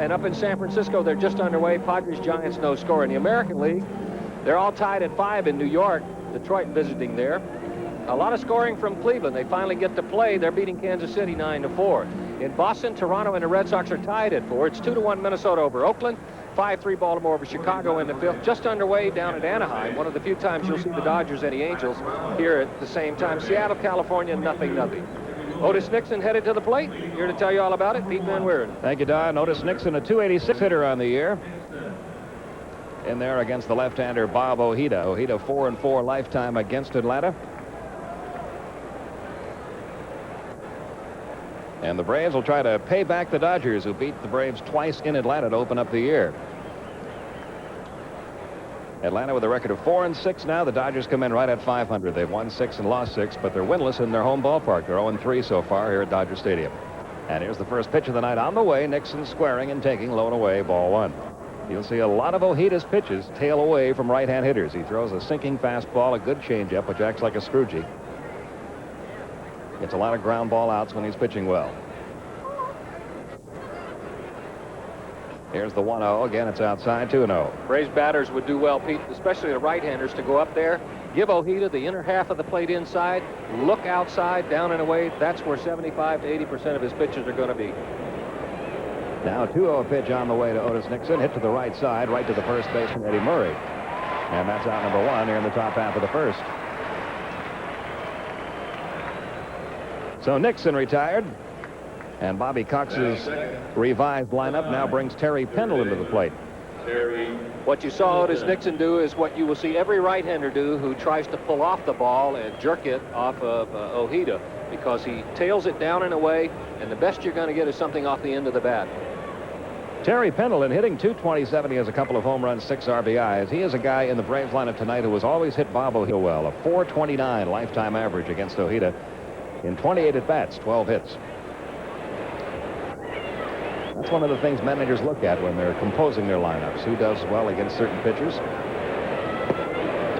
And up in San Francisco, they're just underway. Padres, Giants, no score. In the American League, they're all tied at 5 in New York. Detroit visiting there. A lot of scoring from Cleveland. They finally get to play. They're beating Kansas City 9-4. In Boston, Toronto and the Red Sox are tied at 4. It's 2-1 Minnesota over Oakland. 5-3 Baltimore over Chicago in the 5th. Just underway down at Anaheim. One of the few times you'll see the Dodgers and the Angels here at the same time. Seattle, California, 0-0. Otis Nixon headed to the plate. Here to tell you all about it, Pete Van Wieren. Thank you, Don. Otis Nixon, a .286 hitter on the year. In there against the left-hander Bob Ojeda. Ojeda 4-4 lifetime against Atlanta. And the Braves will try to pay back the Dodgers, who beat the Braves twice in Atlanta to open up the year. Atlanta with a record of 4-6 now. The Dodgers come in right at 500. They've won 6 and lost 6, but they're winless in their home ballpark. They're 0-3 so far here at Dodger Stadium. And here's the first pitch of the night on the way. Nixon squaring and taking, low and away, ball 1. You'll see a lot of Ojeda's pitches tail away from right-hand hitters. He throws a sinking fastball, a good changeup, which acts like a screwjig. Gets a lot of ground ball outs when he's pitching well. Here's the 1-0. Again, it's outside, 2-0. Braves batters would do well, Pete, especially the right-handers, to go up there, give Ojeda the inner half of the plate inside, look outside, down and away. That's where 75 to 80% of his pitches are going to be. Now 2-0 pitch on the way to Otis Nixon. Hit to the right side, right to the first baseman, Eddie Murray. And that's out number 1 here in the top half of the first. So Nixon retired. And Bobby Cox's revised lineup now brings Terry Pendleton to the plate. What you saw Otis Nixon do is what you will see every right-hander do who tries to pull off the ball and jerk it off of Ojeda, because he tails it down and away, and the best you're going to get is something off the end of the bat. Terry Pendleton hitting .227. He has a couple of home runs, 6 RBIs. He is a guy in the Braves lineup tonight who has always hit Bob Ojeda well. A .429 lifetime average against Ojeda in 28 at-bats, 12 hits. That's one of the things managers look at when they're composing their lineups. Who does well against certain pitchers?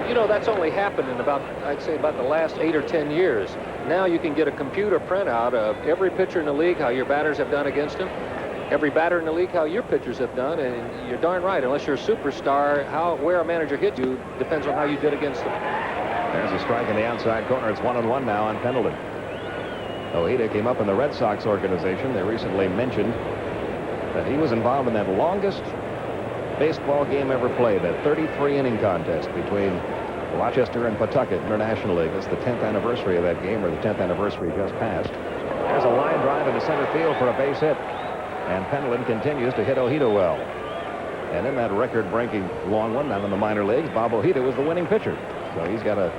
You know, that's only happened in about, I'd say, about the last 8 or 10 years. Now you can get a computer printout of every pitcher in the league, how your batters have done against him. Every batter in the league, how your pitchers have done. And you're darn right, unless you're a superstar, where a manager hits you depends on how you did against them. There's a strike in the outside corner. It's 1-1 now on Pendleton. Ojeda came up in the Red Sox organization. They recently mentioned that he was involved in that longest baseball game ever played, that 33-inning contest between Rochester and Pawtucket International League. It's the 10th anniversary of that game, or the 10th anniversary just passed. There's a line drive into center field for a base hit. And Pendleton continues to hit Ojeda well. And in that record-breaking long one down in the minor leagues, Bob Ojeda was the winning pitcher. So he's got a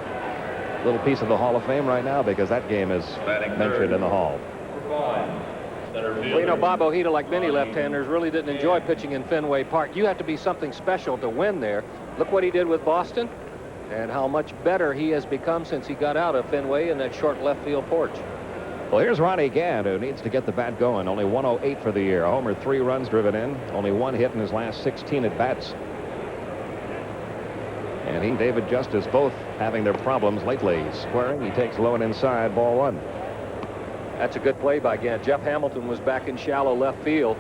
little piece of the Hall of Fame right now, because that game is mentioned in the Hall. Well, you know, Bob Ojeda, like many left-handers, really didn't enjoy pitching in Fenway Park. You have to be something special to win there. Look what he did with Boston and how much better he has become since he got out of Fenway in that short left field porch. Well, here's Ronnie Gant, who needs to get the bat going. Only 108 for the year. A homer, 3 runs driven in. Only 1 hit in his last 16 at-bats. And he and David Justice both having their problems lately. Squaring, he takes low and inside, ball 1. That's a good play by Gant. Jeff Hamilton was back in shallow left field.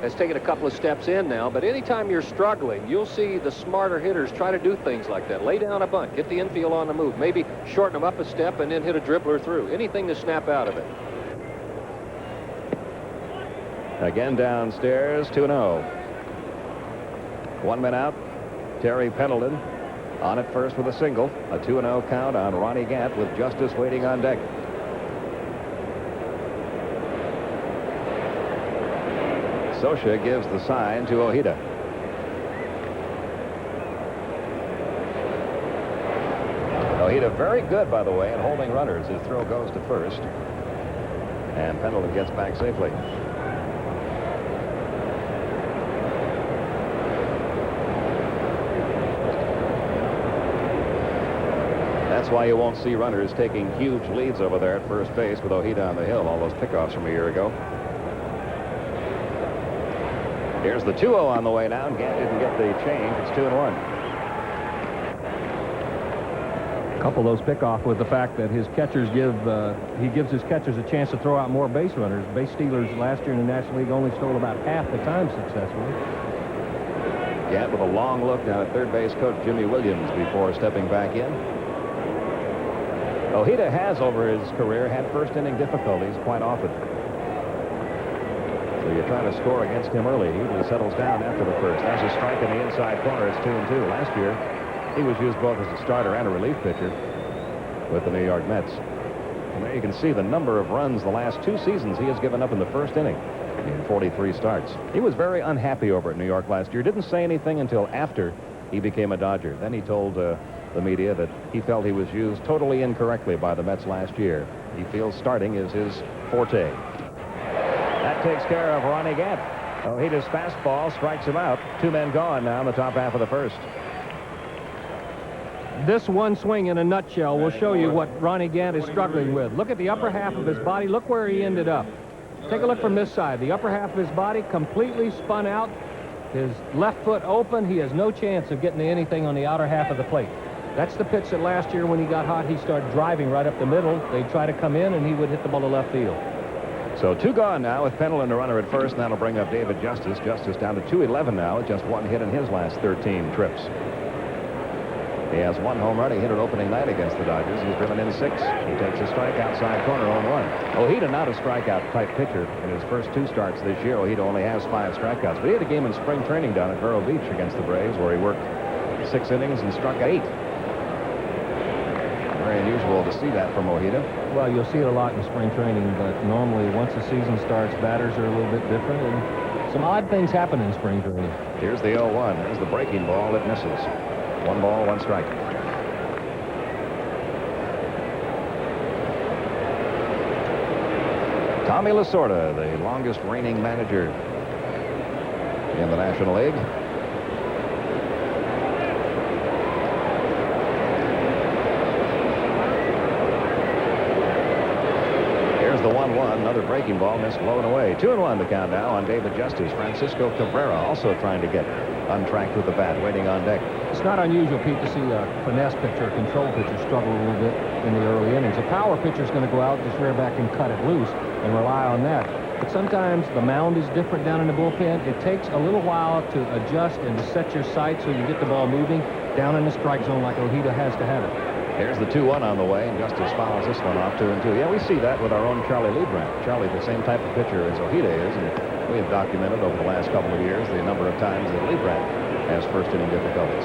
Has taken a couple of steps in now, but anytime you're struggling, you'll see the smarter hitters try to do things like that. Lay down a bunt, get the infield on the move, maybe shorten them up a step and then hit a dribbler through. Anything to snap out of it. Again downstairs, 2-0. 1 man out. Terry Pendleton on at first with a single. A 2-0 count on Ronnie Gant with Justice waiting on deck. Scioscia gives the sign to Ojeda. Ojeda very good, by the way, in holding runners. His throw goes to first. And Pendleton gets back safely. That's why you won't see runners taking huge leads over there at first base with Ojeda on the hill. All those pickoffs from a year ago. Here's the 2-0 on the way now. Gant didn't get the change. It's 2-1. Couple of those pick off with the fact that his catchers he gives his catchers a chance to throw out more base runners. Base stealers last year in the National League only stole about half the time successfully. Gant with a long look down at third base coach Jimmy Williams before stepping back in. Ojeda has over his career had first inning difficulties quite often. So you're trying to score against him early. He usually settles down after the first. There's a strike in the inside corner. It's 2-2. Last year, he was used both as a starter and a relief pitcher with the New York Mets. And there you can see the number of runs the last 2 seasons he has given up in the first inning in 43 starts. He was very unhappy over at New York last year. Didn't say anything until after he became a Dodger. Then he told the media that he felt he was used totally incorrectly by the Mets last year. He feels starting is his forte. That takes care of Ronnie Gant. Ojeda's fastball strikes him out. 2 men gone now in the top half of the first. This one swing in a nutshell will show you what Ronnie Gant is struggling with. Look at the upper half of his body. Look where he ended up. Take a look from this side. The upper half of his body completely spun out. His left foot open. He has no chance of getting to anything on the outer half of the plate. That's the pitch that last year when he got hot, he started driving right up the middle. They'd try to come in, and he would hit the ball to left field. So 2 gone now with Pendleton the runner at first. That'll bring up David Justice. Justice down to 211 now with just 1 hit in his last 13 trips. He has 1 home run. He hit it opening night against the Dodgers. He's driven in 6. He takes a strike outside corner, 0-1. Ojeda not a strikeout-type pitcher. In his first 2 starts this year, Ojeda only has 5 strikeouts. But he had a game in spring training down at Vero Beach against the Braves where he worked 6 innings and struck 8. Very unusual to see that from Ojeda. Well, you'll see it a lot in spring training, but normally once the season starts, batters are a little bit different, and some odd things happen in spring training. Here's the 0-1. There's the breaking ball. It misses. 1 ball, 1 strike. Tommy Lasorda, the longest reigning manager in the National League. Here's the 1-1. Another breaking ball missed, blown away. 2-1 the count now on David Justice. Francisco Cabrera also trying to get untracked with the bat, waiting on deck. It's not unusual, Pete, to see a finesse pitcher, a control pitcher struggle a little bit in the early innings. A power pitcher is going to go out, just rear back and cut it loose and rely on that. But sometimes the mound is different down in the bullpen. It takes a little while to adjust and to set your sight so you get the ball moving down in the strike zone like Ojeda has to have it. Here's the 2-1 on the way, and Justice fouls this one off 2-2. Yeah, we see that with our own Charlie Leibrandt. Charlie, the same type of pitcher as Ojeda is, and we have documented over the last couple of years the number of times that Leibrandt has first inning difficulties.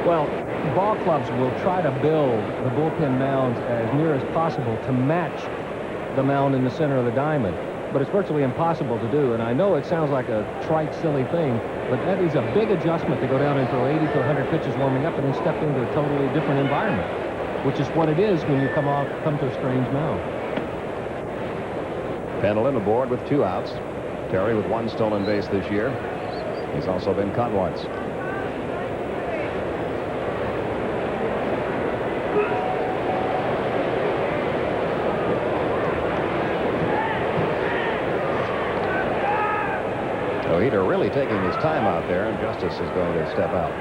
Well, ball clubs will try to build the bullpen mounds as near as possible to match the mound in the center of the diamond, but it's virtually impossible to do. And I know it sounds like a trite, silly thing, but that is a big adjustment to go down and throw 80 to 100 pitches warming up and then step into a totally different environment, which is what it is when you come to a strange mound. Pendleton aboard with 2 outs. Terry with 1 stolen base this year. He's also been caught once. Ojeda really taking his time out there, and Justice is going to step out.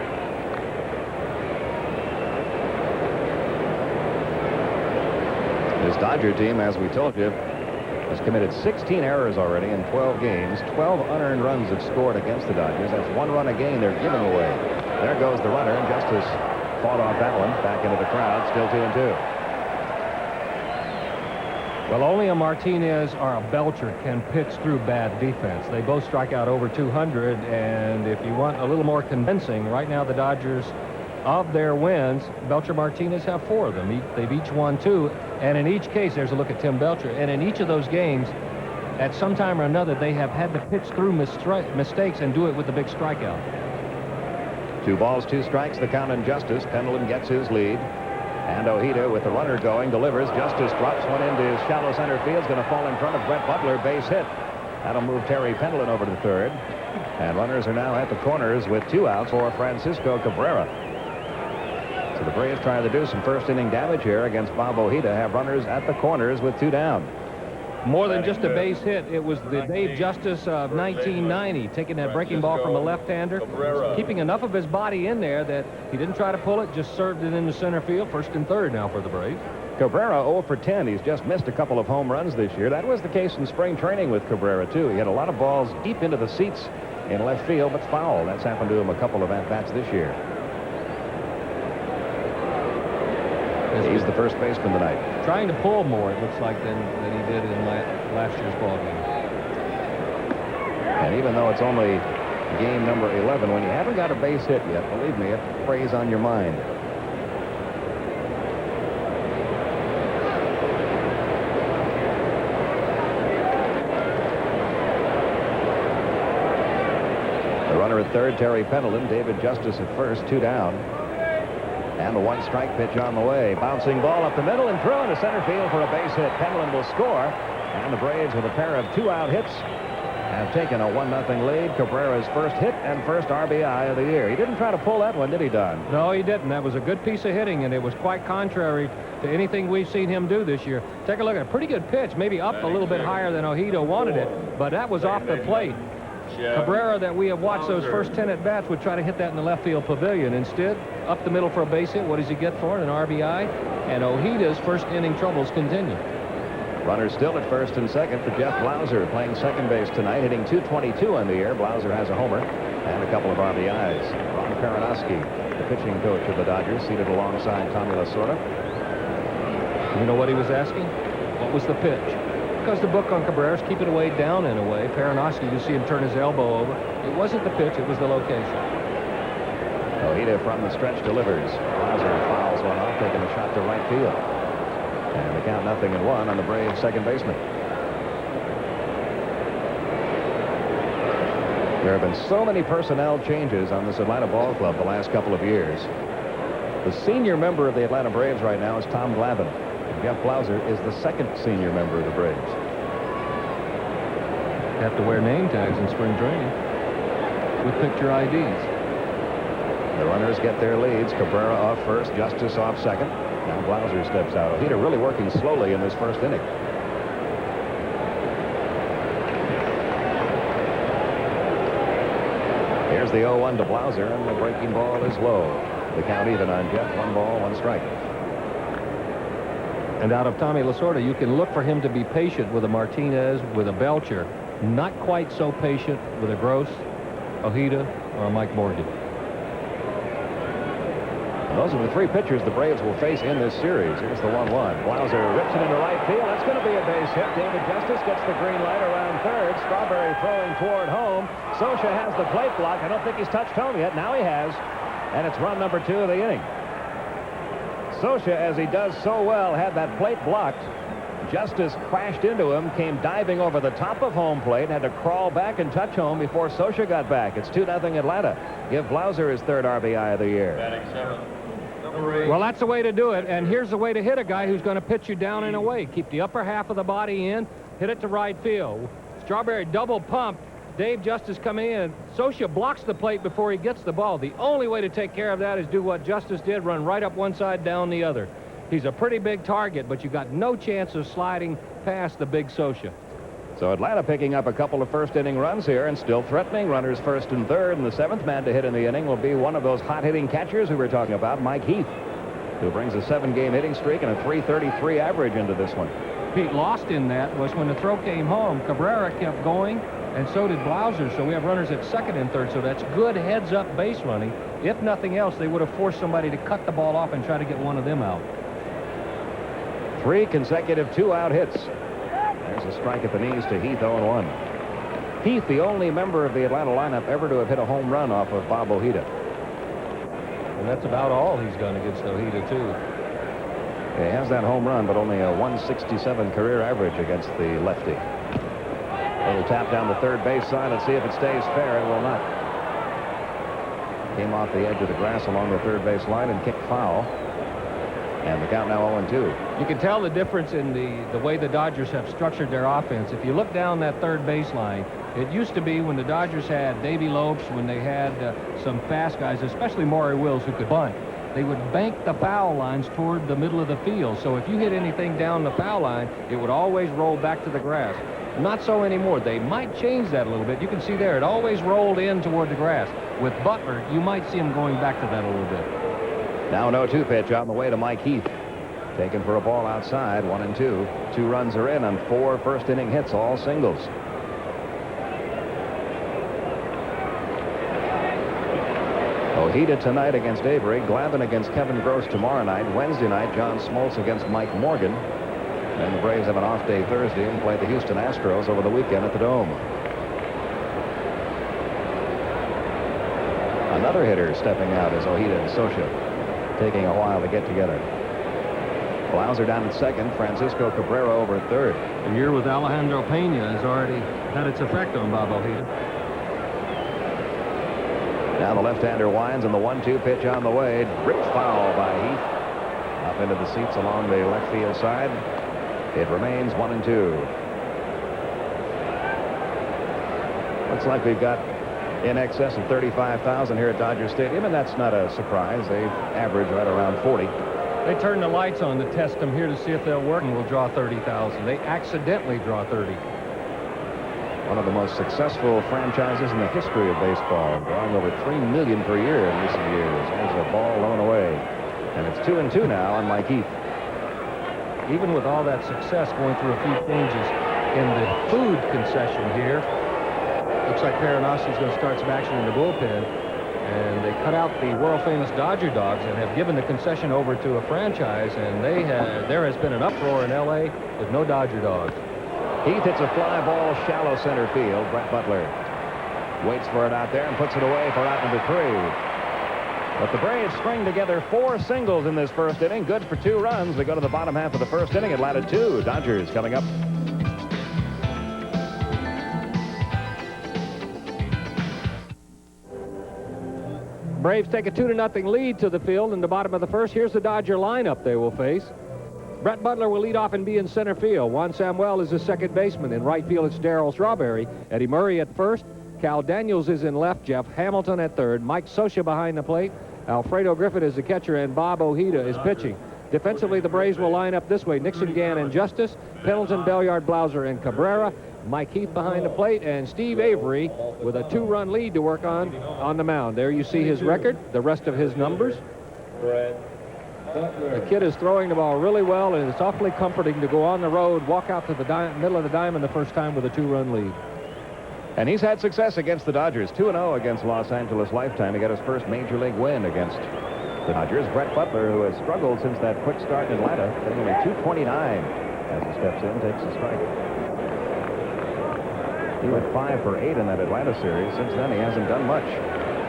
This Dodger team, as we told you, has committed 16 errors already in 12 games. 12 unearned runs have scored against the Dodgers. That's 1 run a game they're giving away. There goes the runner, and Justice fought off that one. Back into the crowd, still 2-2. Well, only a Martinez or a Belcher can pitch through bad defense. They both strike out over 200, and if you want a little more convincing, right now the Dodgers, of their wins, Belcher Martinez have 4 of them. They've each won 2, and in each case, there's a look at Tim Belcher, and in each of those games, at some time or another, they have had to pitch through mistakes and do it with the big strikeout. 2 balls, 2 strikes, the count in Justice. Pendleton gets his lead. And Ojeda, with the runner going, delivers. Justice drops one into shallow center field. It's going to fall in front of Brett Butler. Base hit. That'll move Terry Pendleton over to third. And runners are now at the corners with 2 outs for Francisco Cabrera. So the Braves trying to do some first inning damage here against Bob Ojeda. Have runners at the corners with 2 down. More than just a base hit, it was the Dave Justice of 1990, taking that breaking ball from a left-hander, keeping enough of his body in there that he didn't try to pull it, just served it into center field, 1st and 3rd now for the Braves. Cabrera 0 for 10. He's just missed a couple of home runs this year. That was the case in spring training with Cabrera, too. He had a lot of balls deep into the seats in left field, but foul. That's happened to him a couple of at-bats this year. He's the first baseman tonight. Trying to pull more, it looks like, than he did in last year's ball game. And even though it's only game number 11, when you haven't got a base hit yet, believe me, it preys on your mind. The runner at third, Terry Pendleton. David Justice at first, 2 down. And a 1-strike pitch on the way. Bouncing ball up the middle and thrown to center field for a base hit. Pendleton will score. And the Braves, with a pair of 2-out hits, have taken a 1-0 lead. Cabrera's first hit and first RBI of the year. He didn't try to pull that one, did he, Don? No, he didn't. That was a good piece of hitting, and it was quite contrary to anything we've seen him do this year. Take a look at a pretty good pitch, maybe up a little bit higher than Ojeda wanted it, but that was off the plate. Cabrera, that we have watched those first 10 at-bats, would try to hit that in the left field pavilion. Instead, up the middle for a base hit. What does he get for it? An RBI. And Ojeda's first inning troubles continue. Runners still at first and second for Jeff Blauser, playing second base tonight, hitting .222 on the year. Blauser has a homer and a couple of RBIs. Ron Perinoski, the pitching coach of the Dodgers, seated alongside Tommy Lasorda. You know what he was asking? What was the pitch? Because the book on Cabrera's keep it away, down and away. Perinoski, you see him turn his elbow over. It wasn't the pitch, it was the location. Ojeda from the stretch delivers. Blauser fouls one off, taking a shot to right field. And the count 0-1 on the Braves' second baseman. There have been so many personnel changes on this Atlanta ball club the last couple of years. The senior member of the Atlanta Braves right now is Tom Glavine. Jeff Blauser is the second senior member of the Braves. Have to wear name tags in spring training with picture IDs. The runners get their leads. Cabrera off first, Justice off second. Now Blauser steps out. Ojeda really working slowly in this first inning. Here's the 0-1 to Blauser, and the breaking ball is low. The count even on Jeff. 1 ball, 1 strike. And out of Tommy Lasorda, you can look for him to be patient with a Martinez, with a Belcher. Not quite so patient with a Gross, Ojeda, or a Mike Morgan. Those are the 3 pitchers the Braves will face in this series. Here's the 1-1. Blauser rips it into right field. That's going to be a base hit. David Justice gets the green light around third. Strawberry throwing toward home. Scioscia has the plate block. I don't think he's touched home yet. Now he has. And it's run number 2 of the inning. Scioscia, as he does so well, had that plate blocked. Justice crashed into him, came diving over the top of home plate, and had to crawl back and touch home before Scioscia got back. It's 2-0 Atlanta. Give Blauser his 3rd RBI of the year. Well, that's the way to do it, and here's the way to hit a guy who's going to pitch you down and away. Keep the upper half of the body in, hit it to right field. Strawberry double pumped. Dave Justice coming in. Scioscia blocks the plate before he gets the ball. The only way to take care of that is do what Justice did, run right up one side, down the other. He's a pretty big target, but you got no chance of sliding past the big Scioscia. So Atlanta picking up a couple of first-inning runs here and still threatening. Runners first and third, and the 7th man to hit in the inning will be one of those hot-hitting catchers we were talking about, Mike Heath, who brings a 7-game hitting streak and a .333 average into this one. Pete, lost in that was when the throw came home. Cabrera kept going, and so did Blauser, so we have runners at second and third, so that's good heads-up base running. If nothing else, they would have forced somebody to cut the ball off and try to get one of them out. 3 consecutive 2-out hits. There's a strike at the knees to Heath, 0-1. Heath, the only member of the Atlanta lineup ever to have hit a home run off of Bob Ojeda. And that's about all he's done against Ojeda, too. He has that home run, but only a .167 career average against the lefty. A little tap down the third base side. Let's see if it stays fair. It will not. Came off the edge of the grass along the third base line and kicked foul. And the count now 0-2. You can tell the difference in the way the Dodgers have structured their offense. If you look down that third base line, it used to be when the Dodgers had Davey Lopes, when they had some fast guys, especially Maury Wills, who could bunt. they would bank the foul lines toward the middle of the field. So if you hit anything down the foul line, it would always roll back to the grass. Not so anymore. They might change that a little bit. You can see there, it always rolled in toward the grass. With Butler, you might see him going back to that a little bit. Now an 0-2 pitch on the way to Mike Heath. Taken for a ball outside, 1-2. 2 runs are in on 4 first-inning hits, all singles. Ojeda tonight against Avery. Glavine against Kevin Gross tomorrow night. Wednesday night, John Smoltz against Mike Morgan. And the Braves have an off day Thursday and play the Houston Astros over the weekend at the Dome. Another hitter stepping out is Ojeda and Socha, taking a while to get together. Blauser down at second. Francisco Cabrera over at third. A year with Alejandro Pena has already had its effect on Bob Ojeda. Now the left-hander winds and the 1-2 pitch on the way. Ripped foul by Heath. Up into the seats along the left field side. It remains 1-2. Looks like we've got in excess of 35,000 here at Dodger Stadium, and that's not a surprise. They average right around 40. They turn the lights on to test them here to see if they'll work, and will draw 30,000. They accidentally draw 30. One of the most successful franchises in the history of baseball, drawing over $3 million per year in recent years. There's a ball blown away, and it's 2-2 now on Mike Heath. Even with all that success, going through a few changes in the food concession here, looks like Peronosi's going to start some action in the bullpen, and they cut out the world-famous Dodger dogs and have given the concession over to a franchise, and there has been an uproar in L.A. with no Dodger dogs. Heath hits a fly ball shallow center field. Brett Butler waits for it out there and puts it away for out number 3. But the Braves string together 4 singles in this first inning. Good for 2 runs. We go to the bottom half of the first inning. Atlanta 2. Dodgers coming up. Braves take a 2-0 lead to the field in the bottom of the first. Here's the Dodger lineup they will face. Brett Butler will lead off and be in center field. Juan Samuel is the second baseman. In right field, it's Darryl Strawberry. Eddie Murray at first. Cal Daniels is in left. Jeff Hamilton at third. Mike Socha behind the plate. Alfredo Griffith is the catcher, and Bob Ojeda is pitching. Defensively, the Braves will line up this way. Nixon, Gann, Justice. Pendleton, Belliard, Blauser, and Cabrera. Mike Heath behind the plate, and Steve Avery with a 2-run lead to work on the mound. There you see his record, the rest of his numbers. The kid is throwing the ball really well, and it's awfully comforting to go on the road, walk out to the middle of the diamond the first time with a 2-run lead. And he's had success against the Dodgers. 2-0 against Los Angeles Lifetime to get his first major league win against the Dodgers. Brett Butler, who has struggled since that quick start in Atlanta, hitting only .229 as he steps in, takes a strike. He went 5 for 8 in that Atlanta series. Since then, he hasn't done much.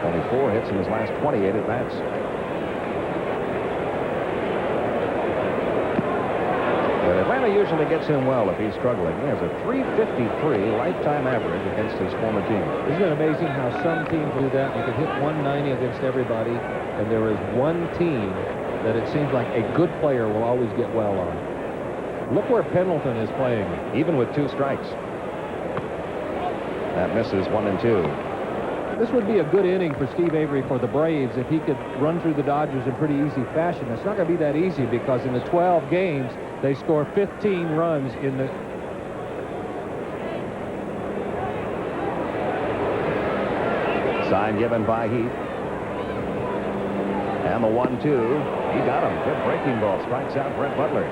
Only 4 hits in his last 28 at-bats. But Atlanta usually gets him well if he's struggling. He has a .353 lifetime average against his former team. Isn't it amazing how some teams do that? You can hit .190 against everybody, and there is one team that it seems like a good player will always get well on. Look where Pendleton is playing. Even with 2 strikes. That misses 1-2. This would be a good inning for Steve Avery for the Braves if he could run through the Dodgers in pretty easy fashion. It's not going to be that easy because in the 12 games, they score 15 runs in the... Sign given by Heath. And the 1-2. He got him. Good breaking ball. Strikes out Brett Butler.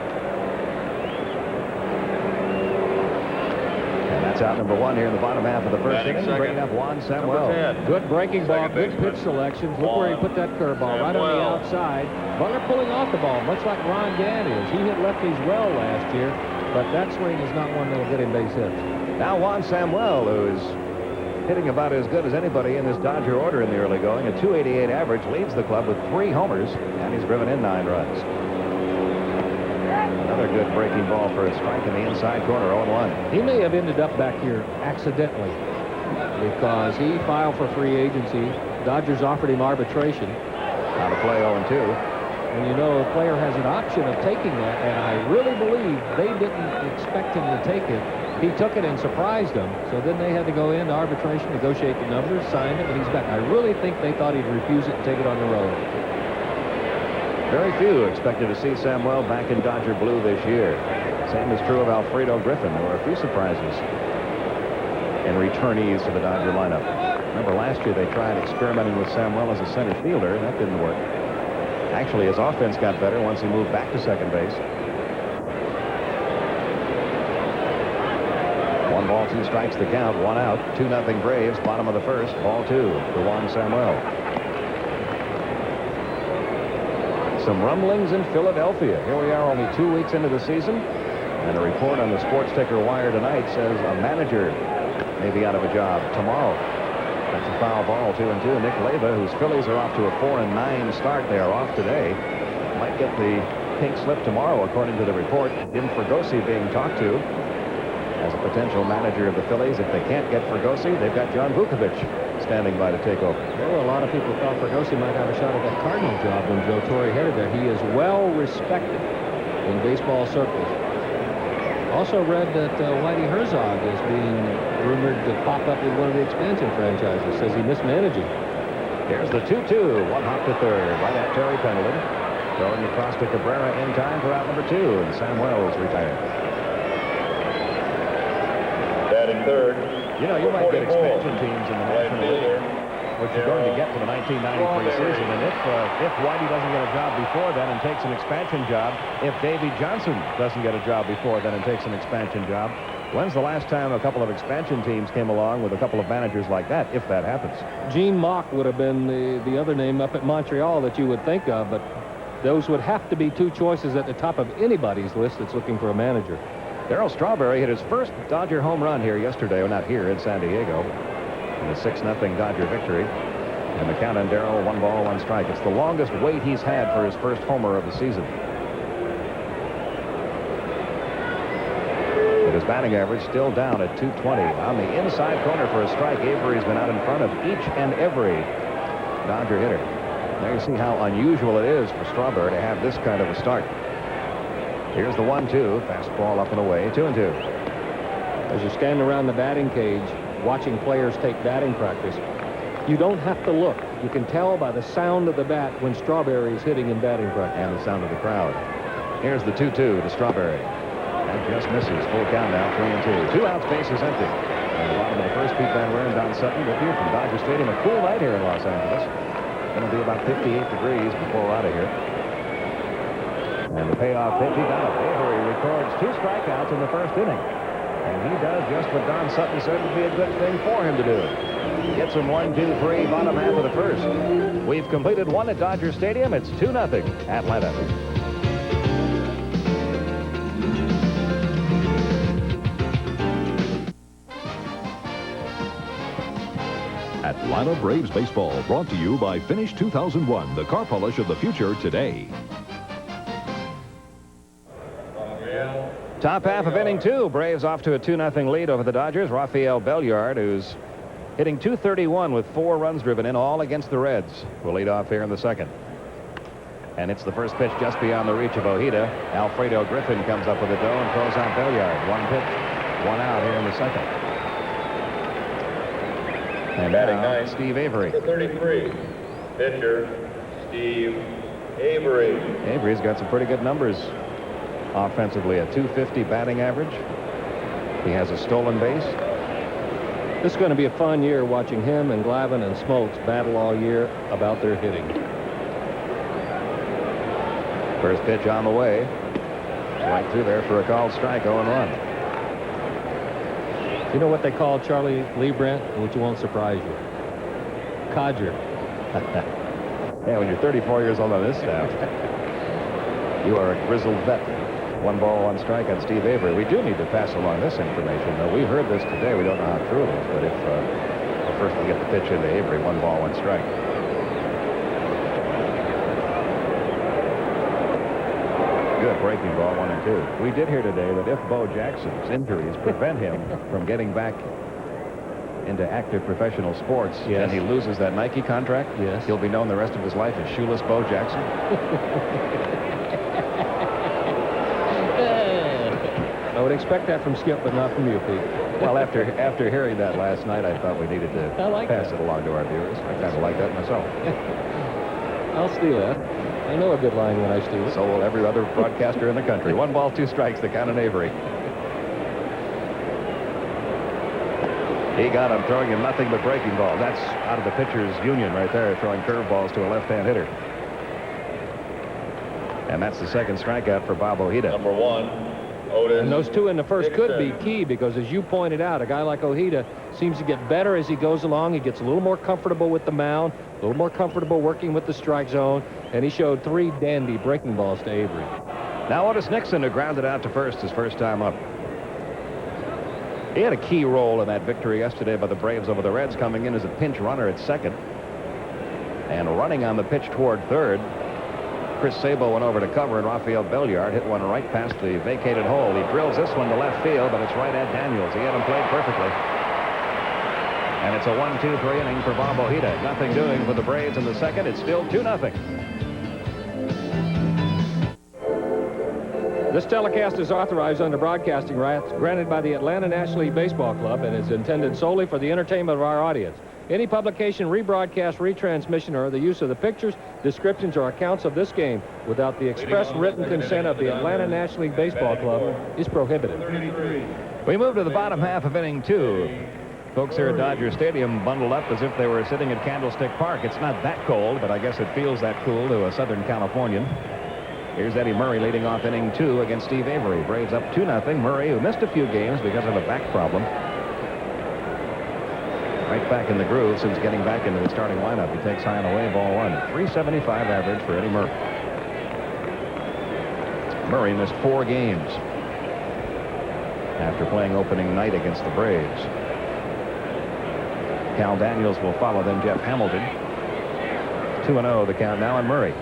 That's out number 1 here in the bottom half of the first inning. Bringing up Juan Samuel. Good breaking ball, good pitch selections. Look where he put that curveball, right on the outside. Butler pulling off the ball, much like Ron Gann is. He hit lefties well last year, but that swing is not one that will get him base hits. Now Juan Samuel, who is hitting about as good as anybody in this Dodger order in the early going. A .288 average, leads the club with 3 homers, and he's driven in 9 runs. Another good breaking ball for a strike in the inside corner, 0-1. He may have ended up back here accidentally because he filed for free agency. Dodgers offered him arbitration. Now to play 0-2. And you know, a player has an option of taking that, and I really believe they didn't expect him to take it. He took it and surprised them, so then they had to go into arbitration, negotiate the numbers, sign it, and he's back. I really think they thought he'd refuse it and take it on the road. Very few expected to see Samuel back in Dodger blue this year. Same is true of Alfredo Griffin. There were a few surprises and returnees to the Dodger lineup. Remember last year they tried experimenting with Samuel as a center fielder, and that didn't work. Actually, his offense got better once he moved back to second base. 1 ball, 2 strikes the count, 1 out. 2-0 Braves, bottom of the first. Ball 2 to Juan Samuel. Some rumblings in Philadelphia. Here we are only 2 weeks into the season, and a report on the Sports Ticker Wire tonight says a manager may be out of a job tomorrow. That's a foul ball, 2-2. Nick Leyva, whose Phillies are off to a 4-9 start. They are off today. Might get the pink slip tomorrow, according to the report. Jim Fregosi being talked to as a potential manager of the Phillies. If they can't get Fregosi, they've got John Vukovic standing by to take over. There were a lot of people thought Fregosi might have a shot at that Cardinal job when Joe Torre headed there. He is well respected in baseball circles. Also read that Whitey Herzog is being rumored to pop up with one of the expansion franchises. Says he mismanaging. Here's the 2-2. 1 hop to third. Right at Terry Pendleton. Throwing across to Cabrera in time for out number 2. And Samuel is retired. Batting third. You know, you might get expansion teams in the National League, which you're going to get for the 1993 season. And if Whitey doesn't get a job before then and takes an expansion job, if Davey Johnson doesn't get a job before then and takes an expansion job, when's the last time a couple of expansion teams came along with a couple of managers like that, if that happens? Gene Mock would have been the other name up at Montreal that you would think of, but those would have to be 2 choices at the top of anybody's list that's looking for a manager. Darryl Strawberry hit his first Dodger home run here yesterday, or not here, in San Diego, in a 6-0 Dodger victory. And the count on Darryl, 1 ball, 1 strike. It's the longest wait he's had for his first homer of the season. But his batting average still down at 220. On the inside corner for a strike, Avery's been out in front of each and every Dodger hitter. There you see how unusual it is for Strawberry to have this kind of a start. Here's the 1-2. Fastball up and away. 2-2. As you're standing around the batting cage watching players take batting practice, you don't have to look. You can tell by the sound of the bat when Strawberry is hitting in batting practice. And the sound of the crowd. Here's the 2-2 to Strawberry. That just misses. Full count now. 3-2. 2 outs, bases empty. And the bottom of the first, Pete Van Ware and Don Sutton with you from Dodger Stadium. A cool night here in Los Angeles. Going to be about 58 degrees before we're out of here. And the payoff pitch, he got it. Avery records 2 strikeouts in the first inning. And he does just what Don Sutton said would be a good thing for him to do. Gets him 1, 2, 3, bottom half of the first. We've completed 1 at Dodger Stadium. It's 2-0 Atlanta. Atlanta Braves baseball brought to you by Finish 2001, the car polish of the future today. Top half of inning 2. Braves off to a 2-0 lead over the Dodgers. Rafael Belliard, who's hitting .231 with 4 runs driven in, all against the Reds, will lead off here in the second. And it's the first pitch just beyond the reach of Ojeda. Alfredo Griffin comes up with a dough and throws out Belliard. 1 pitch, 1 out here in the second. And batting now, 9, Steve Avery. 33. Pitcher, Steve Avery. Avery's got some pretty good numbers offensively. A .250 batting average. He has a stolen base. This is going to be a fun year watching him and Glavine and Smoltz battle all year about their hitting. First pitch on the way. Right through there for a called strike, 0-1. You know what they call Charlie Lee Brandt, which won't surprise you? Codger. Yeah, when you're 34 years old on this staff, you are a grizzled vet. 1 ball, 1 strike on Steve Avery. We do need to pass along this information, though. We heard this today. We don't know how true it is, but if first we get the pitch into Avery, 1 ball, 1 strike. Good breaking ball, 1-2. We did hear today that if Bo Jackson's injuries prevent him from getting back into active professional sports, and he loses that Nike contract, he'll be known the rest of his life as Shoeless Bo Jackson. I would expect that from Skip, but not from you, Pete. Well, after hearing that last night, I thought we needed to pass it along to our viewers. I kind of like that myself. I'll steal that. I know a good line when I steal it. So will every other broadcaster in the country. 1 ball, 2 strikes, the count on Avery. He got him, throwing him nothing but breaking balls. That's out of the pitcher's union right there, throwing curveballs to a left-hand hitter. And that's the second strikeout for Bob Ojeda. Number 1, Olden. And those 2 in the first could be Dixon. key because, as you pointed out, a guy like Ojeda seems to get better as he goes along. He gets a little more comfortable with the mound, a little more comfortable working with the strike zone, and he showed 3 dandy breaking balls to Avery. Now Otis Nixon, who grounded out to first his first time up. He had a key role in that victory yesterday by the Braves over the Reds, coming in as a pinch runner at second. And running on the pitch toward third, Chris Sabo went over to cover, and Rafael Belliard hit one right past the vacated hole. He drills this one to left field, but it's right at Daniels. He had him played perfectly. And it's a 1-2-3 inning for Bob Ojeda. Nothing doing for the Braves in the second. It's still 2-0. This telecast is authorized under broadcasting rights granted by the Atlanta National League Baseball Club and is intended solely for the entertainment of our audience. Any publication, rebroadcast, retransmission, or the use of the pictures, descriptions, or accounts of this game without the express written consent of the Atlanta National League Baseball Club is prohibited. We move to the bottom half of inning 2. Folks here at Dodger Stadium bundled up as if they were sitting at Candlestick Park. It's not that cold, but I guess it feels that cool to a Southern Californian. Here's Eddie Murray leading off inning 2 against Steve Avery. Braves up 2-0. Murray, who missed a few games because of a back problem, right back in the groove since getting back into the starting lineup. He takes high and away, ball 1. 375 average for Eddie Murray. Murray missed 4 games after playing opening night against the Braves. Cal Daniels will follow, then Jeff Hamilton. 2-0 the count now on Murray.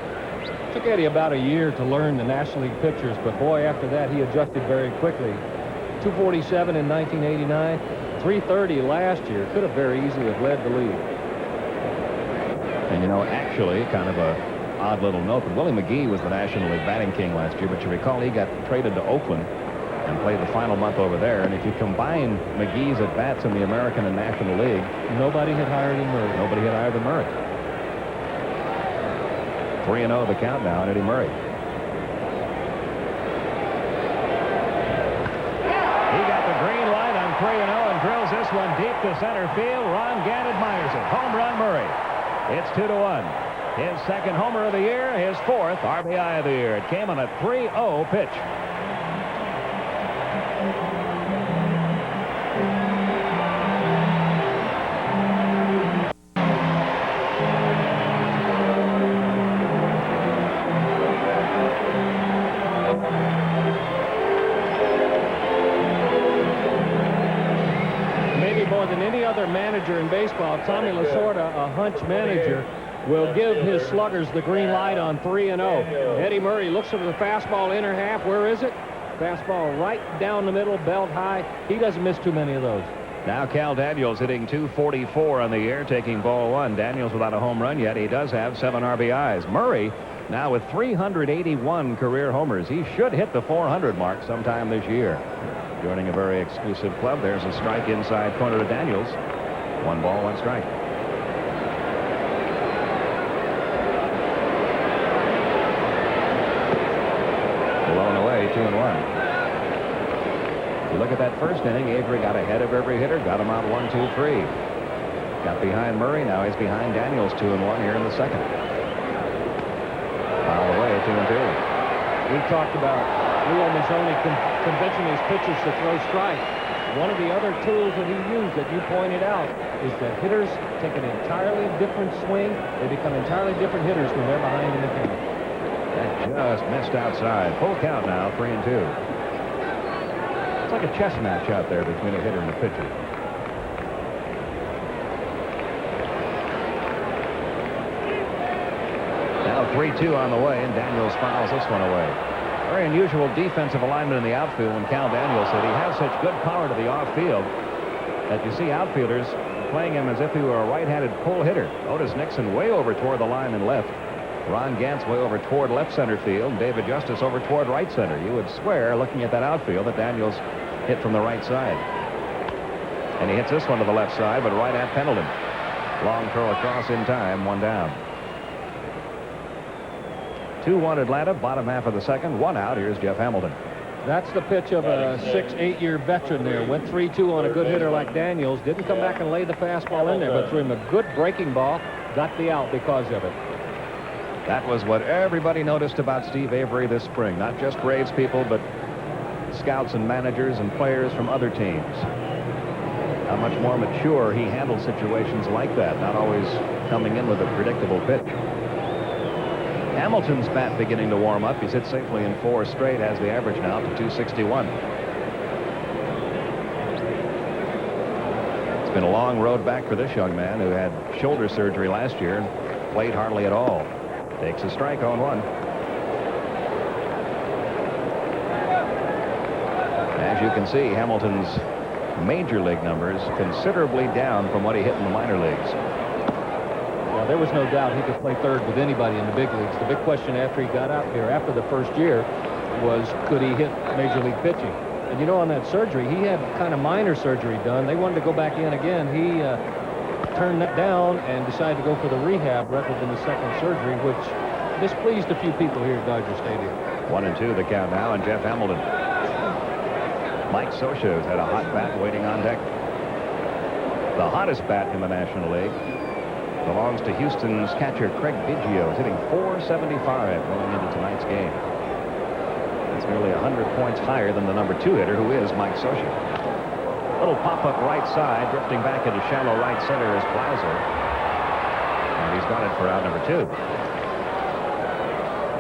Took Eddie about a year to learn the National League pitchers, but boy, after that he adjusted very quickly. 247 in 1989, 330 last year. Could have very easily have led the league. And you know, actually, kind of a odd little note, but Willie McGee was the National League batting king last year, but you recall he got traded to Oakland and played the final month over there. And if you combine McGee's at-bats in the American and National League, Nobody had higher than Murray. nobody hit higher than Murray. 3-0 the count now on Eddie Murray. He got the green light on 3-0 and drills this one deep to center field. Ron Gant admires it. Home run Murray. It's 2-1. His second homer of the year, his 4th RBI of the year. It came on a 3-0 pitch. Manager in baseball, Tommy Lasorda, a hunch manager, will give his sluggers the green light on 3-0. Eddie Murray looks for the fastball inner half. Where is it? Fastball right down the middle, belt high. He doesn't miss too many of those. Now Cal Daniels hitting 244 on the year, taking ball 1. Daniels without a home run yet. He does have 7 RBIs. Murray now with 381 career homers. He should hit the 400 mark sometime this year. Joining a very exclusive club. There's a strike inside corner to Daniels. 1 ball, 1 strike. Blown away, 2-1. You look at that first inning, Avery got ahead of every hitter, got him out 1-2-3. Got behind Murray, now he's behind Daniels 2-1 here in the second. Foul away, 2-2. We talked about Leo Mazzoni convincing his pitchers to throw strikes. One of the other tools that he used that you pointed out is that hitters take an entirely different swing. They become entirely different hitters when they're behind in the count. That just missed outside. Full count now, 3-2. It's like a chess match out there between a hitter and a pitcher. Now 3-2 on the way, and Daniels fouls this one away. Very unusual defensive alignment in the outfield when Cal Daniels said he has such good power to the off-field that you see outfielders playing him as if he were a right-handed pull hitter. Otis Nixon way over toward the line and left. Ron Gantz way over toward left center field, and David Justice over toward right center. You would swear, looking at that outfield, that Daniels hit from the right side. And he hits this one to the left side, but right at Pendleton. Long throw across in time, 1 down. 2-1 Atlanta, bottom half of the second, 1 out. Here's Jeff Hamilton. That's the pitch of a 6-8-year veteran there. Went 3-2 on a good hitter like Daniels. Didn't come back and lay the fastball in there, but threw him a good breaking ball. Got the out because of it. That was what everybody noticed about Steve Avery this spring. Not just Braves people, but scouts and managers and players from other teams. How much more mature he handles situations like that, not always coming in with a predictable pitch. Hamilton's bat beginning to warm up. He's hit safely in 4 straight, has the average now to 261. It's been a long road back for this young man who had shoulder surgery last year and played hardly at all. Takes a strike on 1. As you can see, Hamilton's major league numbers considerably down from what he hit in the minor leagues. Well, there was no doubt he could play third with anybody in the big leagues. The big question after he got out here, after the first year, was could he hit major league pitching? And you know, on that surgery, he had kind of minor surgery done. They wanted to go back in again. He turned that down and decided to go for the rehab rather than the second surgery, which displeased a few people here at Dodger Stadium. 1-2 the count now, and Jeff Hamilton. Mike Scioscia's had a hot bat waiting on deck. The hottest bat in the National League belongs to Houston's catcher Craig Biggio, hitting .475 going into tonight's game. That's nearly 100 points higher than the number 2 hitter, who is Mike Scioscia. Little pop-up right side, drifting back into shallow right center is Blauser. And he's got it for out number 2.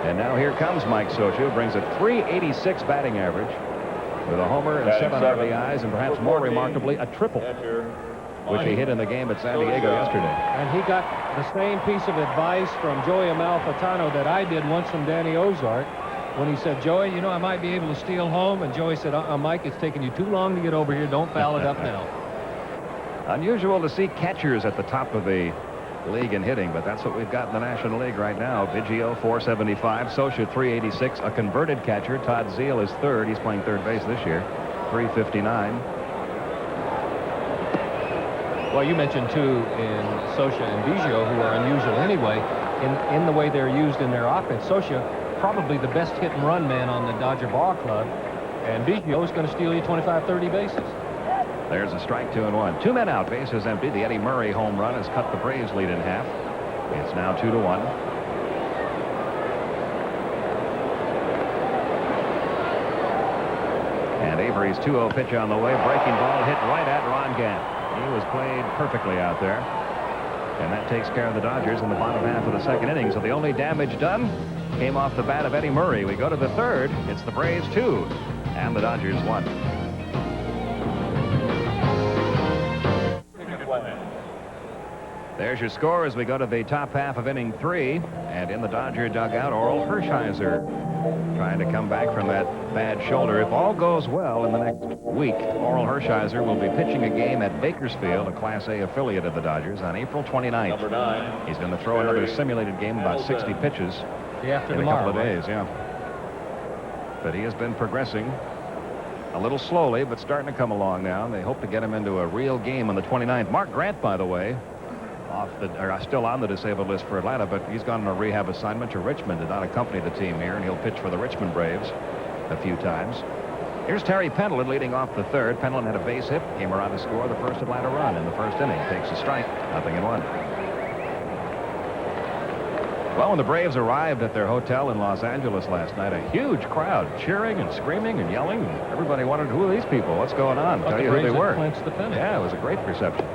And now here comes Mike Scioscia, brings a .386 batting average with a homer and 7 RBIs, and perhaps more remarkably, a triple, which he hit in the game at San Diego yesterday. And he got the same piece of advice from Joey Amalfitano that I did once from Danny Ozark when he said, Joey, you know, I might be able to steal home. And Joey said, Mike, it's taking you too long to get over here. Don't foul it up now. Unusual to see catchers at the top of the league in hitting, but that's what we've got in the National League right now. Biggio, .475, Scioscia, .386. A converted catcher, Todd Zeile, is third. He's playing third base this year, .359. Well, you mentioned, too, in Scioscia and Biggio, who are unusual anyway, in the way they're used in their offense. Scioscia, probably the best hit-and-run man on the Dodger ball club, and Biggio is going to steal you 25, 30 bases. There's a strike, 2-1. 2 men out, bases empty. The Eddie Murray home run has cut the Braves lead in half. It's now 2-1. And Avery's 2-0 pitch on the way. Breaking ball hit right at Ron Gant. He was played perfectly out there. And that takes care of the Dodgers in the bottom half of the second inning. So the only damage done came off the bat of Eddie Murray. We go to the third. It's the Braves 2 and the Dodgers 1. There's your score as we go to the top half of inning 3. And in the Dodger dugout, Oral Hershiser trying to come back from that bad shoulder. If all goes well in the next week, Oral Hershiser will be pitching a game at Bakersfield, a Class A affiliate of the Dodgers, on April 29th. Number 9. He's going to throw another simulated game, about 60 pitches in a couple of days. Yeah. But he has been progressing a little slowly, but starting to come along now. They hope to get him into a real game on the 29th. Mark Grant, by the way, still on the disabled list for Atlanta, but he's gone on a rehab assignment to Richmond, did not accompany the team here, and he'll pitch for the Richmond Braves a few times. Here's Terry Pendleton leading off the third. Pendleton had a base hit, came around to score the first Atlanta run in the first inning. Takes a strike, 0-1. Well, when the Braves arrived at their hotel in Los Angeles last night, a huge crowd cheering and screaming and yelling, and everybody wondered, who are these people? What's going on? Tell you who they were. Yeah, it was a great reception.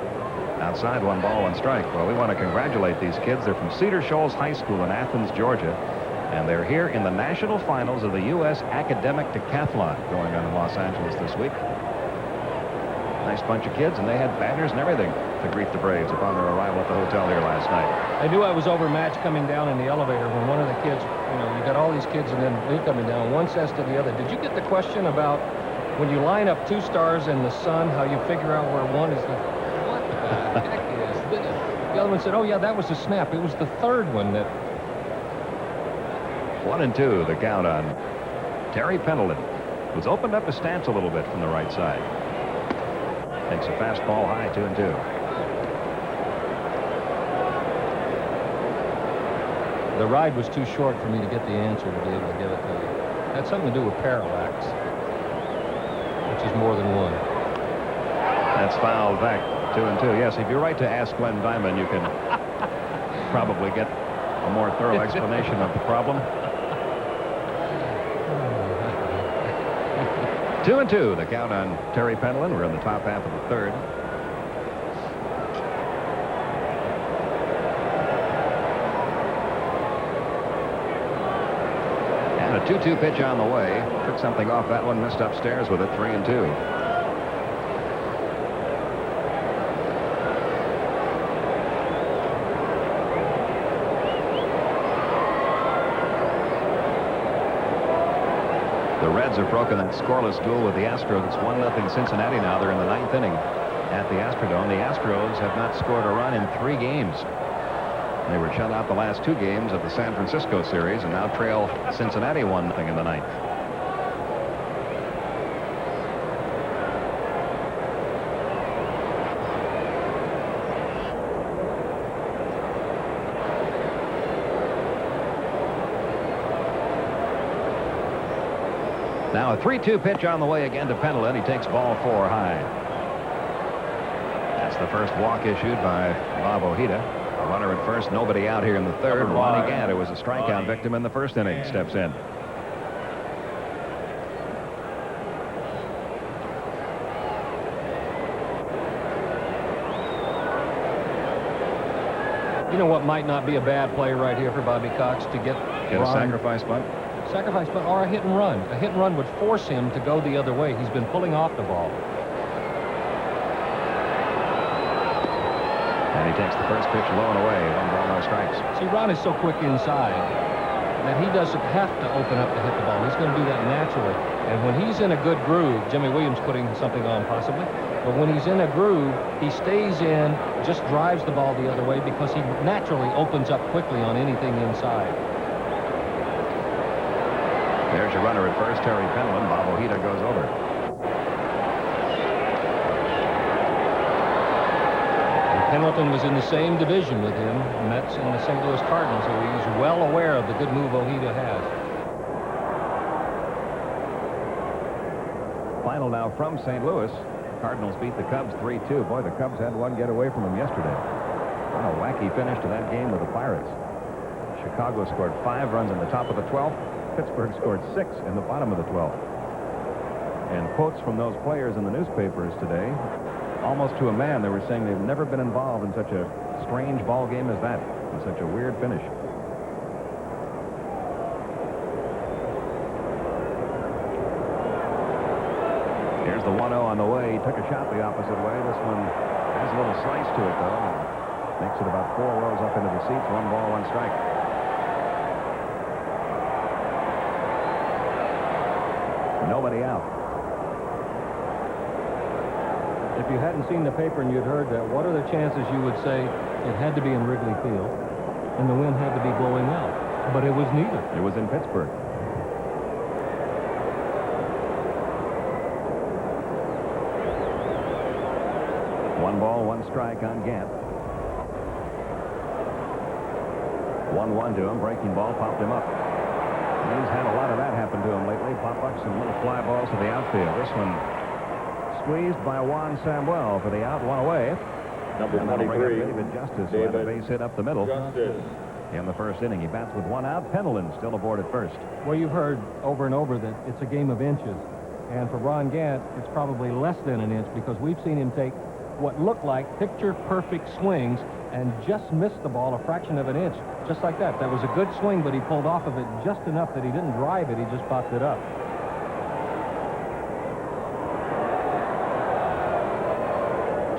Outside, 1 ball, 1 strike. Well, we want to congratulate these kids. They're from Cedar Shoals High School in Athens, Georgia. And they're here in the national finals of the U.S. Academic Decathlon going on in Los Angeles this week. Nice bunch of kids, and they had banners and everything to greet the Braves upon their arrival at the hotel here last night. I knew I was overmatched coming down in the elevator when one of the kids, you know, you got all these kids and then me coming down. One says to the other, did you get the question about when you line up 2 stars in the sun, how you figure out where one is the... What the heck is this? The other one said, oh, yeah, that was a snap. It was the third one that... 1-2, the count on Terry Pendleton, who's opened up his stance a little bit from the right side. Takes a fastball high, 2-2. The ride was too short for me to get the answer to be able to give it to you. It had something to do with parallax, which is more than one. That's fouled back. 2-2. Yes, if you write to Ask Glenn Diamond, you can probably get a more thorough explanation of the problem. 2-2, the count on Terry Pendleton. We're in the top half of the third. And a 2-2 pitch on the way. Took something off that one, missed upstairs with it. 3-2. The Reds have broken that scoreless duel with the Astros. It's 1-0 Cincinnati now. They're in the 9th inning at the Astrodome. The Astros have not scored a run in 3 games. They were shut out the last 2 games of the San Francisco series and now trail Cincinnati 1-0 in the 9th. Now a 3-2 pitch on the way again to Pendleton. He takes ball 4 high. That's the first walk issued by Bob Ojeda. A runner at first, nobody out here in the third. Ronnie Gant, who was a strikeout victim in the first inning, steps in. You know what might not be a bad play right here for Bobby Cox to get a sacrifice bunt? Sacrifice bunt or a hit and run. A hit and run would force him to go the other way. He's been pulling off the ball. And he takes the first pitch low and away. 1 ball, no strikes. See, Ron is so quick inside that he doesn't have to open up to hit the ball. He's going to do that naturally. And when he's in a good groove, Jimmy Williams putting something on possibly, but when he's in a groove, he stays in, just drives the ball the other way because he naturally opens up quickly on anything inside. There's your runner at first, Terry Pendleton. Bob Ojeda goes over. Pendleton was in the same division with him, Mets and the St. Louis Cardinals, so he's well aware of the good move Ojeda has. Final now from St. Louis. Cardinals beat the Cubs 3-2. Boy, the Cubs had one get away from them yesterday. What a wacky finish to that game with the Pirates. Chicago scored 5 runs in the top of the 12th. Pittsburgh scored 6 in the bottom of the 12th. And quotes from those players in the newspapers today, almost to a man, they were saying they've never been involved in such a strange ball game as that, and such a weird finish. Here's the 1-0 on the way. He took a shot the opposite way. This one has a little slice to it, though. Makes it about 4 rows up into the seats. 1 ball, 1 strike. Nobody out. If you hadn't seen the paper and you'd heard that, what are the chances you would say it had to be in Wrigley Field and the wind had to be blowing out? But it was neither. It was in Pittsburgh. One ball, 1 strike on Gant. 1-1 to him. Breaking ball popped him up. He's had a lot of that happen to him lately. Pop-ups and little fly balls to the outfield. This one squeezed by Juan Samuel for the out, 1 away. Number and that'll bring up 23, David Justice, who had a base hit up the middle. Justice. In the first inning, he bats with 1 out. Pendleton still aboard at first. Well, you've heard over and over that it's a game of inches. And for Ron Gant, it's probably less than an inch because we've seen him take what looked like picture-perfect swings and just missed the ball a fraction of an inch. Just like that. That was a good swing, but he pulled off of it just enough that he didn't drive it. He just popped it up.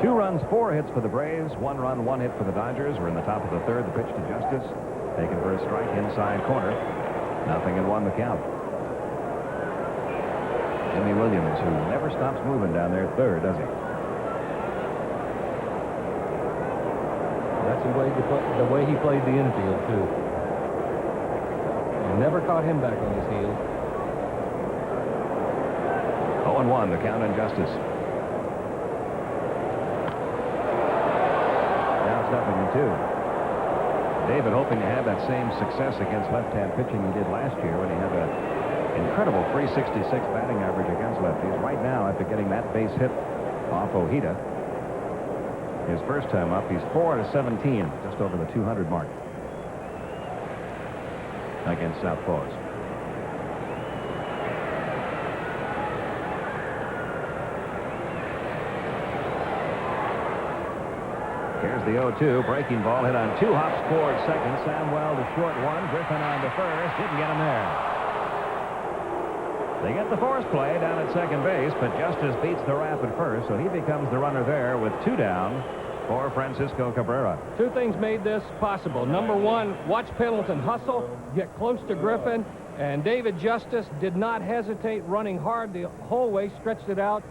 Two runs, 4 hits for the Braves. 1 run, 1 hit for the Dodgers. We're in the top of the third. The pitch to Justice. Taken for a strike inside corner. 0-1 the count. Jimmy Williams, who never stops moving down there at third, does he? That's the way he played the infield, too. You never caught him back on his heels. 0-1, the count on Justice. Now it's 0-2. David hoping to have that same success against left-hand pitching he did last year when he had an incredible 366 batting average against lefties. Right now, after getting that base hit off Ojeda, his first time up, he's 4 out of 17, just over the 200 mark against Southpaws. Here's the 0-2. Breaking ball hit on 2 hops toward second. Samwell to short one. Griffin on to first. Didn't get him there. They get the force play down at second base, but Justice beats the rap at first, so he becomes the runner there with 2 down for Francisco Cabrera. 2 things made this possible. Number 1, watch Pendleton hustle, get close to Griffin, and David Justice did not hesitate, running hard the whole way, stretched it out.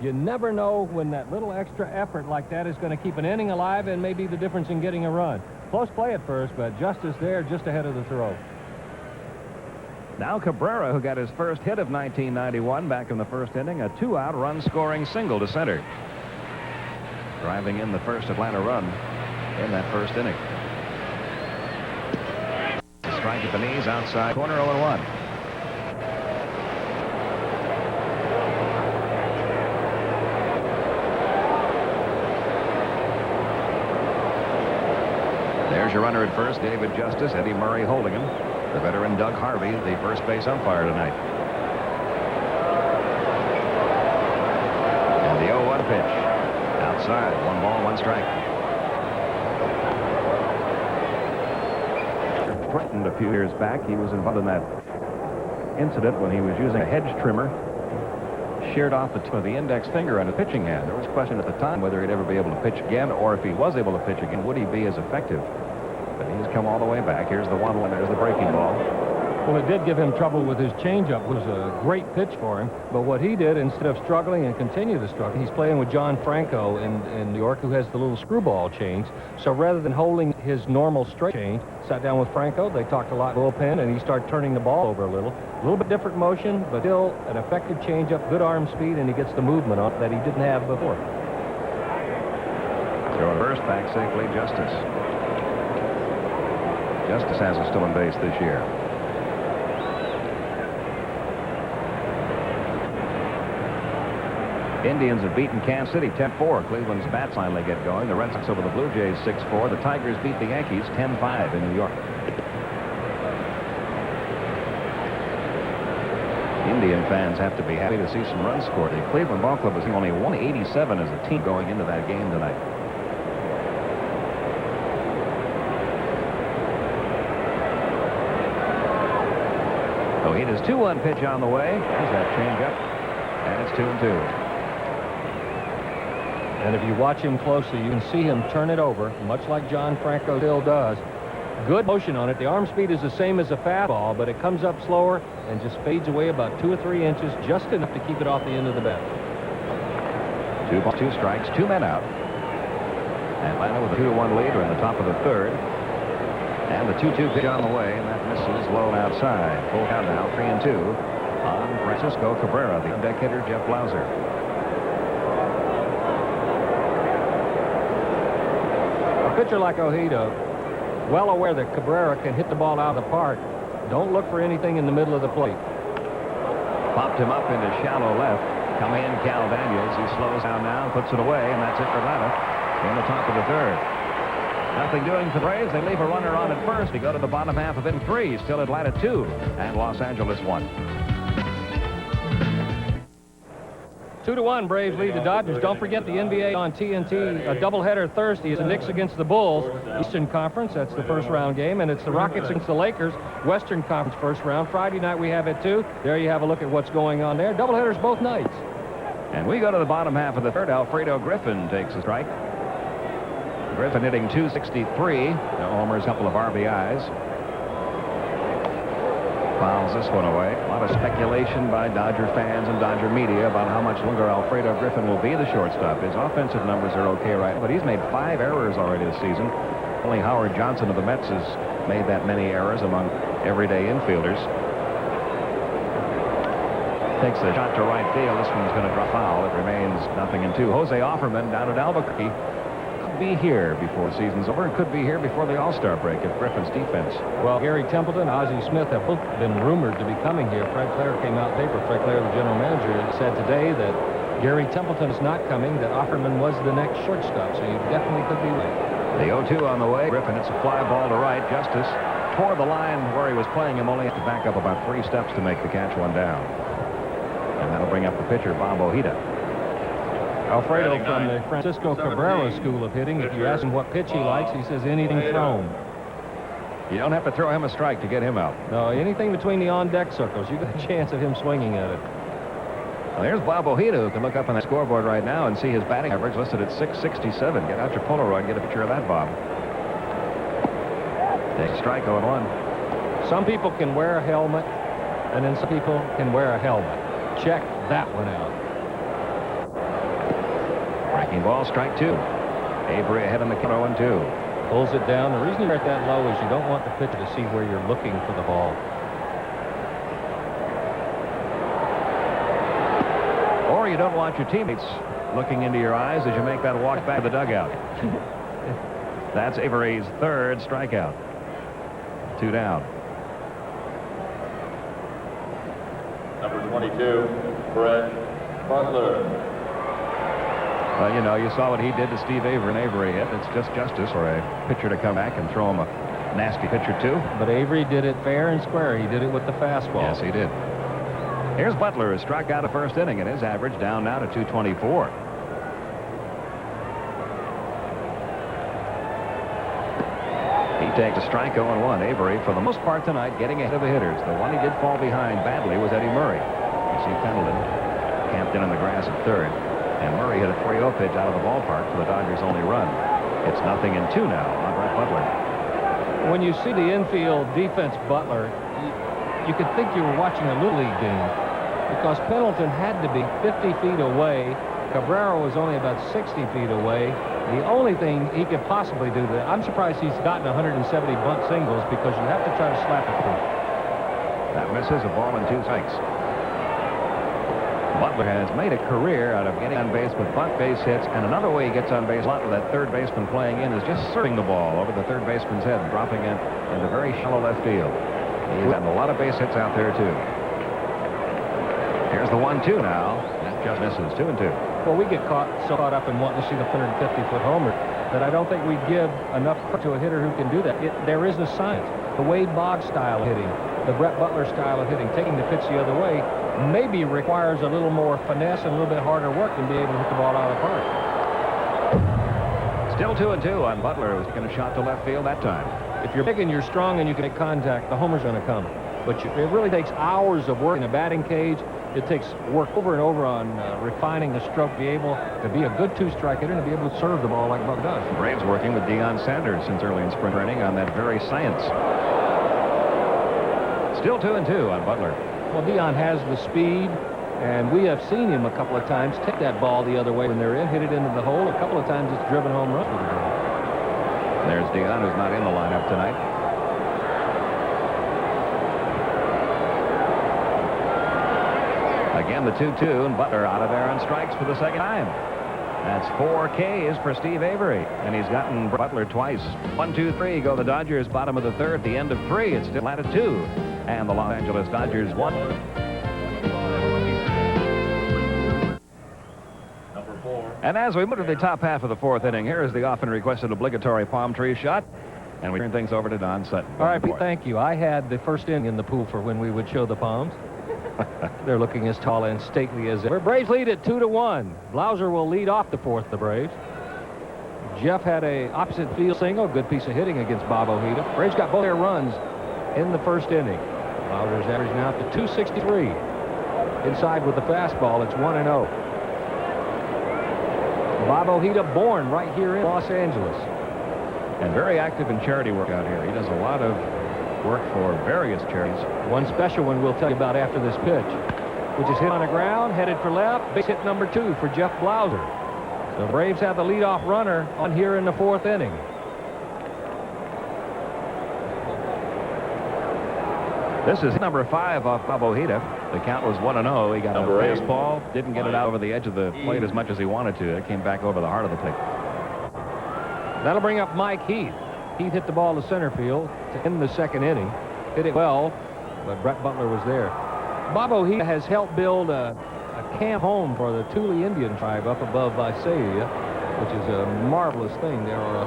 You never know when that little extra effort like that is going to keep an inning alive and maybe the difference in getting a run. Close play at first, but Justice there just ahead of the throw. Now Cabrera, who got his first hit of 1991 back in the first inning, a 2-out run-scoring single to center, driving in the first Atlanta run in that first inning. Strike at the knees, outside corner, 0-1. There's your runner at first, David Justice. Eddie Murray holding him. The veteran Doug Harvey, the first base umpire tonight. And the 0-1 pitch. Outside, 1 ball, 1 strike. Threatened a few years back. He was involved in that incident when he was using a hedge trimmer, sheared off the tip of the index finger on a pitching hand. There was question at the time whether he'd ever be able to pitch again, or if he was able to pitch again, would he be as effective? But he's come all the way back. Here's the 1-1. There's the breaking ball. Well, it did give him trouble with his changeup. It was a great pitch for him. But what he did, instead of struggling and continue to struggle, he's playing with John Franco in New York, who has the little screwball change. So rather than holding his normal straight change, sat down with Franco. They talked a lot bullpen, and he started turning the ball over a little. A little bit different motion, but still an effective changeup, good arm speed, and he gets the movement on that he didn't have before. Throw first, back safely, Justice. Justice has a stolen base this year. Indians have beaten Kansas City 10-4. Cleveland's bats finally get going. The Red Sox over the Blue Jays 6-4. The Tigers beat the Yankees 10-5 in New York. Indian fans have to be happy to see some runs scored. The Cleveland Ball Club was only 187 as a team going into that game tonight. So he does 2-1 pitch on the way. There's that changeup, and it's 2-2. And if you watch him closely, you can see him turn it over, much like John Franco still does. Good motion on it. The arm speed is the same as a fastball, but it comes up slower and just fades away about 2 or 3 inches, just enough to keep it off the end of the bat. 2 balls, 2 strikes, 2 men out. Atlanta with a 2-1 lead in the top of the third. And the 2-2 pitch on the way, and that misses low outside. Full count now, 3-2 on Francisco Cabrera, the deck hitter Jeff Blauser. A pitcher like Ojeda, well aware that Cabrera can hit the ball out of the park. Don't look for anything in the middle of the plate. Popped him up into shallow left. Come in, Cal Daniels. He slows down now and puts it away, and that's it for Atlanta in the top of the third. Nothing doing for the Braves. They leave a runner on at first. They go to the bottom half of inning 3. Still Atlanta 2 and Los Angeles 1. 2-1, Braves lead the Dodgers. Don't forget the NBA on TNT, a doubleheader Thursday. It's the Knicks against the Bulls, Eastern Conference. That's the first round game, and it's the Rockets against the Lakers, Western Conference first round. Friday night we have it too. There you have a look at what's going on there. Doubleheaders both nights. And we go to the bottom half of the third. Alfredo Griffin takes a strike. Griffin hitting .263. No homers, a couple of RBIs. Fouls this one away. A lot of speculation by Dodger fans and Dodger media about how much longer Alfredo Griffin will be the shortstop. His offensive numbers are okay right now, but he's made 5 errors already this season. Only Howard Johnson of the Mets has made that many errors among everyday infielders. Takes a shot to right field. This one's going to drop foul. It remains 0-2. Jose Offerman down at Albuquerque be here before the season's over. It could be here before the All-Star break if Griffin's defense. Well, Gary Templeton, Ozzie Smith have both been rumored to be coming here. Fred Clare came out in paper. Fred Clare, the general manager, said today that Gary Templeton is not coming, that Offerman was the next shortstop, so you definitely could be right. The 0-2 on the way. Griffin hits a fly ball to right. Justice toward the line where he was playing him. Only has to back up about 3 steps to make the catch, 1 down. And that'll bring up the pitcher, Bob Ojeda. Alfredo from the Francisco Cabrera school of hitting. If you ask him what pitch he likes, he says anything thrown. You don't have to throw him a strike to get him out. No, anything between the on-deck circles, you got a chance of him swinging at it. Well, there's Bob Ojeda, who can look up on that scoreboard right now and see his batting average listed at 667. Get out your Polaroid and get a picture of that, Bob. Takes a strike, 0-1. Some people can wear a helmet, and then some people can wear a helmet. Check that one out. Breaking ball, strike 2. Avery ahead on the count, 0-2. Pulls it down. The reason you're at that low is you don't want the pitcher to see where you're looking for the ball. Or you don't want your teammates looking into your eyes as you make that walk back to the dugout. That's Avery's 3rd strikeout. 2 down. Number 22, Fred Butler. Well, you know, you saw what he did to Steve Avery, and Avery hit. It's just justice for a pitcher to come back and throw him a nasty pitch or 2. But Avery did it fair and square. He did it with the fastball. Yes, he did. Here's Butler, who struck out the first inning, and his average down now to 224. He takes a strike, 0-1. Avery, for the most part tonight, getting ahead of the hitters. The one he did fall behind badly was Eddie Murray. You see Pendleton camped in on the grass at 3rd. And Murray hit a 3-0 pitch out of the ballpark for the Dodgers' only run. It's 0-2 now on Brett Butler. When you see the infield defense Butler, you could think you were watching a Little League game because Pendleton had to be 50 feet away. Cabrera was only about 60 feet away. The only thing he could possibly do, I'm surprised he's gotten 170 bunt singles because you have to try to slap it through. That misses, a ball and 2 strikes. Butler has made a career out of getting on base with bunt base hits, and another way he gets on base a lot with that 3rd baseman playing in is just serving the ball over the 3rd baseman's head and dropping it into very shallow left field. He's gotten a lot of base hits out there, too. Here's the 1-2 now. That just misses, 2-2. Well, we get so caught up in wanting to see the 150-foot homer that I don't think we give enough credit to a hitter who can do that. There is a science. The Wade Boggs style of hitting, the Brett Butler style of hitting, taking the pitch the other way, maybe requires a little more finesse and a little bit harder work than be able to hit the ball out of the park. Still 2-2 on Butler, who's taking a shot to left field that time. If you're big and you're strong and you can make contact, the homer's going to come. But it really takes hours of work in a batting cage. It takes work over and over on refining the stroke, be able to be a good 2-strike hitter and to be able to serve the ball like Buck does. Braves working with Deion Sanders since early in spring training on that very science. Still 2-2 on Butler. Well, Deion has the speed, and we have seen him a couple of times take that ball the other way when they're in, hit it into the hole. A couple of times it's driven home runs with the ball. There's Deion, who's not in the lineup tonight. Again, the 2-2, and Butler out of there on strikes for the 2nd time. That's 4 Ks for Steve Avery, and he's gotten Butler twice. 1-2-3 go the Dodgers, bottom of the 3rd, the end of 3. It's still at a 2, and the Los Angeles Dodgers 1. Number 4. And as we move to the top half of the 4th inning, here is the often requested obligatory palm tree shot, and we turn things over to Don Sutton. All right, Pete, thank you. I had the first inning in the pool for when we would show the palms. They're looking as tall and stately as ever. Braves lead at 2-1. Blauser will lead off the 4th, the Braves. Jeff had a opposite field single, good piece of hitting against Bob Ojeda. Braves got both their runs in the first inning. Blauser's average now to 263. Inside with the fastball, it's 1-0. Bob Ojeda born right here in Los Angeles. And very active in charity work out here. He does a lot of work for various charities. One special one we'll tell you about after this pitch, which is hit on the ground, headed for left. Base hit number 2 for Jeff Blauser. The Braves have the leadoff runner on here in the 4th inning. This is number 5 off Bob Ojeda. The count was 1-0. He got a fastball, didn't get it out over the edge of the plate as much as he wanted to. It came back over the heart of the plate. That'll bring up Mike Heath. Heath hit the ball to center field to end the second inning. Hit it well, but Brett Butler was there. Bob Ojeda has helped build a camp home for the Thule Indian tribe up above Visalia, which is a marvelous thing. There are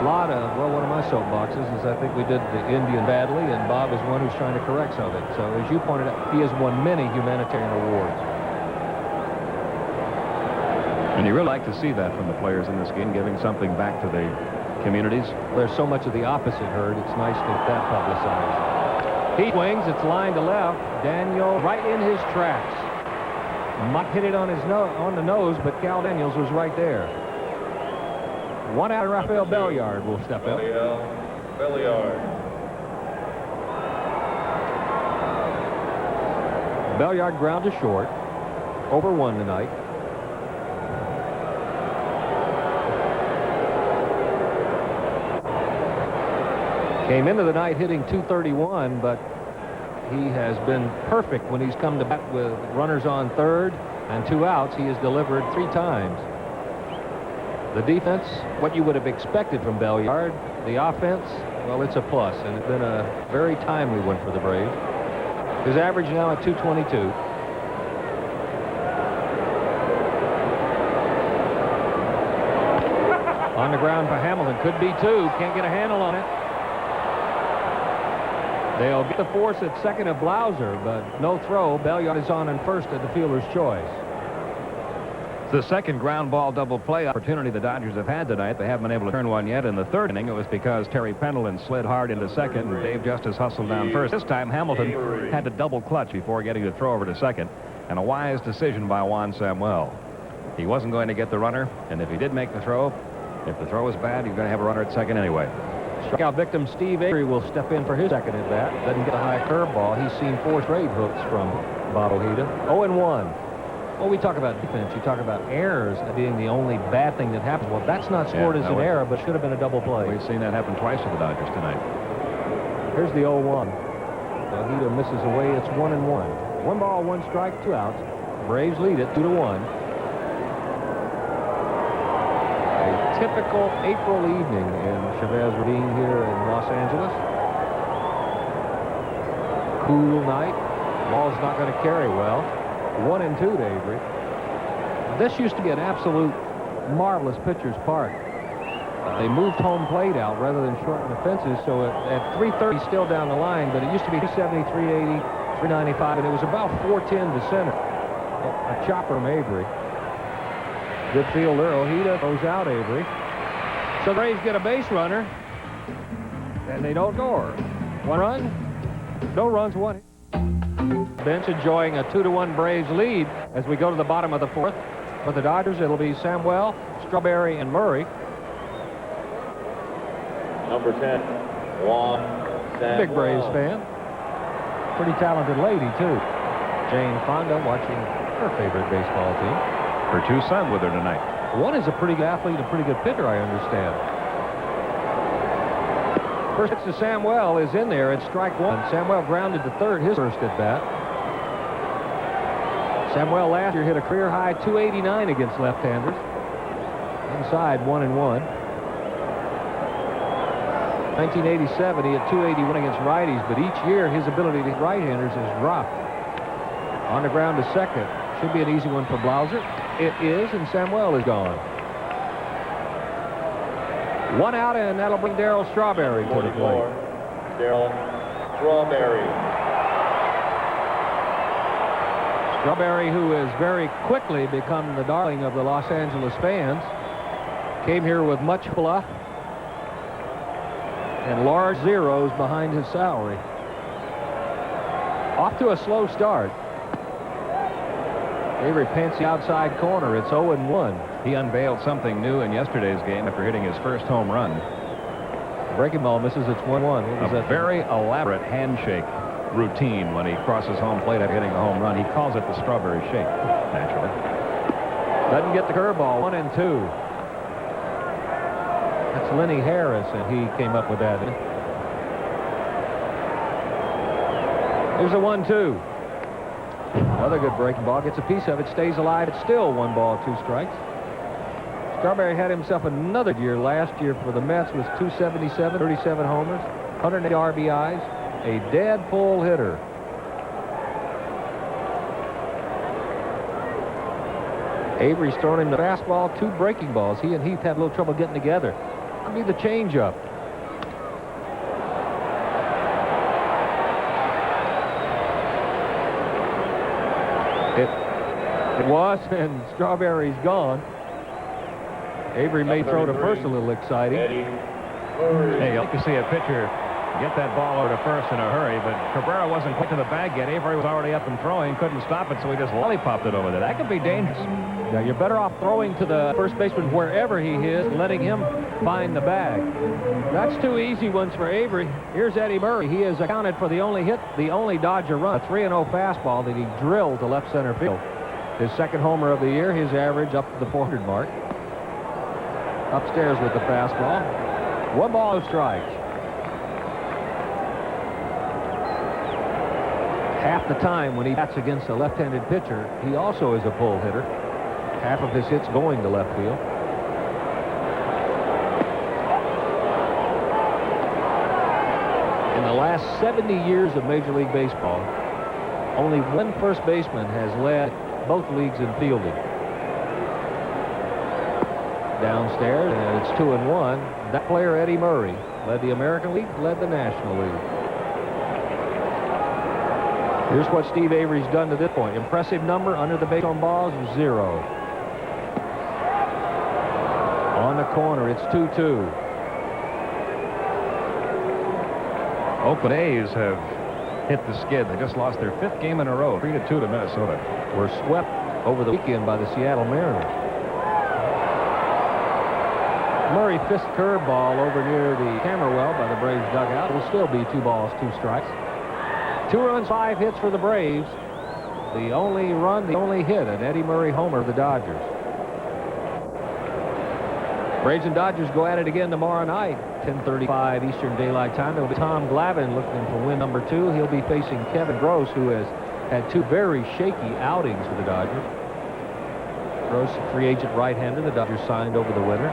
a lot of, well, one of my soapboxes is I think we did the Indian badly, and Bob is one who's trying to correct some of it. So as you pointed out, he has won many humanitarian awards. And you really like to see that from the players in this game, giving something back to the communities. There's so much of the opposite heard. It's nice to get that publicized. He swings. It's line to left. Daniel right in his tracks. Mike hit it on the nose, but Cal Daniels was right there. One out, Rafael Belliard will step up. Belliard. Belliard ground to short. Over 1 tonight. Came into the night hitting .231, but he has been perfect when he's come to bat with runners on third and 2 outs. He has delivered 3 times. The defense, what you would have expected from Belliard. The offense, well, it's a plus, and it's been a very timely one for the Braves. His average now at .222. On the ground for Hamilton. Could be 2. Can't get a handle on it. They'll get the force at second of Blauser, but no throw. Belliard is on and first at the fielder's choice. It's the second ground ball double play opportunity the Dodgers have had tonight. They haven't been able to turn one yet. In the third inning, it was because Terry Pendleton slid hard into second and Dave Justice hustled down first. This time, Hamilton had to double clutch before getting the throw over to second, and a wise decision by Juan Samuel. He wasn't going to get the runner, and if he did make the throw, if the throw was bad, he was going to have a runner at second anyway. Strikeout victim Steve Avery will step in for his second at bat. Doesn't get a high curveball. He's seen 4 straight hooks from Bob Ojeda. 0-1. Well, we talk about defense. You talk about errors being the only bad thing that happens. Well, that's not scored as an error, but should have been a double play. We've seen that happen twice to the Dodgers tonight. Here's the 0-1. Ojeda misses away. It's 1-1. 1 ball, 1 strike, 2 outs. Braves lead it 2-1. Typical April evening in Chavez Ravine here in Los Angeles. Cool night. Ball's not going to carry well. 1-2 to Avery. This used to be an absolute marvelous pitcher's park. They moved home plate out rather than shorten the fences, so at 330 still down the line, but it used to be 370, 380, 395, and it was about 410 to center. A chopper from Avery. Good fielder. Ojeda throws out Avery. So the Braves get a base runner, and they don't score. 1 run, no runs, 1 hit. Bench enjoying a 2-1 Braves lead as we go to the bottom of the 4th. For the Dodgers, it'll be Samuel, Strawberry, and Murray. Number 10, Juan Samuel. Big Braves fan. Pretty talented lady, too. Jane Fonda watching her favorite baseball team. Her 2 sons with her tonight. One is a pretty good athlete, a pretty good pitcher, I understand. First pitch to Samuel is in there. It's strike 1. Samuel grounded to third, his first at bat. Samuel last year hit a career high 289 against left-handers. Inside 1-1. 1987, he hit 281 against righties, but each year his ability to hit right-handers has dropped. On the ground to second. Should be an easy one for Blauser. It is, and Samuel is gone. 1 out, and that'll bring Darryl Strawberry to the plate. Darryl Strawberry. Strawberry, who has very quickly become the darling of the Los Angeles fans, came here with much bluff and large zeros behind his salary. Off to a slow start. Avery pants the outside corner. It's 0-1. He unveiled something new in yesterday's game after hitting his first home run. Breaking ball misses. It's 1-1. A very elaborate handshake routine when he crosses home plate after hitting a home run. He calls it the Strawberry Shake, naturally. Doesn't get the curveball. 1-2. That's Lenny Harris, and he came up with that. Here's a 1-2. Another good breaking ball. Gets a piece of it. Stays alive. It's still 1 ball, 2 strikes. Strawberry had himself another year last year for the Mets with 277, 37 homers, 108 RBIs, a dead pull hitter. Avery's throwing him the fastball, 2 breaking balls. He and Heath had a little trouble getting together. That'll be the changeup. It was, and Strawberry's gone. Avery may throw to first a little exciting. Hey, you like to see a pitcher get that ball over to first in a hurry, but Cabrera wasn't quick to the bag yet. Avery was already up and throwing, couldn't stop it, so he just lollipopped it over there. That could be dangerous. Now, you're better off throwing to the first baseman wherever he is, letting him find the bag. That's 2 easy ones for Avery. Here's Eddie Murray. He has accounted for the only hit, the only Dodger run, a 3-0 fastball that he drilled to left center field. His second homer of the year, his average up to the 400 mark. Upstairs with the fastball. 1 ball, 2 strikes. Half the time when he bats against a left-handed pitcher, he also is a pull hitter. Half of his hits going to left field. In the last 70 years of Major League Baseball, only 1 first baseman has led both leagues in fielding. Downstairs, and it's 2-1. That player, Eddie Murray, led the American League, led the National League. Here's what Steve Avery's done to this point. Impressive number under the base on balls, 0. On the corner, it's 2-2. Oakland A's have hit the skid. They just lost their 5th game in a row, 3-2 to Minnesota. Were swept over the weekend by the Seattle Mariners. Murray fist curveball over near the camera well by the Braves dugout. It'll still be 2 balls, 2 strikes. 2 runs, 5 hits for the Braves. The only run, the only hit, an Eddie Murray homer of the Dodgers. Braves and Dodgers go at it again tomorrow night, 10:35 Eastern Daylight Time. It'll be Tom Glavine looking for win number 2. He'll be facing Kevin Gross, who has had 2 very shaky outings for the Dodgers. Gross, free agent right-hander, the Dodgers signed over the winter.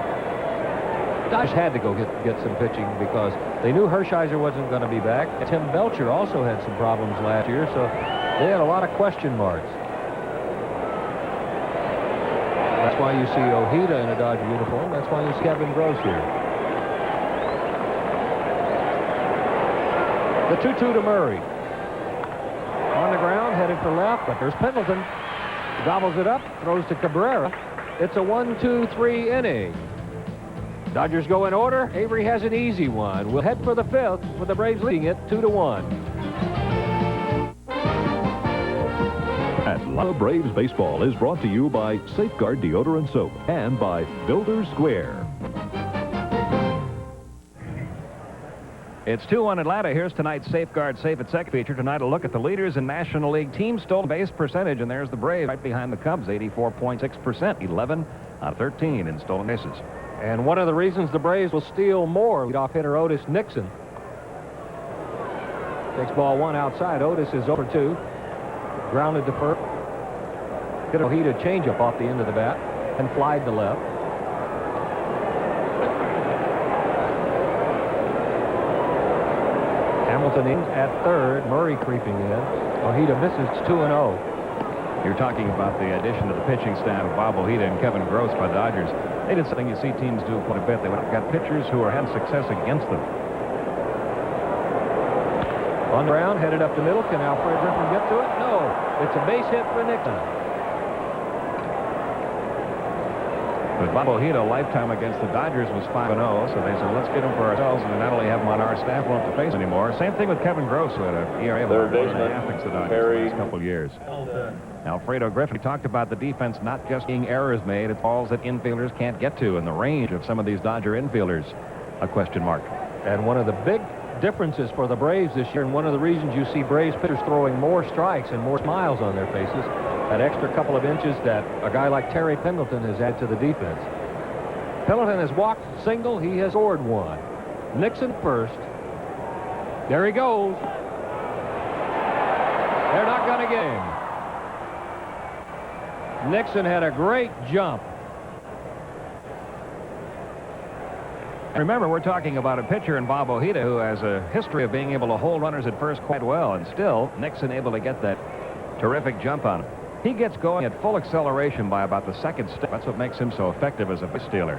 The Dodgers had to go get some pitching because they knew Hershiser wasn't going to be back. Tim Belcher also had some problems last year, so they had a lot of question marks. That's why you see Ojeda in a Dodger uniform. That's why you see Kevin Gross here. The 2-2 to Murray. On the ground, headed for left, but there's Pendleton. Gobbles it up, throws to Cabrera. It's a 1-2-3 inning. Dodgers go in order. Avery has an easy one. We'll head for the 5th with the Braves leading it 2-1. Atlanta Braves Baseball is brought to you by Safeguard Deodorant Soap and by Builder Square. It's 2-1 Atlanta. Here's tonight's Safeguard Safe at Second feature. Tonight a look at the leaders in National League team stolen base percentage, and there's the Braves right behind the Cubs, 84.6%, 11 out of 13 in stolen bases. And one of the reasons the Braves will steal more, leadoff hitter Otis Nixon. Takes ball 1 outside. Otis is over 2. Grounded to first. Hit a heated changeup off the end of the bat and flied to left. Hamilton in at third. Murray creeping in. Ojeda misses. It's 2-0. You're talking about the addition to the pitching staff of Bob Ojeda and Kevin Gross by the Dodgers. They did something you see teams do quite a bit. They've got pitchers who are having success against them. On the ground, headed up the middle. Can Alfred Griffin get to it? No. It's a base hit for Nixon. But Bob Ojeda, lifetime against the Dodgers, was 5-0, so they said, let's get him for ourselves, and not only have him on our staff, won't have to face him anymore. Same thing with Kevin Gross, who had an ERA of 1.5 against the Dodgers the last couple of years. Alfredo Griffin talked about the defense not just being errors made, it's balls that infielders can't get to, and the range of some of these Dodger infielders, a question mark. And one of the big differences for the Braves this year, and one of the reasons you see Braves pitchers throwing more strikes and more smiles on their faces, that extra couple of inches that a guy like Terry Pendleton has added to the defense. Pendleton has walked single. He has scored 1. Nixon first. There he goes. They're not going to get him. Nixon had a great jump. Remember, we're talking about a pitcher in Bob Ojeda who has a history of being able to hold runners at first quite well, and still Nixon able to get that terrific jump on him. He gets going at full acceleration by about the second step. That's what makes him so effective as a base stealer.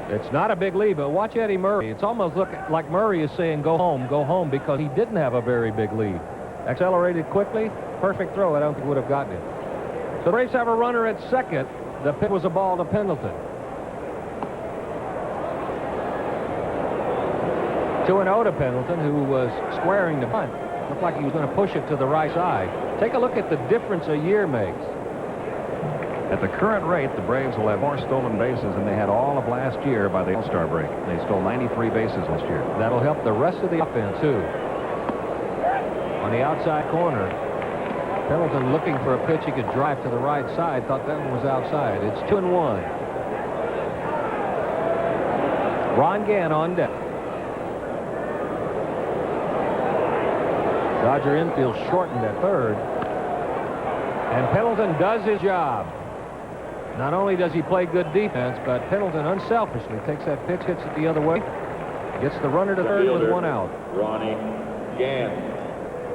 It's not a big lead, but watch Eddie Murray. It's almost like Murray is saying go home, because he didn't have a very big lead. Accelerated quickly, perfect throw. I don't think would have gotten it. So the Braves have a runner at second. The pitch was a ball to Pendleton. 2-0 to Pendleton, who was squaring the bunt. Looked like he was going to push it to the right side. Take a look at the difference a year makes. At the current rate, the Braves will have more stolen bases than they had all of last year by the All-Star break. They stole 93 bases last year. That'll help the rest of the offense, too. On the outside corner, Pendleton looking for a pitch he could drive to the right side. Thought that one was outside. It's 2-1. Ron Gant on deck. Dodger infield shortened at third. And Pendleton does his job. Not only does he play good defense, but Pendleton unselfishly takes that pitch, hits it the other way, gets the runner to third with one out. Ronnie Gant.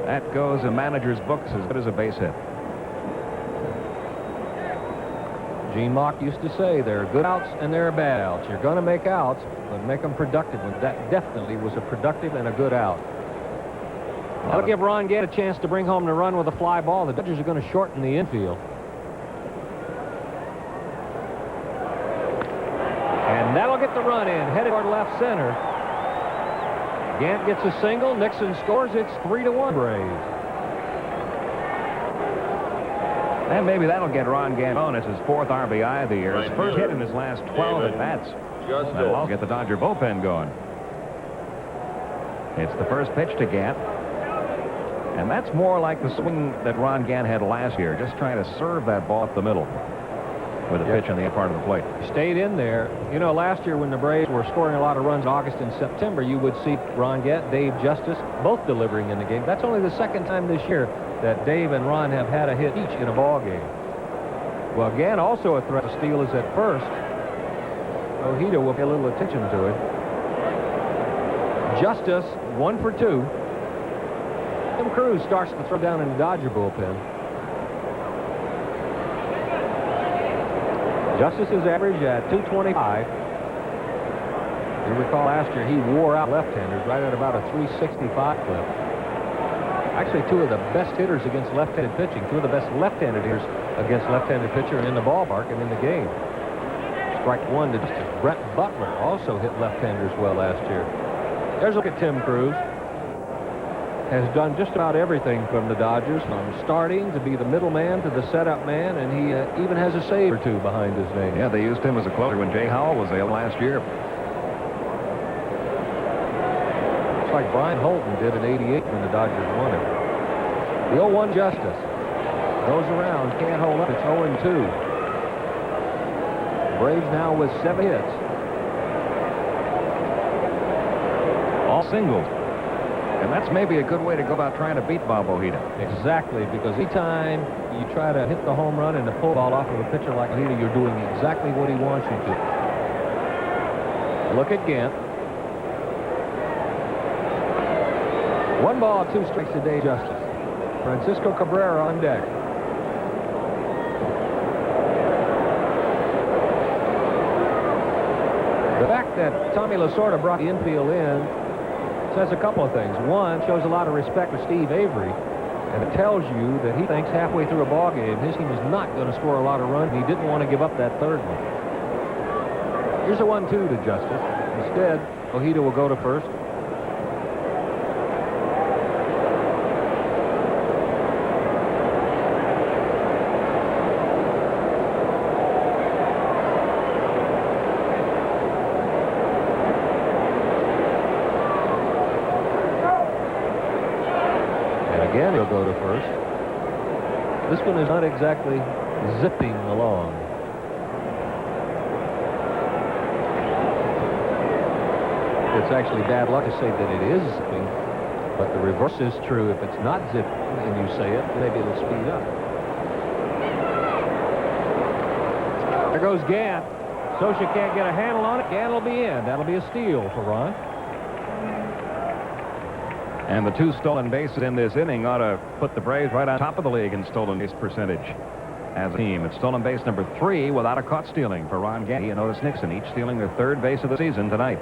That goes in manager's books as good as a base hit. Gene Mauch used to say there are good outs and there are bad outs. You're going to make outs, but make them productive. And that definitely was a productive and a good out. That'll give Ron Gant a chance to bring home the run with a fly ball. The Dodgers are going to shorten the infield. And that'll get the run in, headed toward left center. Gant gets a single. Nixon scores. It's 3-1 Braves. And maybe that'll get Ron Gant on. It's his 4th RBI of the year. His first hit in his last 12 at-bats. That'll get the Dodger bullpen going. It's the first pitch to Gant. And that's more like the swing that Ron Gant had last year, just trying to serve that ball up the middle with a pitch on the part of the plate. Stayed in there. You know, last year when the Braves were scoring a lot of runs in August and September, you would see Ron Gant, Dave Justice, both delivering in the game. That's only the second time this year that Dave and Ron have had a hit each in a ball game. Well, Gant also a threat to steal is at first. Ojeda will pay a little attention to it. Justice 1 for 2. Tim Cruz starts to throw down in the Dodger bullpen. Justice's average at 225. You recall last year he wore out left-handers right at about a 365 clip. Actually, 2 of the best hitters against left-handed pitching. 2 of the best left-handed hitters against left-handed pitcher in the ballpark and in the game. Strike 1 to Justice. Brett Butler also hit left-handers well last year. There's a look at Tim Cruz. Has done just about everything from the Dodgers, from starting to be the middleman to the setup man, and he even has a save or 2 behind his name. Yeah, they used him as a closer when Jay Howell was ill last year. It's like Brian Holton did in '88 when the Dodgers won it. The 0-1 Justice goes around, can't hold up. It's 0-2. Braves now with 7 hits. All singles. And that's maybe a good way to go about trying to beat Bob Ojeda. Exactly, because anytime you try to hit the home run and the pull ball off of a pitcher like Ojeda, you're doing exactly what he wants you to. Look at Gant. 1 ball, 2 strikes to Dave Justice. Francisco Cabrera on deck. The fact that Tommy Lasorda brought the infield in says a couple of things. One, shows a lot of respect for Steve Avery, and it tells you that he thinks halfway through a ball game his team is not going to score a lot of runs, and he didn't want to give up that third one. Here's a 1-2 to Justice. Instead, Ojeda will go to first. Again, he'll go to first. This one is not exactly zipping along. It's actually bad luck to say that it is zipping, but the reverse is true. If it's not zipping and you say it, maybe it'll speed up. There goes Gant. Socha can't get a handle on it. Gann will be in. That'll be a steal for Ron. And the 2 stolen bases in this inning ought to put the Braves right on top of the league in stolen base percentage as a team. It's stolen base number 3 without a caught stealing for Ron Gann and Otis Nixon, each stealing their 3rd base of the season tonight.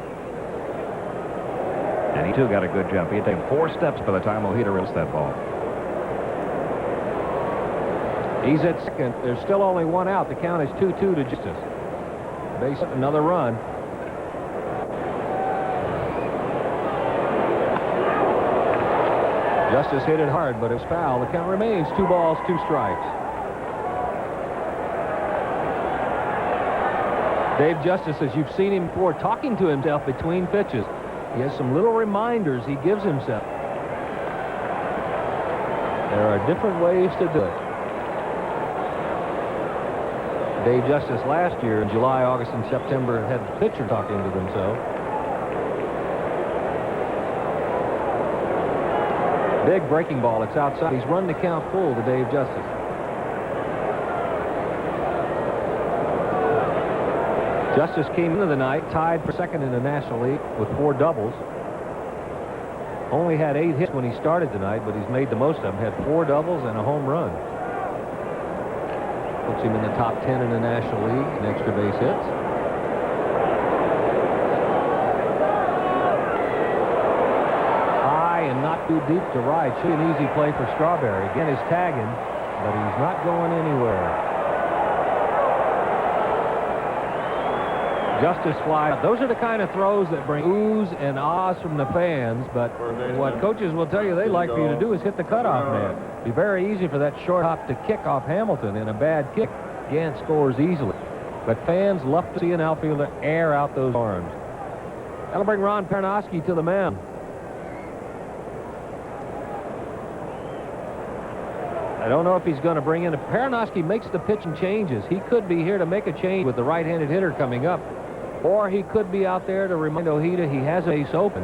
And he, too, got a good jump. He had taken 4 steps by the time Ojeda released that ball. He's at second. There's still only 1 out. The count is 2-2 to Justice. Base another run. Justice hit it hard, but it's foul. The count remains 2 balls, 2 strikes. Dave Justice, as you've seen him before, talking to himself between pitches. He has some little reminders he gives himself. There are different ways to do it. Dave Justice last year in July, August, and September had the pitcher talking to themselves. Big breaking ball. It's outside. He's run the count full to Dave Justice. Justice came into the night tied for second in the National League with 4 doubles. Only had 8 hits when he started tonight, but he's made the most of them. Had 4 doubles and a home run. Puts him in the top 10 in the National League in extra base hits. High and not too deep to right. Should be an easy play for Strawberry. Again, he's tagging, but he's not going anywhere. Justice fly. Those are the kind of throws that bring oohs and ahs from the fans, but what coaches will tell you they like for you to do is hit the cutoff man. Be very easy for that short hop to kick off Hamilton, and a bad kick, Gann scores easily. But fans love to see an outfielder air out those arms. That'll bring Ron Pernoski to the mound. I don't know if he's going to bring in. If Pernoski makes the pitch and changes, he could be here to make a change with the right-handed hitter coming up. Or he could be out there to remind Ojeda he has a base open,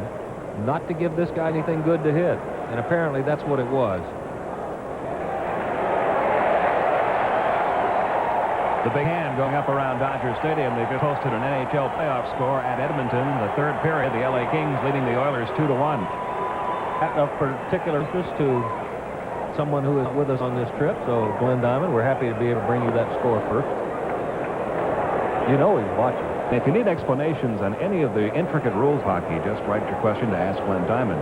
not to give this guy anything good to hit. And apparently that's what it was. The big hand going up around Dodger Stadium. They just posted an NHL playoff score at Edmonton. The 3rd period, the LA Kings leading the Oilers 2-1. Of particular interest to someone who is with us on this trip, so Glenn Diamond, we're happy to be able to bring you that score first. You know he's watching. If you need explanations on any of the intricate rules of hockey, just write your question to Ask Glenn Diamond,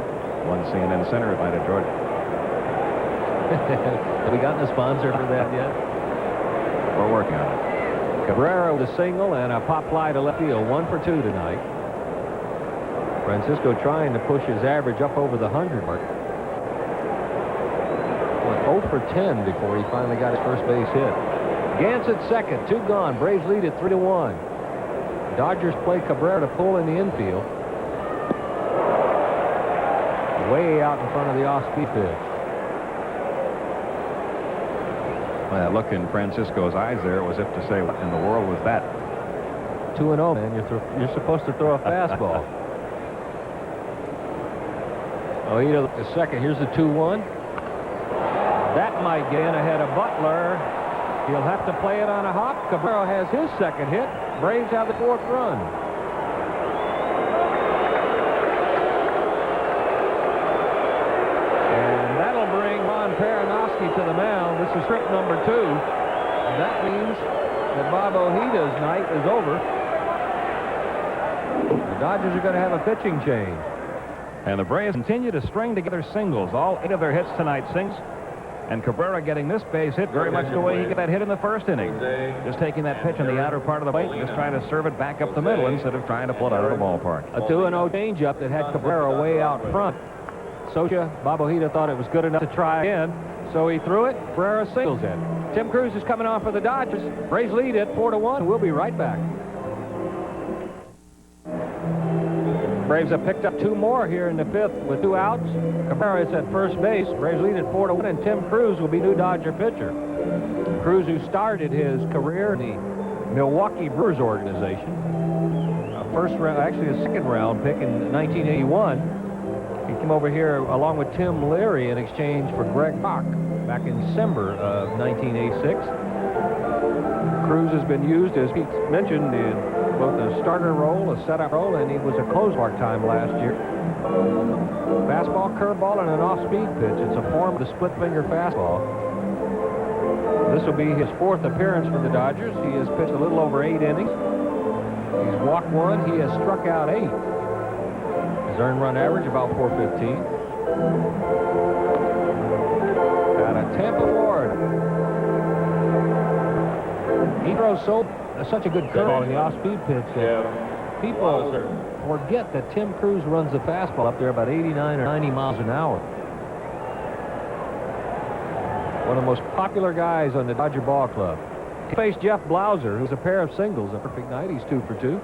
1 CNN Center, Atlanta, Georgia. Have we gotten a sponsor for that yet? We're working on it. Cabrera with a single and a pop fly to left field, 1 for 2 tonight. Francisco trying to push his average up over the 100 mark. Went 0 for 10 before he finally got his first base hit. Gantz at second, 2 gone. Braves lead at 3-1. Dodgers play Cabrera to pull in the infield. Way out in front of the off-speed pitch. Well, that look in Francisco's eyes there was as if to say, what in the world was that? 2-0, man. You're supposed to throw a fastball. Ojeda at second. Here's the 2-1. That might get in ahead of Butler. He'll have to play it on a hop. Cabrera has his second hit. Braves have the 4th run. And that'll bring Ron Pernoski to the mound. This is trip number 2. That means that Bob Ojeda's night is over. The Dodgers are going to have a pitching change. And the Braves continue to string together singles. All 8 of their hits tonight sings. And Cabrera getting this base hit very much the way he got that hit in the 1st inning. Just taking that pitch in the outer part of the plate and just trying to serve it back up the middle instead of trying to pull it out of the ballpark. A 2-0 changeup that had Cabrera way out front. Socha, Bob Ojeda thought it was good enough to try again, so he threw it. Cabrera singles in. Tim Cruz is coming on for the Dodgers. Braves lead at 4-1. We'll be right back. Braves have picked up 2 more here in the 5th with 2 outs. Cabrera is at first base. Braves lead at 4-1, and Tim Cruz will be new Dodger pitcher. Cruz, who started his career in the Milwaukee Brewers organization. Actually a 2nd round pick in 1981. He came over here along with Tim Leary in exchange for Greg Bach back in December of 1986. Cruz has been used, as Pete mentioned, in both a starter role, a setup role, and he was a close part-time last year. Fastball, curveball, and an off-speed pitch. It's a form of the split-finger fastball. This will be his 4th appearance for the Dodgers. He has pitched a little over 8 innings. He's walked 1. He has struck out 8. His earned run average about 415. Out of Tampa, Florida. He throws such a good curveball in the off-speed pitch that people forget that Tim Cruz runs the fastball up there about 89 or 90 miles an hour. One of the most popular guys on the Dodger ball club. He faced Jeff Blauser, who's a pair of singles. A perfect night. He's 2 for 2.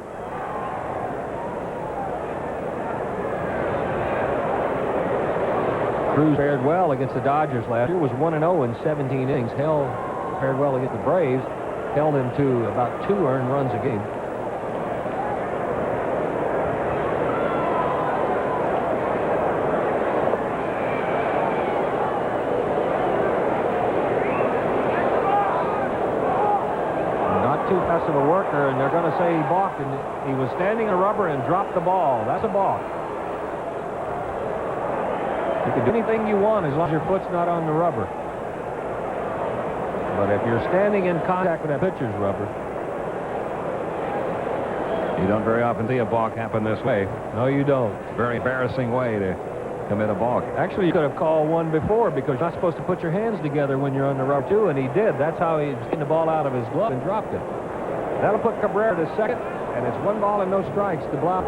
Cruz fared well against the Dodgers last year. Was 1-0 in 17 innings. Fared well against the Braves. Held him to about 2 earned runs a game. Too fast of a worker, and they're going to say he balked, and he was standing on rubber and dropped the ball. That's a balk. You can do anything you want as long as your foot's not on the rubber. But if you're standing in contact with that pitcher's rubber, You don't very often see a balk happen this way. no, you don't. Very embarrassing way to commit a balk. Actually, you could have called one before because you're not supposed to put your hands together when you're on the rubber, too, and he did. That's how he getting the ball out of his glove and dropped it. That'll put Cabrera to second, and it's 1 ball and no strikes to block.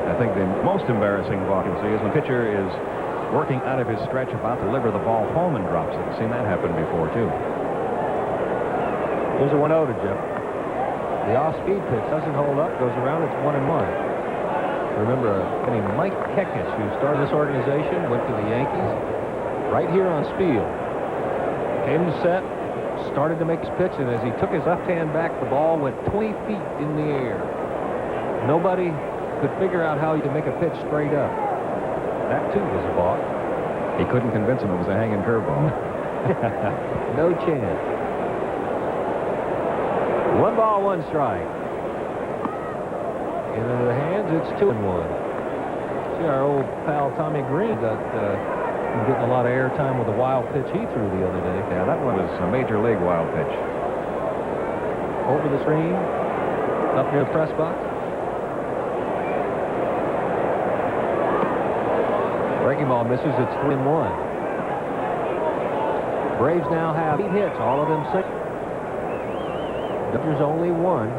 I think the most embarrassing balk you see is when the pitcher is working out of his stretch, about to deliver the ball home and drops it. I've seen that happen before, too. Here's a 1-0 to Jeff. The off-speed pitch doesn't hold up, goes around, it's 1-1. Remember, Mike Kekich, who started this organization, went to the Yankees, right here on Spiel. Came to set, started to make his pitch, and as he took his left hand back, the ball went 20 feet in the air. Nobody could figure out how he could make a pitch straight up. That, too, was a balk. He couldn't convince him it was a hanging curveball. No chance. 1 ball, 1 strike. Into the hands, it's 2-1. See, our old pal Tommy Green got getting a lot of airtime with a wild pitch he threw the other day. Yeah, that one was a major league wild pitch. Over the screen, up near the press box. Breaking ball misses, it's 3-1. Braves now have 8 hits, all of them 6. Dodgers only 1.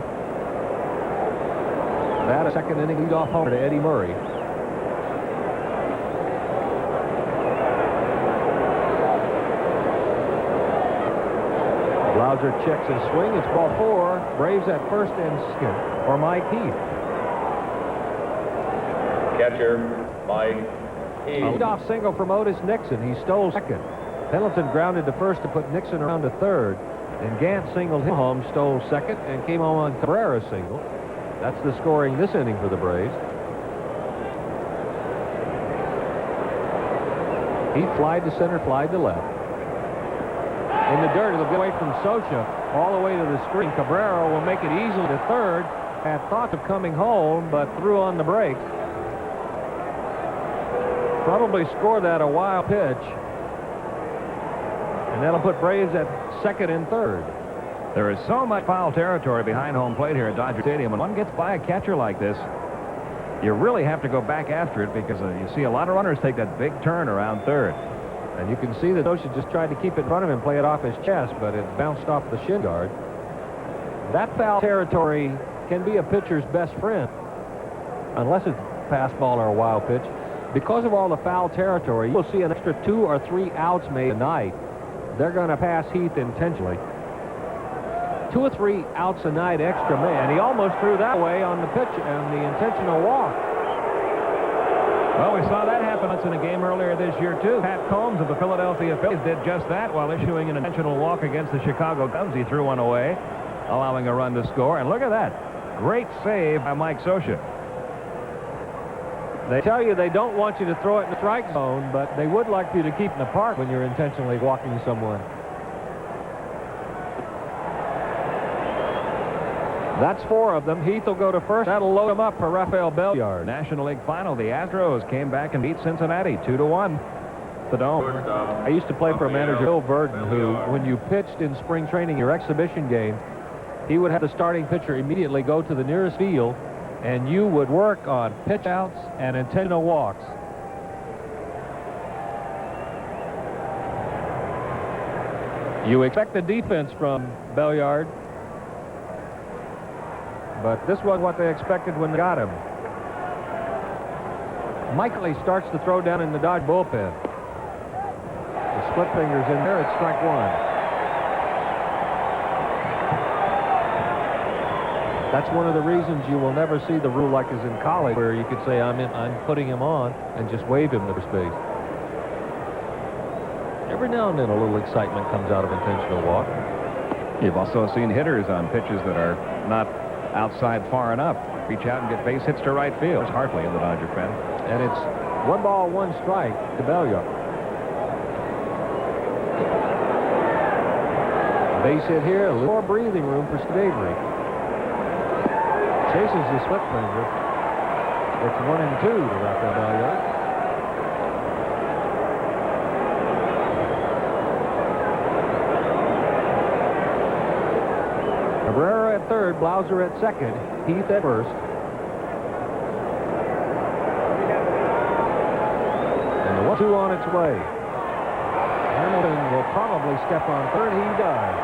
That a second inning leadoff homer to Eddie Murray. Blauser checks his swing. It's ball 4. Braves at first and second for Mike Heath. Catcher, Mike Heath. A leadoff single from Otis Nixon. He stole second. Pendleton grounded to first to put Nixon around to third. And Gant singled him home, stole second, and came home on Cabrera's single. That's the scoring this inning for the Braves. He flied to center, flied to left. In the dirt, it'll get away from Socha all the way to the screen. Cabrera will make it easily to third. Had thoughts of coming home, but threw on the brakes. Probably scored that a wild pitch. And that'll put Braves at second and third. There is so much foul territory behind home plate here at Dodger Stadium. When one gets by a catcher like this, you really have to go back after it because you see a lot of runners take that big turn around third. And you can see that Socha just tried to keep it in front of him, play it off his chest, but it bounced off the shin guard. That foul territory can be a pitcher's best friend, unless it's a fastball or a wild pitch. Because of all the foul territory, you'll see an extra 2 or 3 outs made tonight. They're going to pass Heath intentionally. 2 or 3 outs a night extra man. He almost threw that way on the pitch and the intentional walk. Well, we saw that happen once in a game earlier this year, too. Pat Combs of the Philadelphia Phillies did just that while issuing an intentional walk against the Chicago Cubs. He threw one away, allowing a run to score. And look at that. Great save by Mike Socha. They tell you they don't want you to throw it in the strike zone, but they would like you to keep in the park when you're intentionally walking someone. That's 4 of them. Heath will go to first. That'll load him up for Rafael Belliard. National League Final, the Astros came back and beat Cincinnati 2-1. The Dome. I used to play for a manager, Bill Verdon, who, when you pitched in spring training, your exhibition game, he would have the starting pitcher immediately go to the nearest field, and you would work on pitch outs and intentional walks. You expect the defense from Belliard, but this was what they expected when they got him. Michael starts to throw down in the Dodge bullpen. The split fingers in there. It's strike 1. That's one of the reasons you will never see the rule like is in college, where you could say, I'm putting him on, and just wave him to space. Every now and then a little excitement comes out of intentional walk. You've also seen hitters on pitches that are not outside far enough reach out and get base hits to right field. It's Hartley in the Dodger pen. And it's 1 ball, 1 strike to Belliard. Base hit here, a little more breathing room for Steve Avery. Chases the split finger. It's 1-2 to Rafael Belliard. Cabrera at third, Blauser at second, Heath at first. And the 1-2 on its way. Hamilton will probably step on third. He does.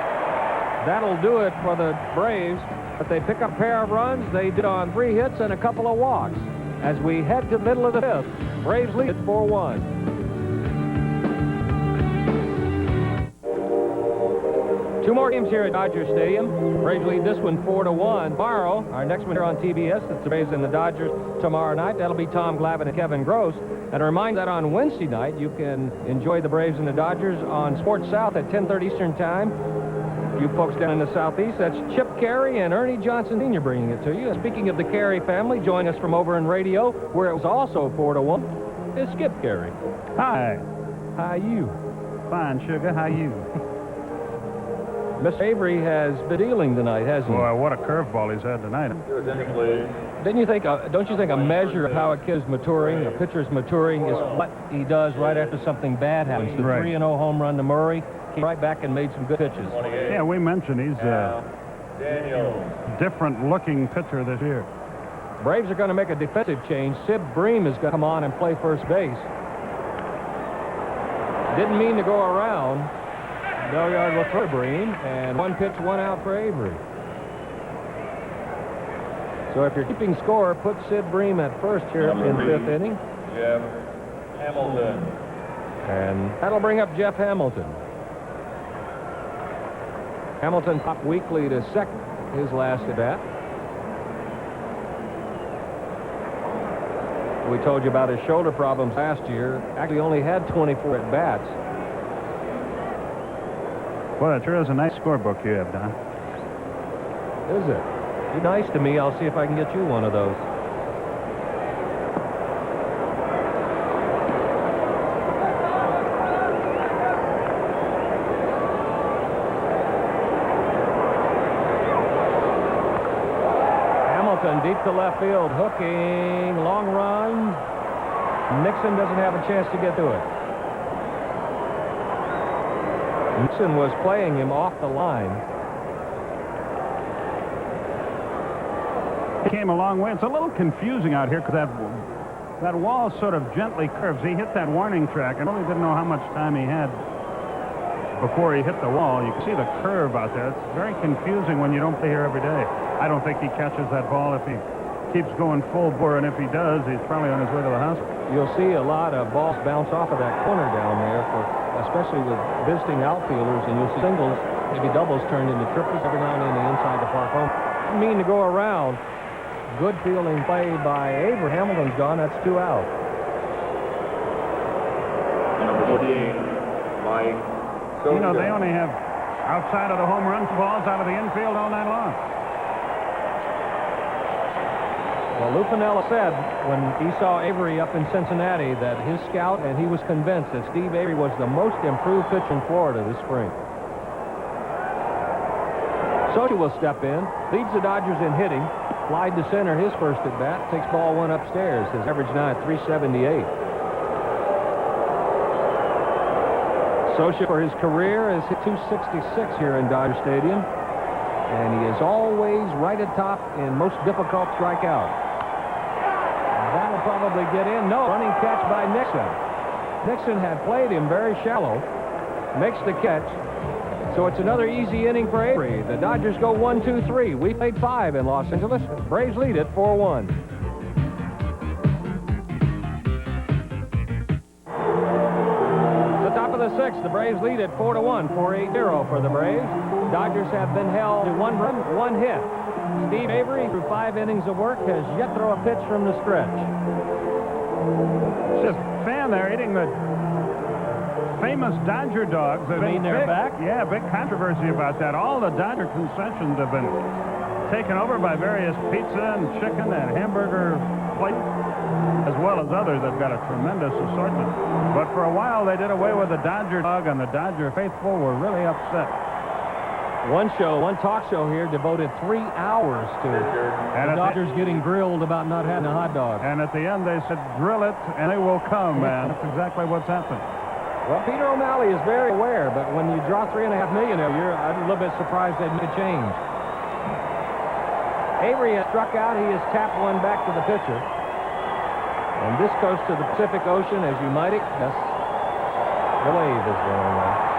That'll do it for the Braves. But they pick up a pair of runs. They did on 3 hits and a couple of walks. As we head to the middle of the 5th, Braves lead it 4-1. Two more games here at Dodger Stadium. Braves lead this one 4-1. Tomorrow, our next one here on TBS, it's the Braves and the Dodgers tomorrow night. That'll be Tom Glavine and Kevin Gross. And a reminder that on Wednesday night, you can enjoy the Braves and the Dodgers on Sports South at 10:30 Eastern Time. You folks down in the Southeast, that's Chip Carey and Ernie Johnson Sr. bringing it to you. Speaking of the Carey family, join us from over in radio, where it was also 4-1, is Skip Carey. Hi. How you? Fine, sugar. How you? Mr. Avery has been dealing tonight, hasn't he? Boy, what a curveball he's had tonight. Don't you think a measure of how a kid's maturing, a pitcher's maturing, is what he does right after something bad happens? The Right. 3-0 home run to Murray, came right back and made some good pitches. Yeah, we mentioned he's a Daniel. different-looking pitcher this year. Braves are going to make a defensive change. Sid Bream is going to come on and play first base. Didn't mean to go around. Belliard will throw Bream, and 1 pitch, 1 out for Avery. So if you're keeping score, put Sid Bream at first here in the 5th inning. Jeff Hamilton. And that'll bring up Jeff Hamilton. Hamilton popped weakly to second, his last at bat. We told you about his shoulder problems last year. Actually only had 24 at bats. Boy, that sure is a nice scorebook you have, Don. Is it? Be nice to me. I'll see if I can get you one of those. Hamilton deep to left field, hooking, long run. Nixon doesn't have a chance to get to it. Nixon was playing him off the line. He came a long way. It's a little confusing out here because that wall sort of gently curves. He hit that warning track and really didn't know how much time he had before he hit the wall. You can see the curve out there. It's very confusing when you don't play here every day. I don't think he catches that ball if he keeps going full bore, and if he does, he's probably on his way to the hospital. You'll see a lot of balls bounce off of that corner down there, especially with visiting outfielders, and you'll see singles, maybe doubles turned into triples every now and then inside the park home. Didn't mean to go around. Good fielding play by Avery. Hamilton's gone. That's 2 out. Number 14, Mike. You know, they only have outside of the home run balls out of the infield all night long. Well, Lou Piniella said when he saw Avery up in Cincinnati that his scout and he was convinced that Steve Avery was the most improved pitcher in Florida this spring. Socha will step in, leads the Dodgers in hitting. Flied to center his first at bat. Takes ball one upstairs. His average now at 378. Socha for his career has hit 266 here in Dodger Stadium. And he is always right at top in most difficult strikeout. That'll probably get in. No, running catch by Nixon. Nixon had played him very shallow. Makes the catch. So it's another easy inning for Avery. The Dodgers go 1-2-3. We played 5 in Los Angeles. Braves lead it 4-1. The top of the sixth. The Braves lead it 4-1. 4-8-0 for the Braves. Dodgers have been held to 1 run, 1 hit. Steve Avery, through 5 innings of work, has yet to throw a pitch from the stretch. Just fan there eating the famous Dodger dogs. You mean they're back? Yeah, big controversy about that. All the Dodger concessions have been taken over by various pizza and chicken and hamburger places, as well as others. They've got a tremendous assortment. But for a while, they did away with the Dodger dog, and the Dodger faithful were really upset. One talk show here devoted 3 hours to the Dodgers getting grilled about not having a hot dog. And at the end, they said, drill it, and they will come, man. That's exactly what's happened. Well, Peter O'Malley is very aware, but when you draw $3.5 million a year, I'm a little bit surprised they'd make a change. Avery has struck out. He has tapped one back to the pitcher. And this goes to the Pacific Ocean, as you might guess. The wave is going on.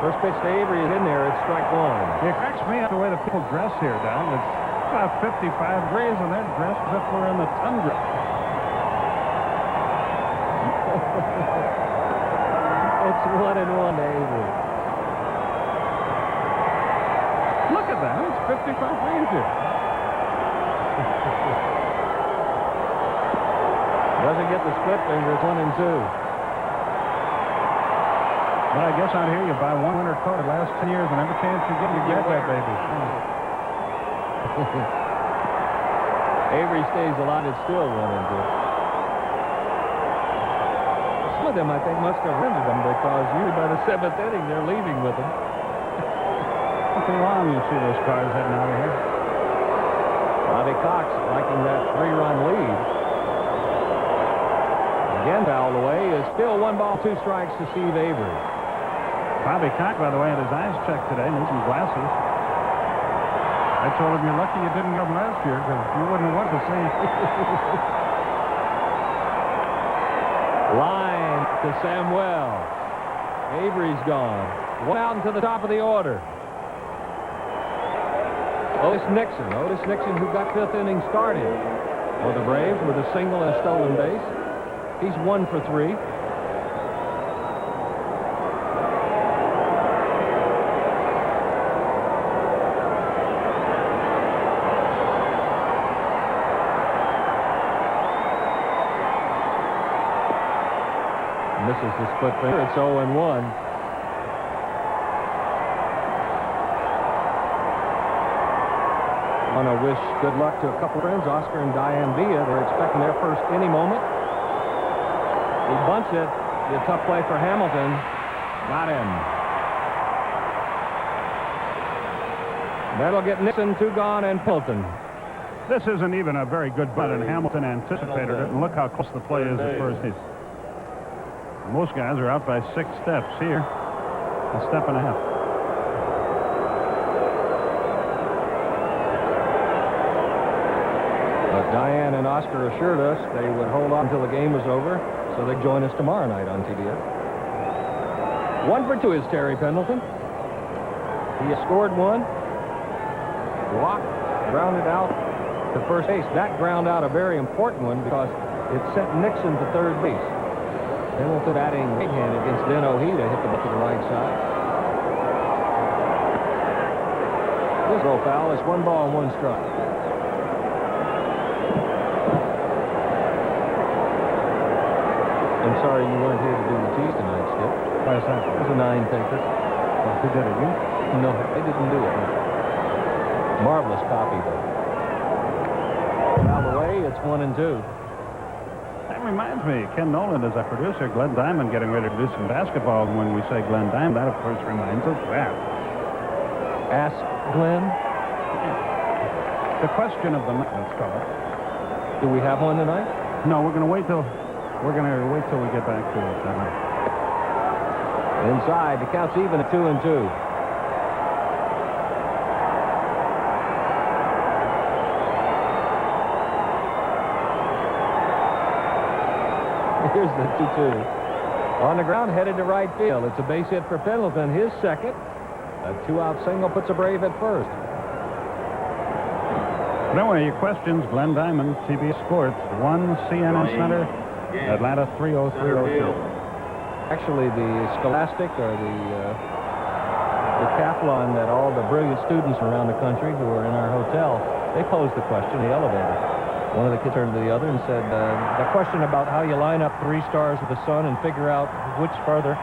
First pitch to Avery is in there. It's strike one. It cracks me up the way the people dress here, Don. It's about 55 degrees, and they're dressed as if we're in the tundra. It's 1-1 to Avery. Look at that. It's 55 degrees here. Doesn't get the split finger. It's 1-2. Well, I guess out here you buy one winter coat the last 10 years, and every chance you get that baby. Avery stays alive. It's still 1-2. Some of them, I think, must have rented them because usually by the 7th inning, they're leaving with them. Nothing wrong, you see those cars heading out of here. Bobby Cox liking that 3-run lead. Again fouled away. Is still 1 ball, 2 strikes to Steve Avery. Bobby Cox, by the way, had his eyes checked today, needs some glasses. I told him, you're lucky you didn't come last year, because you wouldn't have wanted to see. Line to Samuel. Avery's gone. 1 out into the top of the order. Otis Nixon, who got 5th inning started for the Braves with a single and a stolen base. He's 1 for 3. Misses the split finger. It's 0-1. Want to wish good luck to a couple friends, Oscar and Diane Villa. They're expecting their first any moment. He bunts it. A tough play for Hamilton. Got him. That'll get Nixon, 2 gone, and Pilton. This isn't even a very good bunt, and Hamilton anticipated it, and look how close the play is at first base. Most guys are out by 6 steps. Here, a step and a half. But Diane and Oscar assured us they would hold on until the game was over, so they'd join us tomorrow night on TBS. 1 for 2 is Terry Pendleton. He has scored 1. Walked, grounded out to first base. That ground out a very important one because it sent Nixon to third base. Pendleton adding right hand against Den Ojeda, hit the ball to the right side. This throw foul is 1 ball and 1 strike. I'm sorry you weren't here to do the tease tonight, Skip. Why is that? It was a 9-taker. Well, who did it? You? No, they didn't do it. Marvelous copy, though. Foul away, it's 1-2. I reminds me, Ken Nolan is our producer. Glenn Diamond getting ready to do some basketball. And when we say Glenn Diamond, that, of course, reminds us of that. Ask Glenn. The question of the night, let's call it. Do we have one tonight? No, we're going to wait till we get back to it. Inside, the count's even at 2-2. Here's the 2-2. On the ground, headed to right field. It's a base hit for Pendleton, his second. A 2-out single puts a Brave at first. Anyway, your questions, Glenn Diamond, CBS Sports, 1 CNN Center, Atlanta 30302. Actually, the Scholastic or the decathlon that all the brilliant students around the country who are in our hotel, they posed the question in the elevator. One of the kids turned to the other and said, the question about how you line up 3 stars with the sun and figure out which further.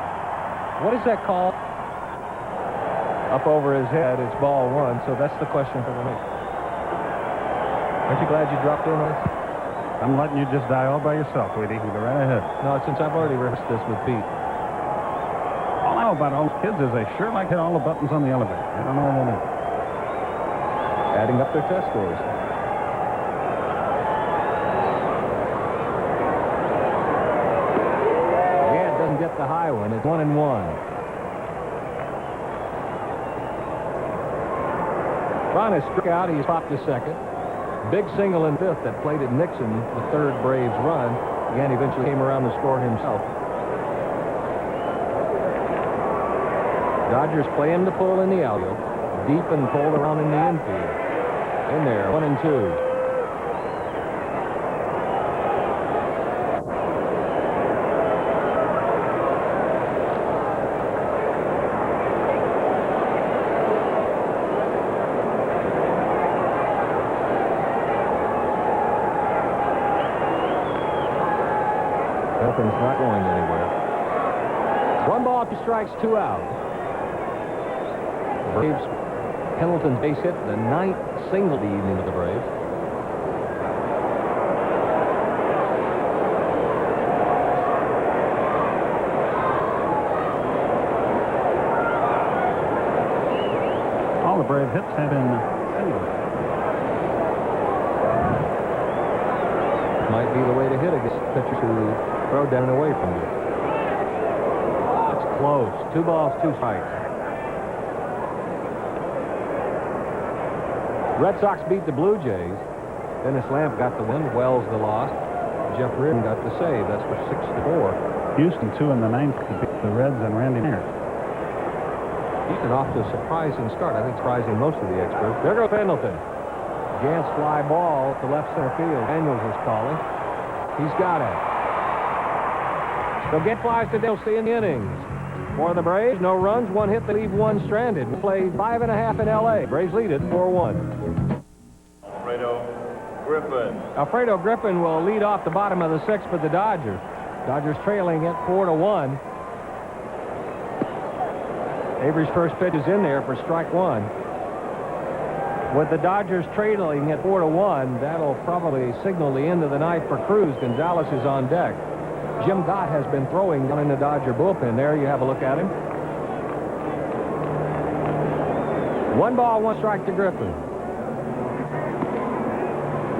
What is that called? Up over his head, it's ball 1, so that's the question for the night. Aren't you glad you dropped in on us? I'm letting you just die all by yourself, Weedy. You go right ahead. No, since I've already rehearsed this with Pete. All I know about all those kids is they sure like hit all the buttons on the elevator. I don't know what it is. Adding up their test scores. Yeah, it doesn't get the high one. It's 1-1. Ron struck out. He's popped his second. Big single in 5th that plated Nixon, the 3rd Braves run. Again, eventually came around to score himself. Dodgers play him to pull in the outfield. Deep and pulled around in the infield. In there, 1-2. Nothing's not going anywhere. 1 ball, 2 strikes, 2 out. Braves, Pendleton's base hit, the 9th single of the evening of the Braves. All the Brave hits have been singles. Might be the way to hit against pitchers who throw down and away from you. It's close. 2 balls, 2 strikes. Red Sox beat the Blue Jays. Dennis Lamp got the win. Wells the loss. Jeff Reardon got the save. That's for 6-4. Houston 2 in the 9th to beat the Reds and Randy Mayer. Houston off to a surprising start. I think surprising most of the experts. There goes Pendleton. Gantz fly ball to left center field. Daniels is calling. He's got it. So get flies to Dale in the innings. For the Braves, no runs, 1 hit, they leave 1 stranded. We played 5.5 in L.A. Braves lead it 4-1. Alfredo Griffin. Alfredo Griffin will lead off the bottom of the 6th for the Dodgers. Dodgers trailing at 4-1. Avery's first pitch is in there for strike 1. With the Dodgers trailing at 4-1, that'll probably signal the end of the night for Cruz. Gonzalez is on deck. Jim Gott has been throwing down in the Dodger bullpen. There you have a look at him. 1 ball, 1 strike to Griffin.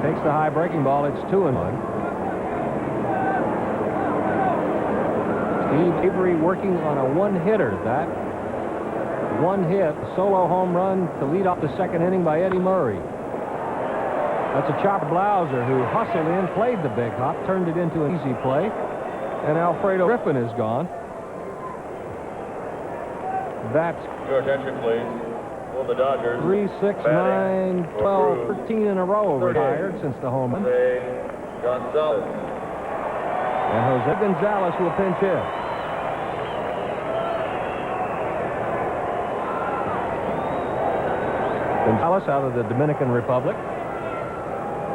Takes the high breaking ball. It's 2-1. Steve Avery working on a 1-hitter. That 1 hit, solo home run to lead off the 2nd inning by Eddie Murray. That's a Chopper Blauser who hustled in, played the big hop, turned it into an easy play, and Alfredo Griffin is gone. That's Your attention, please. For the Dodgers. 3, 6, 9, 12, 13 in a row 38. retired since the home run. Jose Gonzalez. And Jose Gonzalez will pinch hit. Gonzalez out of the Dominican Republic.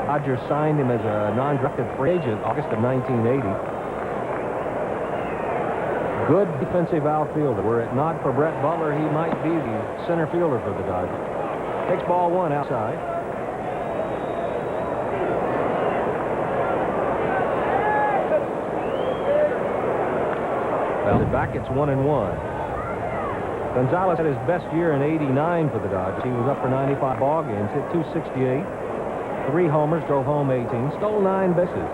Dodgers signed him as a non-drafted free agent August of 1980. Good defensive outfielder. Were it not for Brett Butler, he might be the center fielder for the Dodgers. Takes ball 1 outside. Bounded back, it's 1-1. Gonzalez had his best year in '89 for the Dodgers. He was up for 95 ball games, hit .268, 3 homers, drove home 18, stole 9 bases.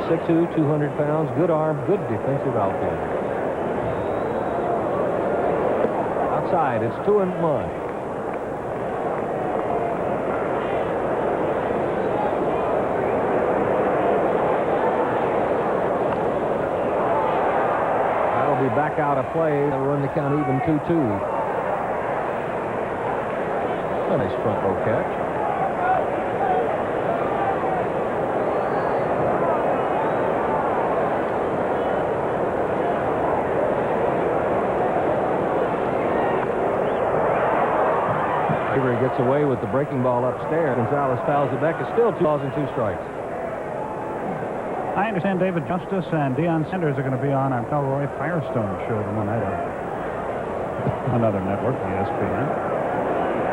6'2", 200 pounds, good arm, good defensive outfielder. Outside, it's 2-1. That'll be back out of play. They'll run the count even 2-2. A nice front row catch. Avery gets away with the breaking ball upstairs. Gonzalez fouls it back. It's still 2 balls and 2 strikes. I understand David Justice and Deion Sanders are going to be on our Roy Firestone show tomorrow night on another network, ESPN.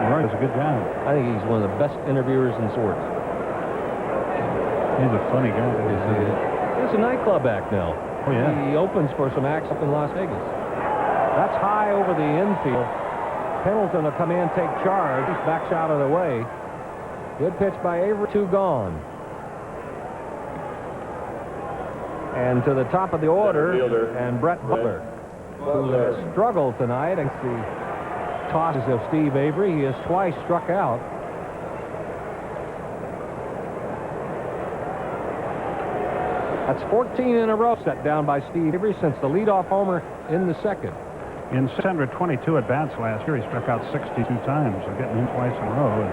Roy does a good job. I think he's one of the best interviewers in sports. He's a funny guy. He's a nightclub act now. Oh, yeah. He opens for some acts up in Las Vegas. That's high over the infield. Pendleton will come in, take charge. He backs out of the way. Good pitch by Avery, 2 gone. And to the top of the order, and Brett Butler, who has struggled tonight against the tosses of Steve Avery. He has twice struck out. That's 14 in a row set down by Steve Avery since the leadoff homer in the second. In 622 at-bats last year, he struck out 62 times. So getting him twice in a row is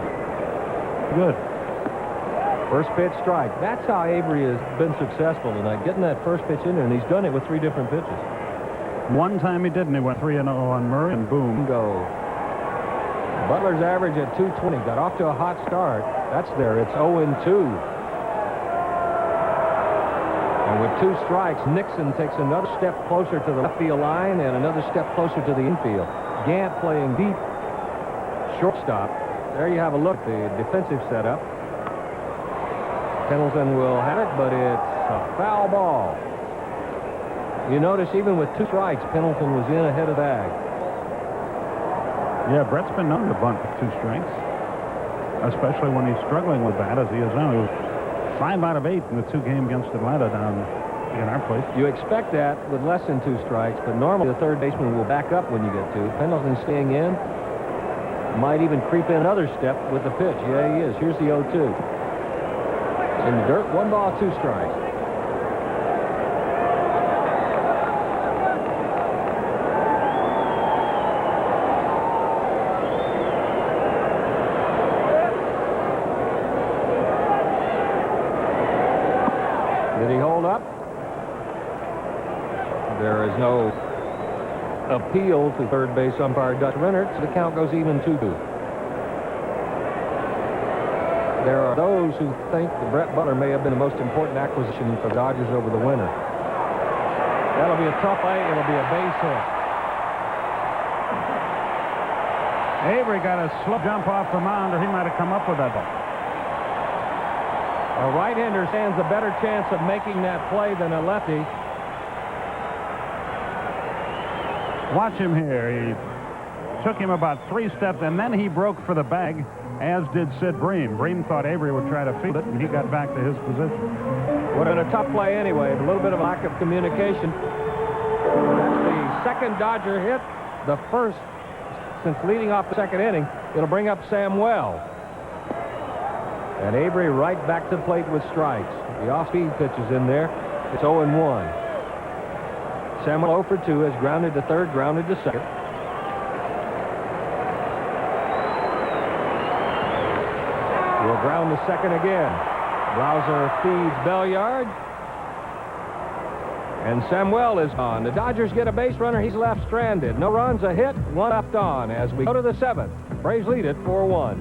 good. First pitch strike. That's how Avery has been successful tonight, getting that first pitch in there, and he's done it with 3 different pitches. One time he didn't. He went 3-0 on Murray, and boom. Go. Butler's average at 220. Got off to a hot start. That's there. It's 0-2. And with 2 strikes, Nixon takes another step closer to the left field line and another step closer to the infield. Gant playing deep shortstop. There you have a look at the defensive setup. Pendleton will have it, but it's a foul ball. You notice even with 2 strikes, Pendleton was in ahead of Ag. Yeah, Brett's been known to bunt with 2 strikes, especially when he's struggling with that, as he is now. He was 5 out of 8 in the 2 game against Atlanta down in our place. You expect that with less than 2 strikes, but normally the third baseman will back up when you get 2. Pendleton staying in. Might even creep in another step with the pitch. Yeah, he is. Here's the 0-2. In the dirt, 1 ball, 2 strikes. Did he hold up? There is no appeal to third base umpire Dutch Rennert, so the count goes even 2-2. There are those who think that Brett Butler may have been the most important acquisition for the Dodgers over the winter. That'll be a tough play. It'll be a base hit. Avery got a slow jump off the mound, or he might have come up with that ball. A right-hander stands a better chance of making that play than a lefty. Watch him here. He took him about 3 steps, and then he broke for the bag, as did Sid Bream. Bream thought Avery would try to field it, and he got back to his position. Would have been a tough play anyway. A little bit of a lack of communication. That's the second Dodger hit, the first since leading off the second inning. It'll bring up Samuel. And Avery right back to the plate with strikes. The off-speed pitch is in there. It's 0-1. Samuel 0 for 2 has grounded to third, grounded to second. Will ground to second again. Blauser feeds Belliard. And Samuel is on. The Dodgers get a base runner. He's left stranded. No runs, a hit, 1 left on as we go to the 7th. Braves lead it 4-1.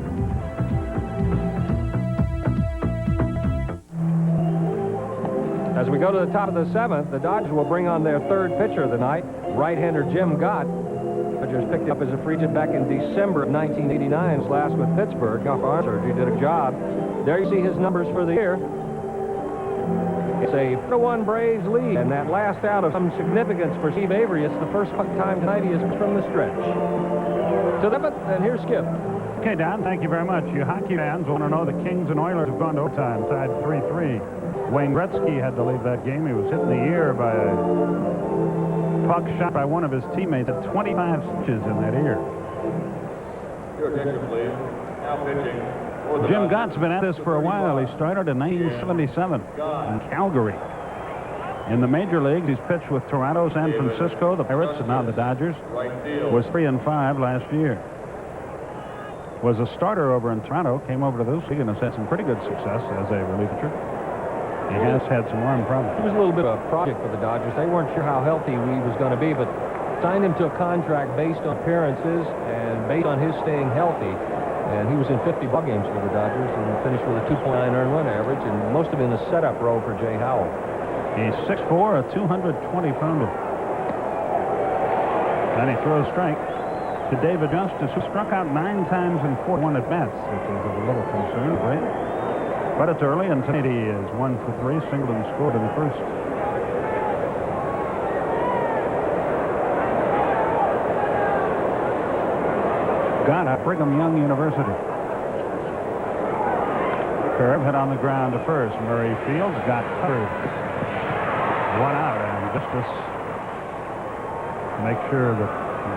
As we go to the top of the 7th, the Dodgers will bring on their third pitcher of the night, right-hander Jim Gott. Dodgers picked him up as a free agent back in December of 1989. His last with Pittsburgh. Off arm surgery, did a job. There you see his numbers for the year. It's a 4-1 Braves lead, and that last out of some significance for Steve Avery. It's the first time tonight he is from the stretch. To the 7th, and here's Skip. Okay, Don, thank you very much. You hockey fans want to know the Kings and Oilers have gone to overtime, tied 3-3. Wayne Gretzky had to leave that game. He was hit in the ear by a puck shot by one of his teammates at 25 stitches in that ear. Your attention, please. Now pitching. Jim Gott's been at this for a while. He started in 1977 in Calgary. In the major leagues, he's pitched with Toronto, San Francisco, the Pirates, and now the Dodgers. Was 3-5 last year. Was a starter over in Toronto, came over to this league and has had some pretty good success as a reliever. He has had some arm problems. It was a little bit of a project for the Dodgers. They weren't sure how healthy he was going to be, but signed him to a contract based on appearances and based on his staying healthy. And he was in 50 ball games for the Dodgers and finished with a 2.9 earned run average, and most of it in a setup role for Jay Howell. He's 6'4", a 220-pounder. And he throws strike to David Justice, who struck out 9 times in 41 at-bats, which is a little concern, right? But it's early, and tonight he is 1 for 3, singled and scored in the first. Got at Brigham Young University. Curve hit on the ground to first. Murray Fields got third. 1 out, and Justice to make sure that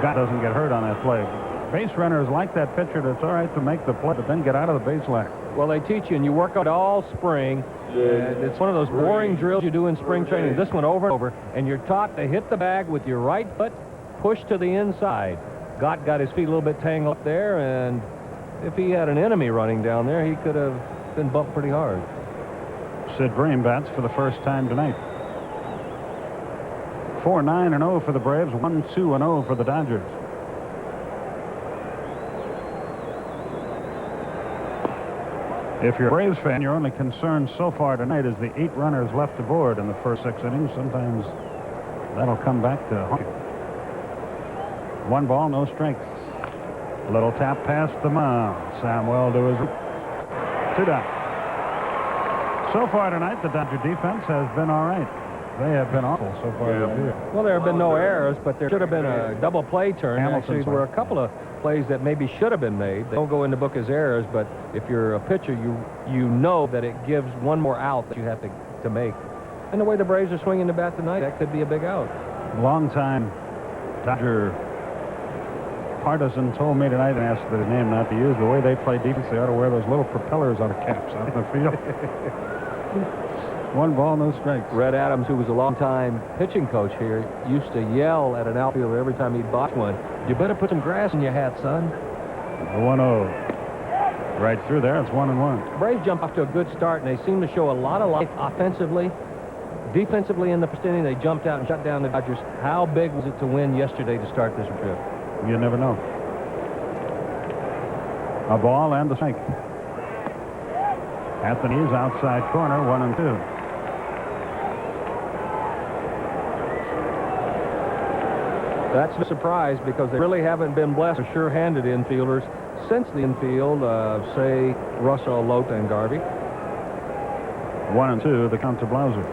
Gott doesn't get hurt on that play. Base runners like that pitcher that's all right to make the play, but then get out of the base line. Well, they teach you, and you work on it all spring. And it's one of those boring drills you do in spring training. This one over and over, and you're taught to hit the bag with your right foot, push to the inside. Gott got his feet a little bit tangled up there, and if he had an enemy running down there, he could have been bumped pretty hard. Sid Bream bats for the first time tonight. 4-9-0 for the Braves, 1-2-0 for the Dodgers. If you're a Braves fan, your only concern so far tonight is the 8 runners left aboard in the first 6 innings. Sometimes that'll come back to haunt you. 1 ball, no strikes. A little tap past the mound. Samwell to his 2 down. So far tonight, the Dodger defense has been all right. They have been awful so far this year. Well, there have been no errors, but there should have been a double play turn. Actually, there were a couple of plays that maybe should have been made. They don't go in the book as errors, but if you're a pitcher, you know that it gives one more out that you have to make. And the way the Braves are swinging the bat tonight, that could be a big out. Long time Dodger partisan told me tonight, and asked the name not to use, the way they play defense, they ought to wear those little propellers on the caps out in the field. 1 ball, no strikes. Red Adams, who was a long-time pitching coach here, used to yell at an outfielder every time he'd box one, "You better put some grass in your hat, son." 1-0. Right through there, it's 1-1. Braves jumped off to a good start, and they seem to show a lot of life offensively. Defensively in the first inning, they jumped out and shut down the Dodgers. How big was it to win yesterday to start this trip? You never know. A ball and a strike. At the knees, outside corner, 1-2. That's a surprise because they really haven't been blessed with sure-handed infielders since the infield of, say, Russell, Lote, and Garvey. 1-2, the count to Blauser.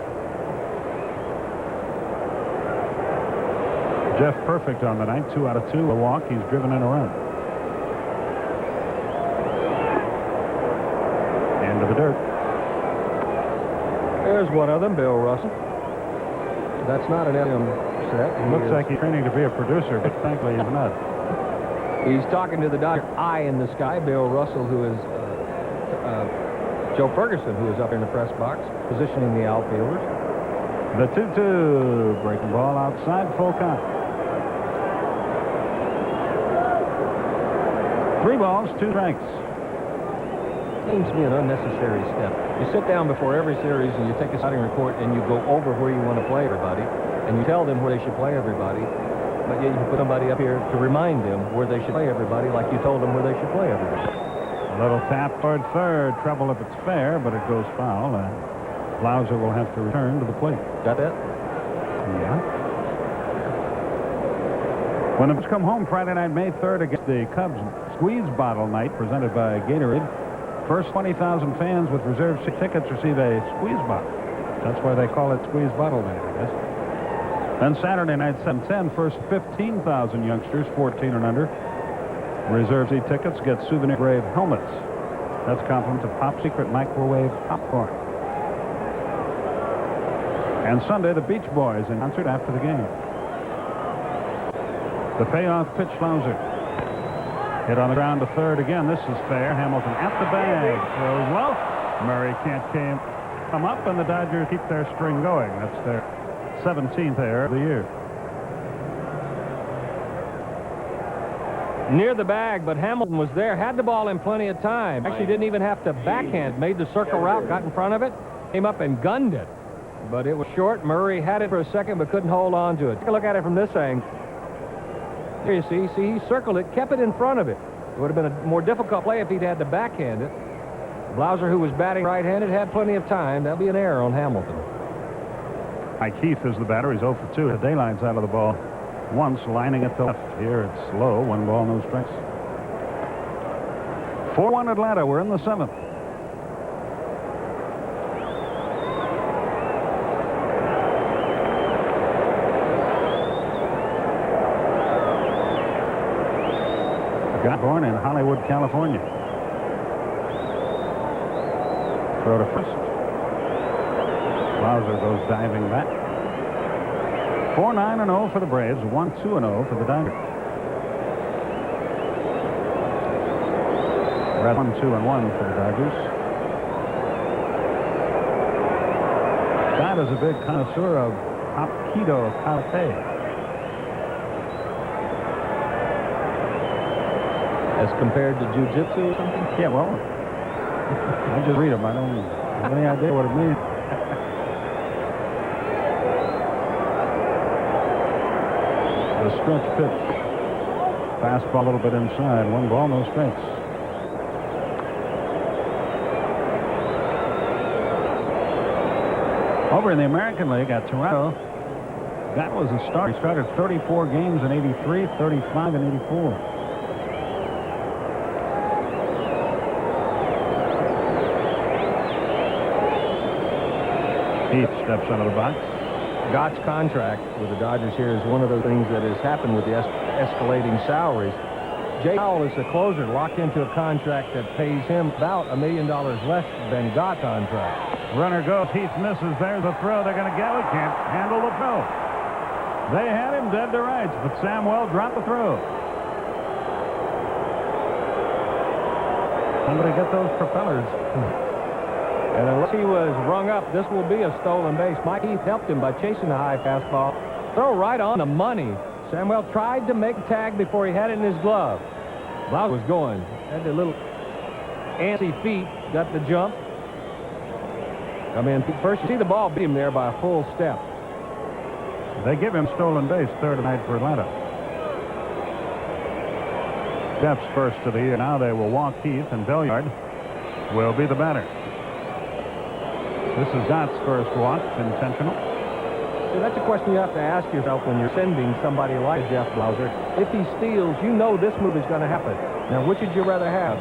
Jeff Perfect on the night, 2 out of 2, a walk. He's driven in a run. Into the dirt. There's one of them, Bill Russell. That's not an M set. Looks like he's training to be a producer, but thankfully he's not. He's talking to the Dodger eye in the sky. Bill Russell, who is Joe Ferguson, who is up in the press box, positioning the outfielders. The 2-2, breaking ball outside, full count. 3 balls, 2 strikes. Seems to be an unnecessary step. You sit down before every series and you take a scouting report and you go over where you want to play everybody, and you tell them where they should play everybody, but yet you put somebody up here to remind them where they should play everybody, like you told them where they should play everybody. A little tap toward third, trouble if it's fair, but it goes foul, and Blauser will have to return to the plate. Got that? Yeah. When the Cubs come home Friday night, May 3rd, against the Cubs Squeeze Bottle Night presented by Gatorade, first 20,000 fans with reserved tickets receive a squeeze bottle. That's why they call it squeeze bottle night, I guess. Then Saturday night, 7:10, first 15,000 youngsters, 14 and under. Reserve seat tickets get souvenir brave helmets. That's compliment to Pop Secret microwave popcorn. And Sunday, the Beach Boys in concert after the game. The payoff pitch, Blauser. Hit on the ground to third again. This is fair. Hamilton at the bag. Throws well. Murray can't come up, and the Dodgers keep their string going. That's their 17th error of the year. Near the bag, but Hamilton was there, had the ball in plenty of time. Actually didn't even have to backhand. Made the circle route, got in front of it, came up and gunned it. But it was short. Murray had it for a second, but couldn't hold on to it. Take a look at it from this angle. Here you see, he circled it, kept it in front of it. It would have been a more difficult play if he'd had to backhand it. Blauser, who was batting right-handed, had plenty of time. That'll be an error on Hamilton. Mike Heath is the batter. He's 0 for 2. The dayline's out of the ball. Once lining it to left. Here it's low. 1 ball, no strikes. 4-1 Atlanta. We're in the 7th. Got born in Hollywood, California. Throw to first. Blauser goes diving back. 4-9-0 for the Braves. 1-2-0 for the Dodgers. We're at 1-2-1 for the Dodgers. Scott is a big connoisseur of Hapkido Karate. As compared to jiu-jitsu or something? Yeah, well, I just read them. I don't have any idea what it means. The stretch pitch. Fastball a little bit inside. 1 ball, no strikes. Over in the American League at Toronto, that was a start. He started 34 games in 83, 35 in 84. Heath steps out of the box. Gott's contract with the Dodgers here is one of those things that has happened with the escalating salaries. Jay Powell is the closer, locked into a contract that pays him about $1 million less than Gott's contract. Runner goes. Heath misses. There's a throw. They're going to get it. Can't handle the throw. They had him dead to rights, but Samwell dropped the throw. Somebody get those propellers. And unless he was rung up, this will be a stolen base. Mike Heath helped him by chasing the high fastball. Throw right on the money. Samuel tried to make a tag before he had it in his glove. Blauser was going. Had the little antsy feet. Got the jump. I mean, first you see the ball beat him there by a full step. They give him stolen base, third tonight for Atlanta. Steps first to the year. Now they will walk Heath, and Belliard will be the batter. This is Gott's first walk, intentional. See, that's a question you have to ask yourself when you're sending somebody like Jeff Blauser. If he steals, you know this move is going to happen. Now, which would you rather have?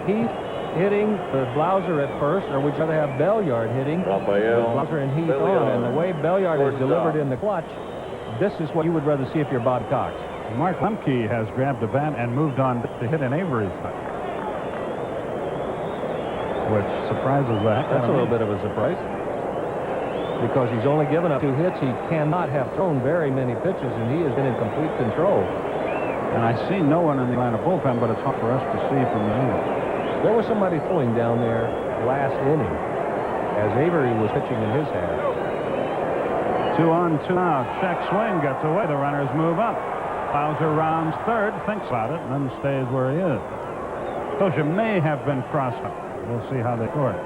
Heath hitting the Blauser at first, or would you rather have Belliard hitting Blauser and Heath on? And the way Belliard is delivered in the clutch, this is what you would rather see if you're Bob Cox. Mark Lemke has grabbed a bat and moved on to hit an Avery's bat, which surprises the heck out of me. That's a little bit of a surprise. Because he's only given up 2 hits. He cannot have thrown very many pitches, and he has been in complete control. And I see no one in the Atlanta bullpen, but it's hard for us to see from the angle. There was somebody throwing down there last inning as Avery was pitching in his half. 2 on, 2 out. Check swing gets away. The runners move up. Blauser rounds third, thinks about it, and then stays where he is. Tosha may have been crossed up. We'll see how they score it.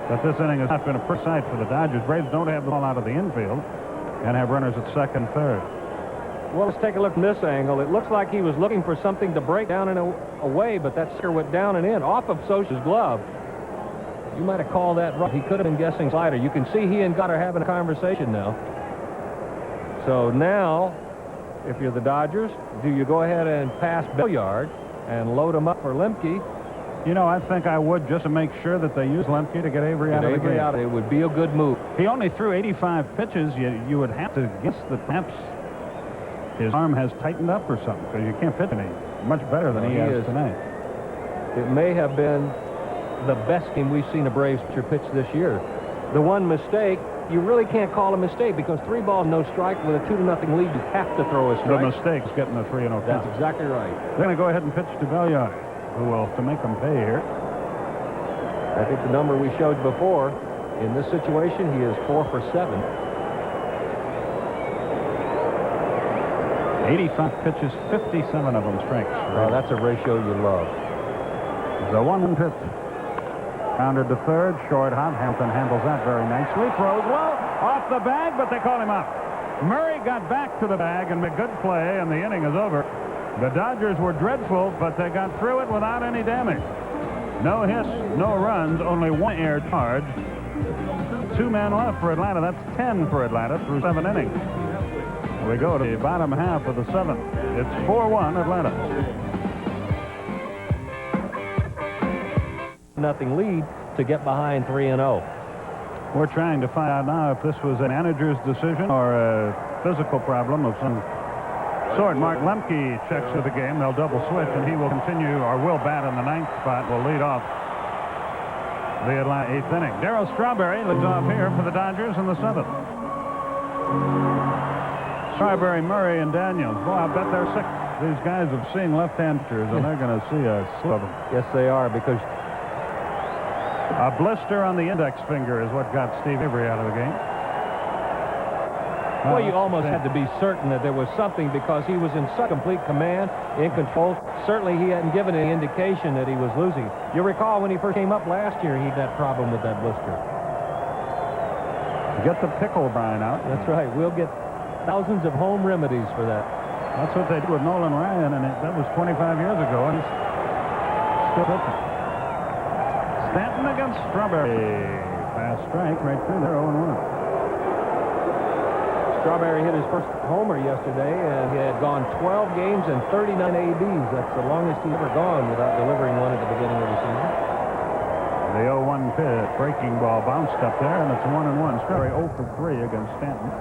But this inning has not been a pretty sight for the Dodgers. Braves don't have the ball out of the infield and have runners at second, third. Well, let's take a look from this angle. It looks like he was looking for something to break down and away, but that sucker went down and in off of Socha's glove. You might have called that right. He could have been guessing slider. You can see he and Gott are having a conversation now. So now, if you're the Dodgers, do you go ahead and pass Belliard and load him up for Lemke? You know, I think I would, just to make sure that they use Lemke to get Avery out of the game. It would be a good move. He only threw 85 pitches. You would have to guess that perhaps his arm has tightened up or something, because you can't pitch any much better than he has tonight. It may have been the best game we've seen a Braves pitcher pitch this year. The one mistake, you really can't call a mistake, because 3 balls, no strike with a 2-0 lead, you have to throw a strike. The mistake's getting the 3-0 count. That's exactly right. They're going to go ahead and pitch to Belliard, who will to make them pay here. I think the number we showed before, in this situation, he is 4 for 7. 85 pitches, 57 of them strikes. Well, that's a ratio you love. The 1 pitch. Pounded to third, short hop. Hampton handles that very nicely. Throws low, off the bag, but they call him out. Murray got back to the bag and made good play, and the inning is over. The Dodgers were dreadful, but they got through it without any damage. No hits, no runs, only 1 air charge. 2 men left for Atlanta. That's 10 for Atlanta through 7 innings. We go to the bottom half of the 7th. It's 4-1 Atlanta. Nothing lead to get behind 3-0. We're trying to find out now if this was a manager's decision or a physical problem of some sort. Mark Lemke checks to the game. They'll double switch, and he will continue, or will bat in the 9th spot. Will lead off the Atlanta 8th inning. Darryl Strawberry leads off here for the Dodgers in the 7th. Strawberry, Murray, and Daniels. Boy, I bet they're sick. These guys have seen left-hand pitchers, and they're going to see a slew of them. Yes, they are, because a blister on the index finger is what got Steve Avery out of the game. Well, you almost had to be certain that there was something, because he was in such complete command, in control. Certainly, he hadn't given any indication that he was losing. You recall when he first came up last year, he had that problem with that blister. Get the pickle brine out. That's right. We'll get thousands of home remedies for that. That's what they did with Nolan Ryan, and that was 25 years ago, and he's still pitching. Stanton against Strawberry. Fast strike right through there, 0-1. Strawberry hit his first homer yesterday, and he had gone 12 games and 39 ABs. That's the longest he's ever gone without delivering one at the beginning of the season. The 0-1 pitch, breaking ball bounced up there, and it's 1-1. Strawberry 0 for 3 against Stanton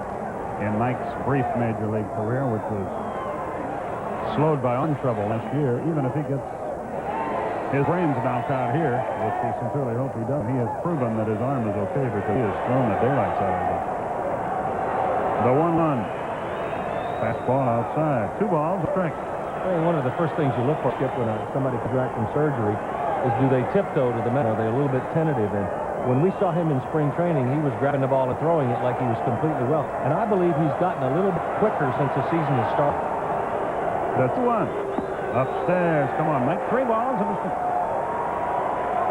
in Mike's brief major league career, which was slowed by arm trouble last year. Even if he gets his brains knocked out here, which we sincerely hope he does, he has proven that his arm is okay, because he has thrown the daylights out of it. The 1-1. Fastball outside. 2 balls, a strike. Well, one of the first things you look for, Skip, when somebody comes back from surgery is, do they tiptoe to the mound? Are they a little bit tentative? And when we saw him in spring training, he was grabbing the ball and throwing it like he was completely well. And I believe he's gotten a little bit quicker since the season has started. The 2-1. Upstairs. Come on, Mike. 3 balls and a strike.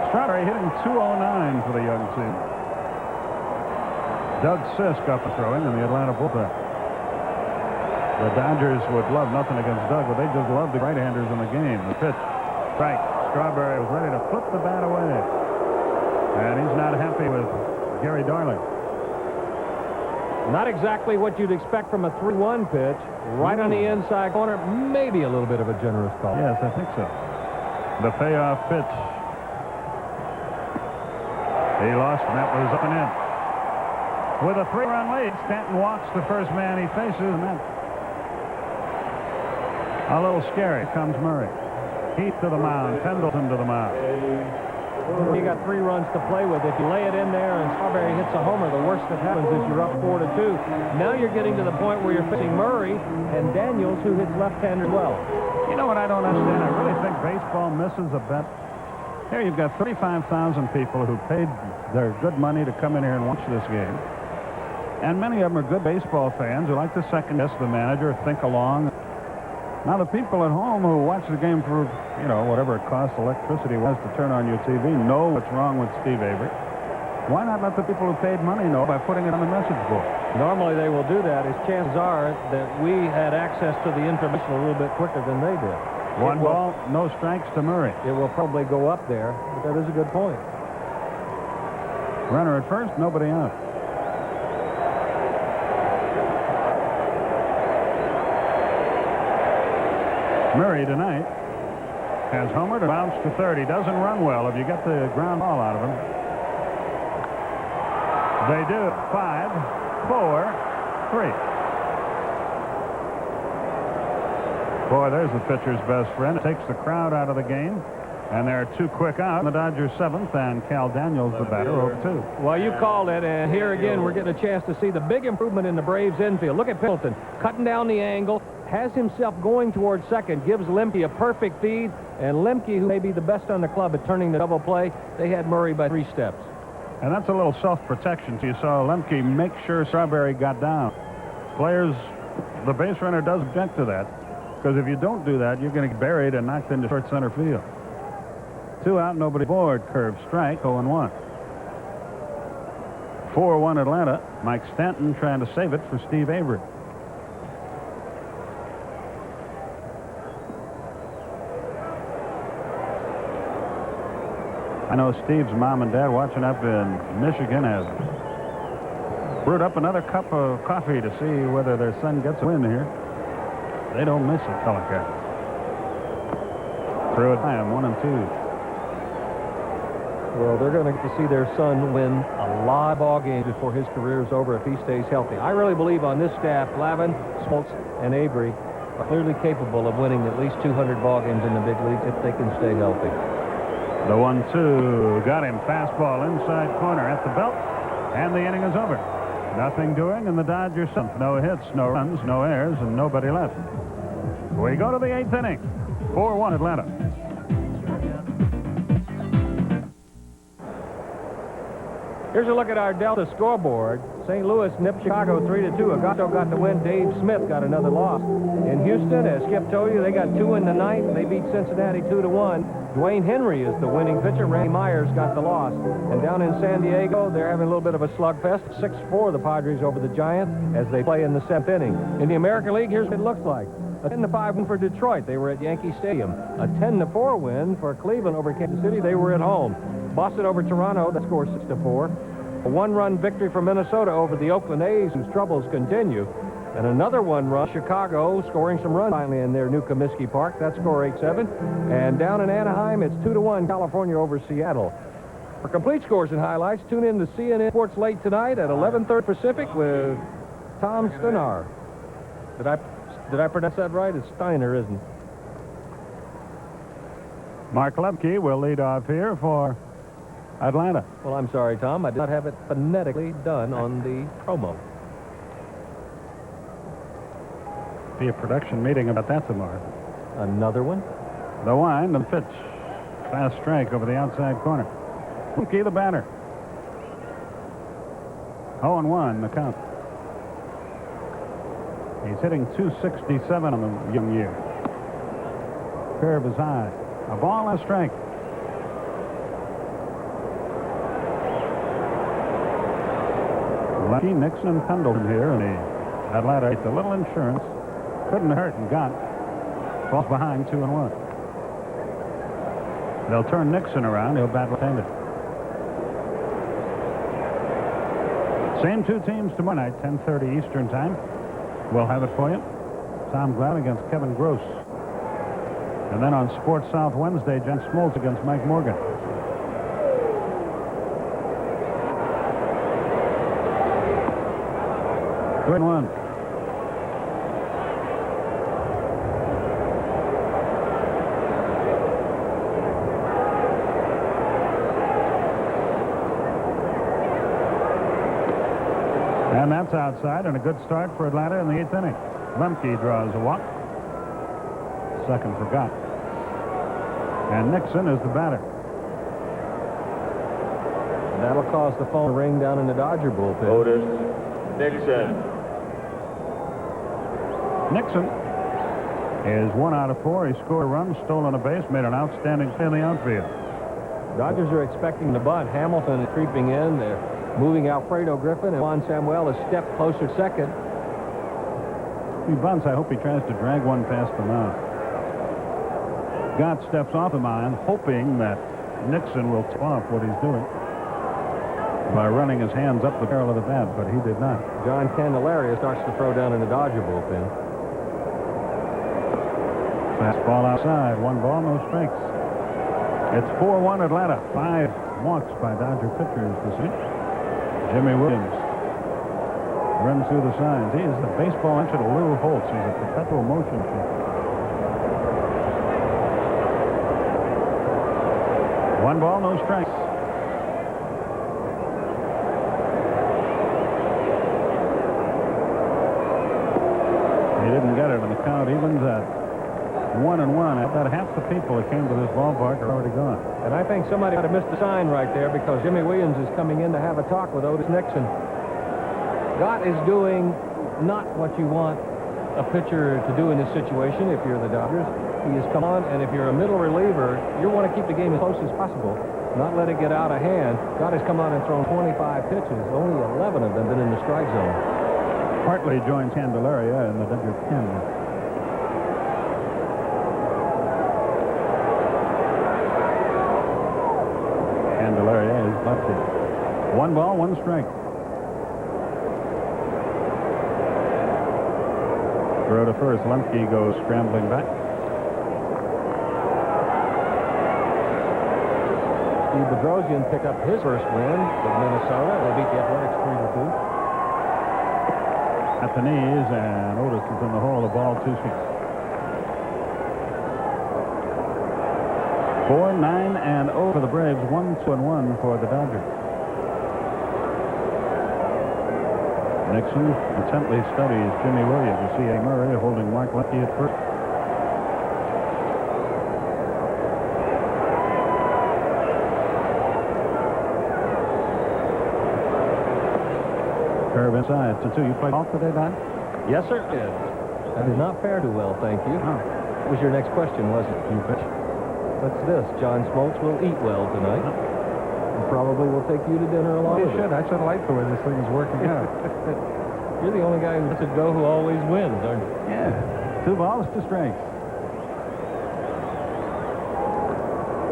Strawberry hitting .209 for the young season. Doug Sisk up and throwing in the Atlanta bullpen. The Dodgers would love nothing against Doug, but they just love the right-handers in the game. The pitch. Strike. Strawberry was ready to flip the bat away. And he's not happy with Gary Darling. Not exactly what you'd expect from a 3-1 pitch. Right on the inside corner. Maybe a little bit of a generous call. Yes, I think so. The payoff pitch. He lost, and that was up and in. With a 3-run lead, Stanton walks the first man he faces, and that's a little scary. Here comes Murray. Heath to the mound. Pendleton to the mound. You got 3 runs to play with. If you lay it in there and Strawberry hits a homer, the worst that happens is you're up 4-2. Now you're getting to the point where you're facing Murray and Daniels, who hits left-handed well. You know what I don't understand? I really think baseball misses a bet. Here you've got 35,000 people who paid their good money to come in here and watch this game. And many of them are good baseball fans who like to second-guess the manager, think along. Now, the people at home who watch the game for, whatever it costs electricity-wise to turn on your TV, know what's wrong with Steve Avery. Why not let the people who paid money know by putting it on the message board? Normally they will do that, as chances are that we had access to the information a little bit quicker than they did. 1 ball, no strikes to Murray. It will probably go up there, but that is a good point. Runner at first, nobody out. Murray tonight has homered and bounced to third. He doesn't run well if you get the ground ball out of him. They do. 5, 4, 3. Boy, there's the pitcher's best friend. It takes the crowd out of the game. And there are 2 quick out. The Dodgers 7th, and Cal Daniels, the batter, over 2. Well, you called it, and here again we're getting a chance to see the big improvement in the Braves infield. Look at Pendleton cutting down the angle, has himself going towards second, gives Lemke a perfect feed, and Lemke, who may be the best on the club at turning the double play, they had Murray by 3 steps. And that's a little self-protection. So you saw Lemke make sure Strawberry got down. Players, the base runner does object to that, because if you don't do that, you're going to get buried and knocked into short center field. 2 out, nobody aboard. Curve strike, 0-1. 4-1 Atlanta. Mike Stanton trying to save it for Steve Avery. I know Steve's mom and dad watching up in Michigan have brewed up another cup of coffee to see whether their son gets a win here. They don't miss a telecast. Through it by him, 1-2. Well, they're going to get to see their son win a lot of ball games before his career is over if he stays healthy. I really believe on this staff, Lavin, Smoltz, and Avery are clearly capable of winning at least 200 ball games in the big league if they can stay healthy. The 1-2 got him. Fastball inside corner at the belt, and the inning is over. Nothing doing, and the Dodgers sunk. No hits, no runs, no errors, and nobody left. We go to the 8th inning. 4-1 Atlanta. Here's a look at our Delta scoreboard. St. Louis nipped Chicago 3-2. Augusto got the win. Dave Smith got another loss. In Houston, as Skip told you, they got 2 in the ninth. They beat Cincinnati 2-1. Dwayne Henry is the winning pitcher. Randy Myers got the loss. And down in San Diego, they're having a little bit of a slugfest. 6-4 the Padres over the Giants as they play in the 7th inning. In the American League, here's what it looks like. A 10-5 win for Detroit. They were at Yankee Stadium. A 10-4 win for Cleveland over Kansas City. They were at home. Boston over Toronto. That score 6-4. A 1-run victory for Minnesota over the Oakland A's, whose troubles continue. And another 1-run, Chicago scoring some runs finally in their new Comiskey Park. That score 8-7. And down in Anaheim, it's 2-1 California over Seattle. For complete scores and highlights, tune in to CNN Sports late tonight at 11:30 Pacific with Tom Stenar. Did I pronounce that right? It's Steiner, isn't it? Mark Lemke will lead off here for Atlanta. Well, I'm sorry, Tom. I did not have it phonetically done on the promo. Be a production meeting about that tomorrow. Another one? The wind and pitch. Fast strike over the outside corner. Lemke, the batter. 0-1 the count. He's hitting .267 on the young year. Curve is high. A ball and a strike. Lucky Nixon and Pendleton here in the Atlanta. It's a little insurance. Couldn't hurt and got. Falls behind 2-1. They'll turn Nixon around. He'll bat left-handed. Same 2 teams tomorrow night, 10:30 Eastern time. We'll have it for you. Tom Glavine against Kevin Gross. And then on Sports South Wednesday, Jen Smoltz against Mike Morgan. Good one. And that's outside, and a good start for Atlanta in the 8th inning. Lemke draws a walk. Second forgot. And Nixon is the batter. That'll cause the phone to ring down in the Dodger bullpen. Otis Nixon. Nixon is 1 out of 4. He scored a run, stolen a base, made an outstanding play in the outfield. Dodgers are expecting the bunt. Hamilton is creeping in. They're moving Alfredo Griffin, and Juan Samuel a step closer second. He bunts. I hope he tries to drag one past the mound. Gott steps off the mound, hoping that Nixon will tip off what he's doing by running his hands up the barrel of the bat, but he did not. John Candelaria starts to throw down in the Dodger bullpen. Fastball outside. 1 ball, no strikes. It's 4-1 Atlanta. 5 walks by Dodger pitchers this week. Jimmy Williams runs through the signs. He is the baseball entry to Lou Holtz. He's a perpetual motion machine. 1 ball, no strikes. He didn't get it, and the count evens at 1-1. About half the people that came to this ballpark are already gone. And I think somebody ought to miss the sign right there because Jimmy Williams is coming in to have a talk with Otis Nixon. Gott is doing not what you want a pitcher to do in this situation if you're the Dodgers. He has come on, and if you're a middle reliever, you want to keep the game as close as possible, not let it get out of hand. Gott has come on and thrown 25 pitches. Only 11 of them been in the strike zone. Hartley joins Candelaria in the Dodger pen. Candelaria is lefty. 1 ball, 1 strike. Throw to first. Lemke goes scrambling back. Steve Bedrosian picked up his first win with Minnesota. They beat the Athletics 3-2. At the knees, and Otis is in the hole. The ball 2-6. 4-9-0 for the Braves. 1-2-1 for the Dodgers. Nixon intently studies Jimmy Williams. You see A. Murray holding Mark Lemke at first. Curve inside. 2-2. You played golf today, Don? Yes, sir. Yes. I did not fare too well, thank you. Oh. That was your next question, wasn't it? You pitch? What's this? John Smoltz will eat well tonight. And probably will take you to dinner along You with should. I should like the way this thing is working out. You're the only guy who lets it go who always wins, aren't you? Yeah. 2 balls, 2 strikes.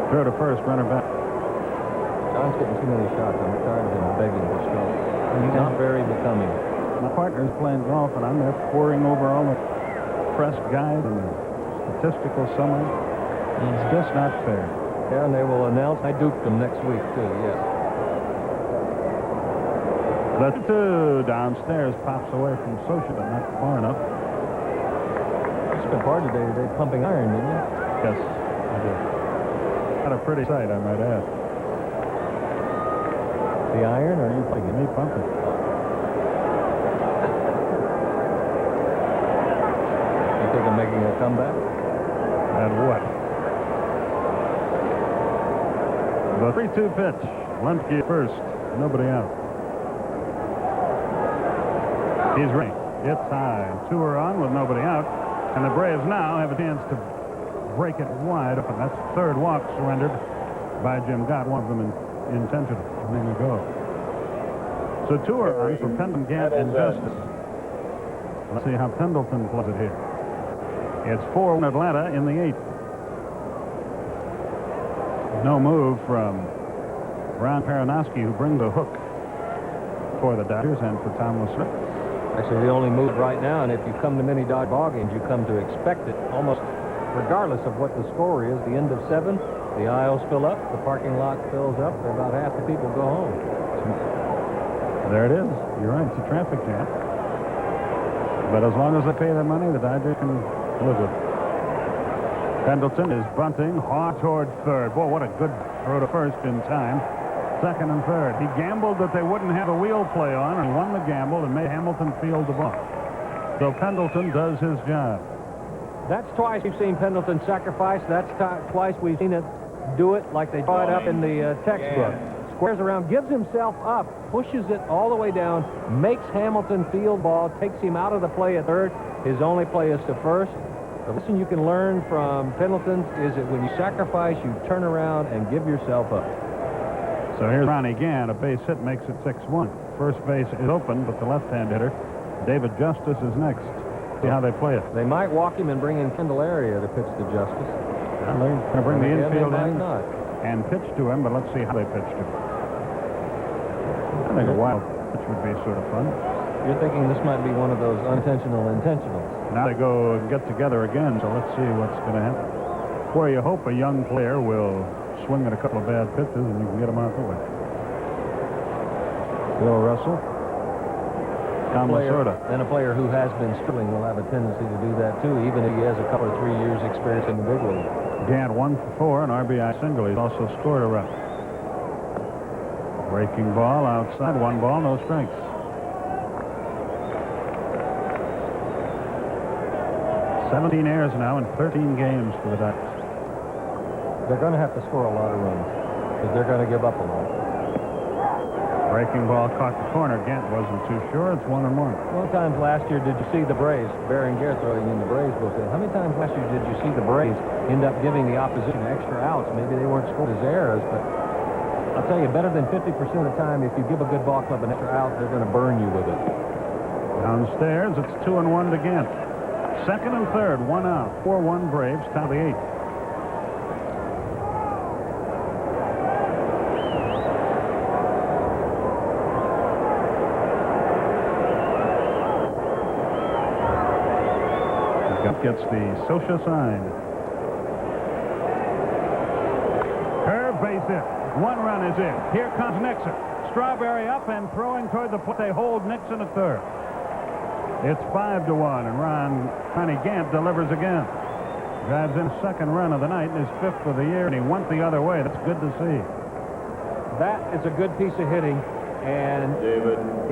Throw to first, runner back. John's getting too many shots. I'm tired of him begging for strokes. He's not very becoming. My partner's playing golf, and I'm there poring over all the press guides and the statistical summary. It's just not fair. Yeah, and they will announce I duped them next week, too, yes. The 2 downstairs pops away from Socha, but not far enough. You spent part of the day pumping iron, didn't you? Yes, I did. Not a pretty sight, I might add. The iron, or are you pumping it? Me pumping. You think I'm making a comeback? And what? The 3-2 pitch. Lemke first. Nobody out. He's ready. It's high. 2 are on with nobody out. And the Braves now have a chance to break it wide open. That's the 3rd walk surrendered by Jim Gott. One of them intentional. There you go. So 2 are on for Pendleton, Gant, and Justice. Let's see how Pendleton plays it here. It's 4-1 Atlanta in the 8th. No move from Ron Peronowski, who brings a hook for the Dodgers and for Tom Smith. Actually, the only move right now, and if you come to many Dodger ball games, you come to expect it almost regardless of what the score is. The end of 7, the aisles fill up, the parking lot fills up, and about half the people go home. There it is. You're right. It's a traffic jam. But as long as they pay their money, the Dodgers can live with it. Pendleton is bunting, hard toward 3rd. Boy, what a good throw to first in time. 2nd and 3rd. He gambled that they wouldn't have a wheel play on, and he won the gamble and made Hamilton field the ball. So Pendleton does his job. That's twice we've seen Pendleton sacrifice. That's twice we've seen it do it like they draw it up in the textbook. Squares around, gives himself up, pushes it all the way down, makes Hamilton field ball, takes him out of the play at 3rd. His only play is to 1st. The lesson you can learn from Pendleton is that when you sacrifice, you turn around and give yourself up. So here's Ronnie Gann. A base hit makes it 6-1. First base is open, but the left-hand hitter, David Justice, is next. See how they play it. They might walk him and bring in Candelaria to pitch to Justice. They're going to bring the infield in not. and pitch to him, but let's see how they pitch to him. I think a wild pitch would be sort of fun. You're thinking this might be one of those unintentional intentionals. Now they go and get together again, so let's see what's going to happen. Where you hope a young player will swing at a couple of bad pitches and you can get him out the way. Bill Russell. Tom Lasorda. And a player who has been struggling will have a tendency to do that too, even if he has a couple or 3 years experience in the big league. Gant 1 for 4, an RBI single. He's also scored a run. Breaking ball outside, 1 ball, no strikes. 17 errors now in 13 games for the Dodgers. They're going to have to score a lot of runs because they're going to give up a lot. Breaking ball caught the corner. Gant wasn't too sure. It's 1-1. One times last year did you see the Braves, Berenguer throwing in the Braves bullpen? How many times last year did you see the Braves end up giving the opposition extra outs? Maybe they weren't scored as errors, but I'll tell you, better than 50% of the time, if you give a good ball club an extra out, they're going to burn you with it. Downstairs, it's 2-1 to Gant. Second and third, 1 out. 4-1 Braves, top of the 8th. Gets the social sign. Curve base hit. 1 run is in. Here comes Nixon. Strawberry up and throwing toward the plate. They hold Nixon at third. It's 5-1, and Ronnie Gant delivers again. Drives in second run of the night and his 5th of the year, and he went the other way. That's good to see. That is a good piece of hitting. And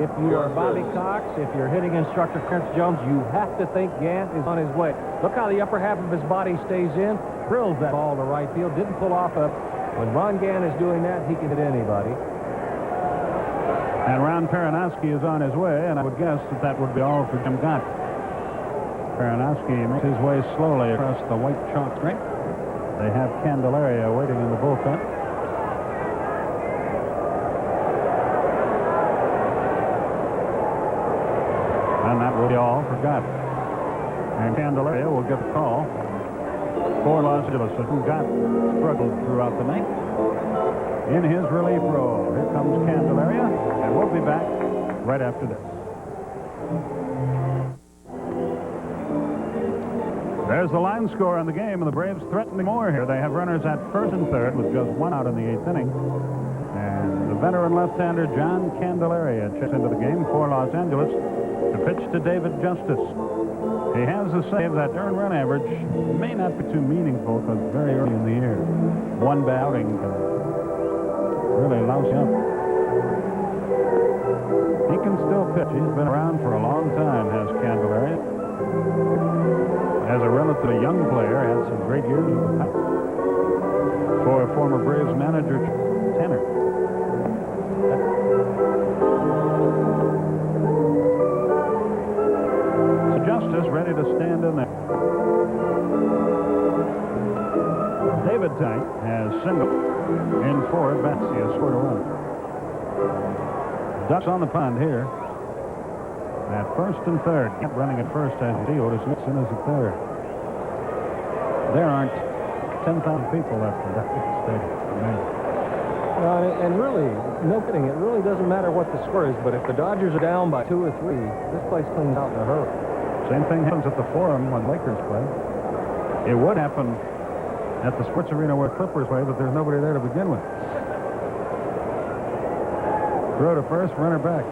if you are Bobby Cox, if you're hitting instructor Clarence Jones, you have to think Gant is on his way. Look how the upper half of his body stays in, drills that ball to right field, didn't pull off up. When Ron Gant is doing that, he can hit anybody. And Ron Peronowski is on his way, and I would guess that would be all for Jim Gant. Peronowski makes his way slowly across the white chalk strip. They have Candelaria waiting in the bullpen. And that will be all for Gott. And Candelaria will get the call for Los Angeles. Gott struggled throughout the night in his relief role. Here comes Candelaria, and we'll be back right after this. There's the line score on the game, and the Braves threatening more here. They have runners at first and third with just 1 out in the 8th inning. And the veteran left-hander John Candelaria checks into the game for Los Angeles to pitch to David Justice. He has a save that earned run average may not be too meaningful because very early in the year, 1 bad outing can really louse you up. He can still pitch. He's been around for a long time, has Candelaria. As a relatively young player, had some great years with the Pirates. For former Braves manager Tanner. Justice ready to stand in there. David Tank has singled in 4 at-bats. He has scored a run. Ducks on the pond here. At first and third. Kept running at first as you see. Otis Nixon is at third. There aren't 10,000 people left in that stadium. And really, no kidding, it really doesn't matter what the score is, but if the Dodgers are down by 2 or 3, this place cleans out in a hurry. Same thing happens at the Forum when Lakers play. It would happen at the sports arena where Clippers play, but there's nobody there to begin with. Throw to first, runner back.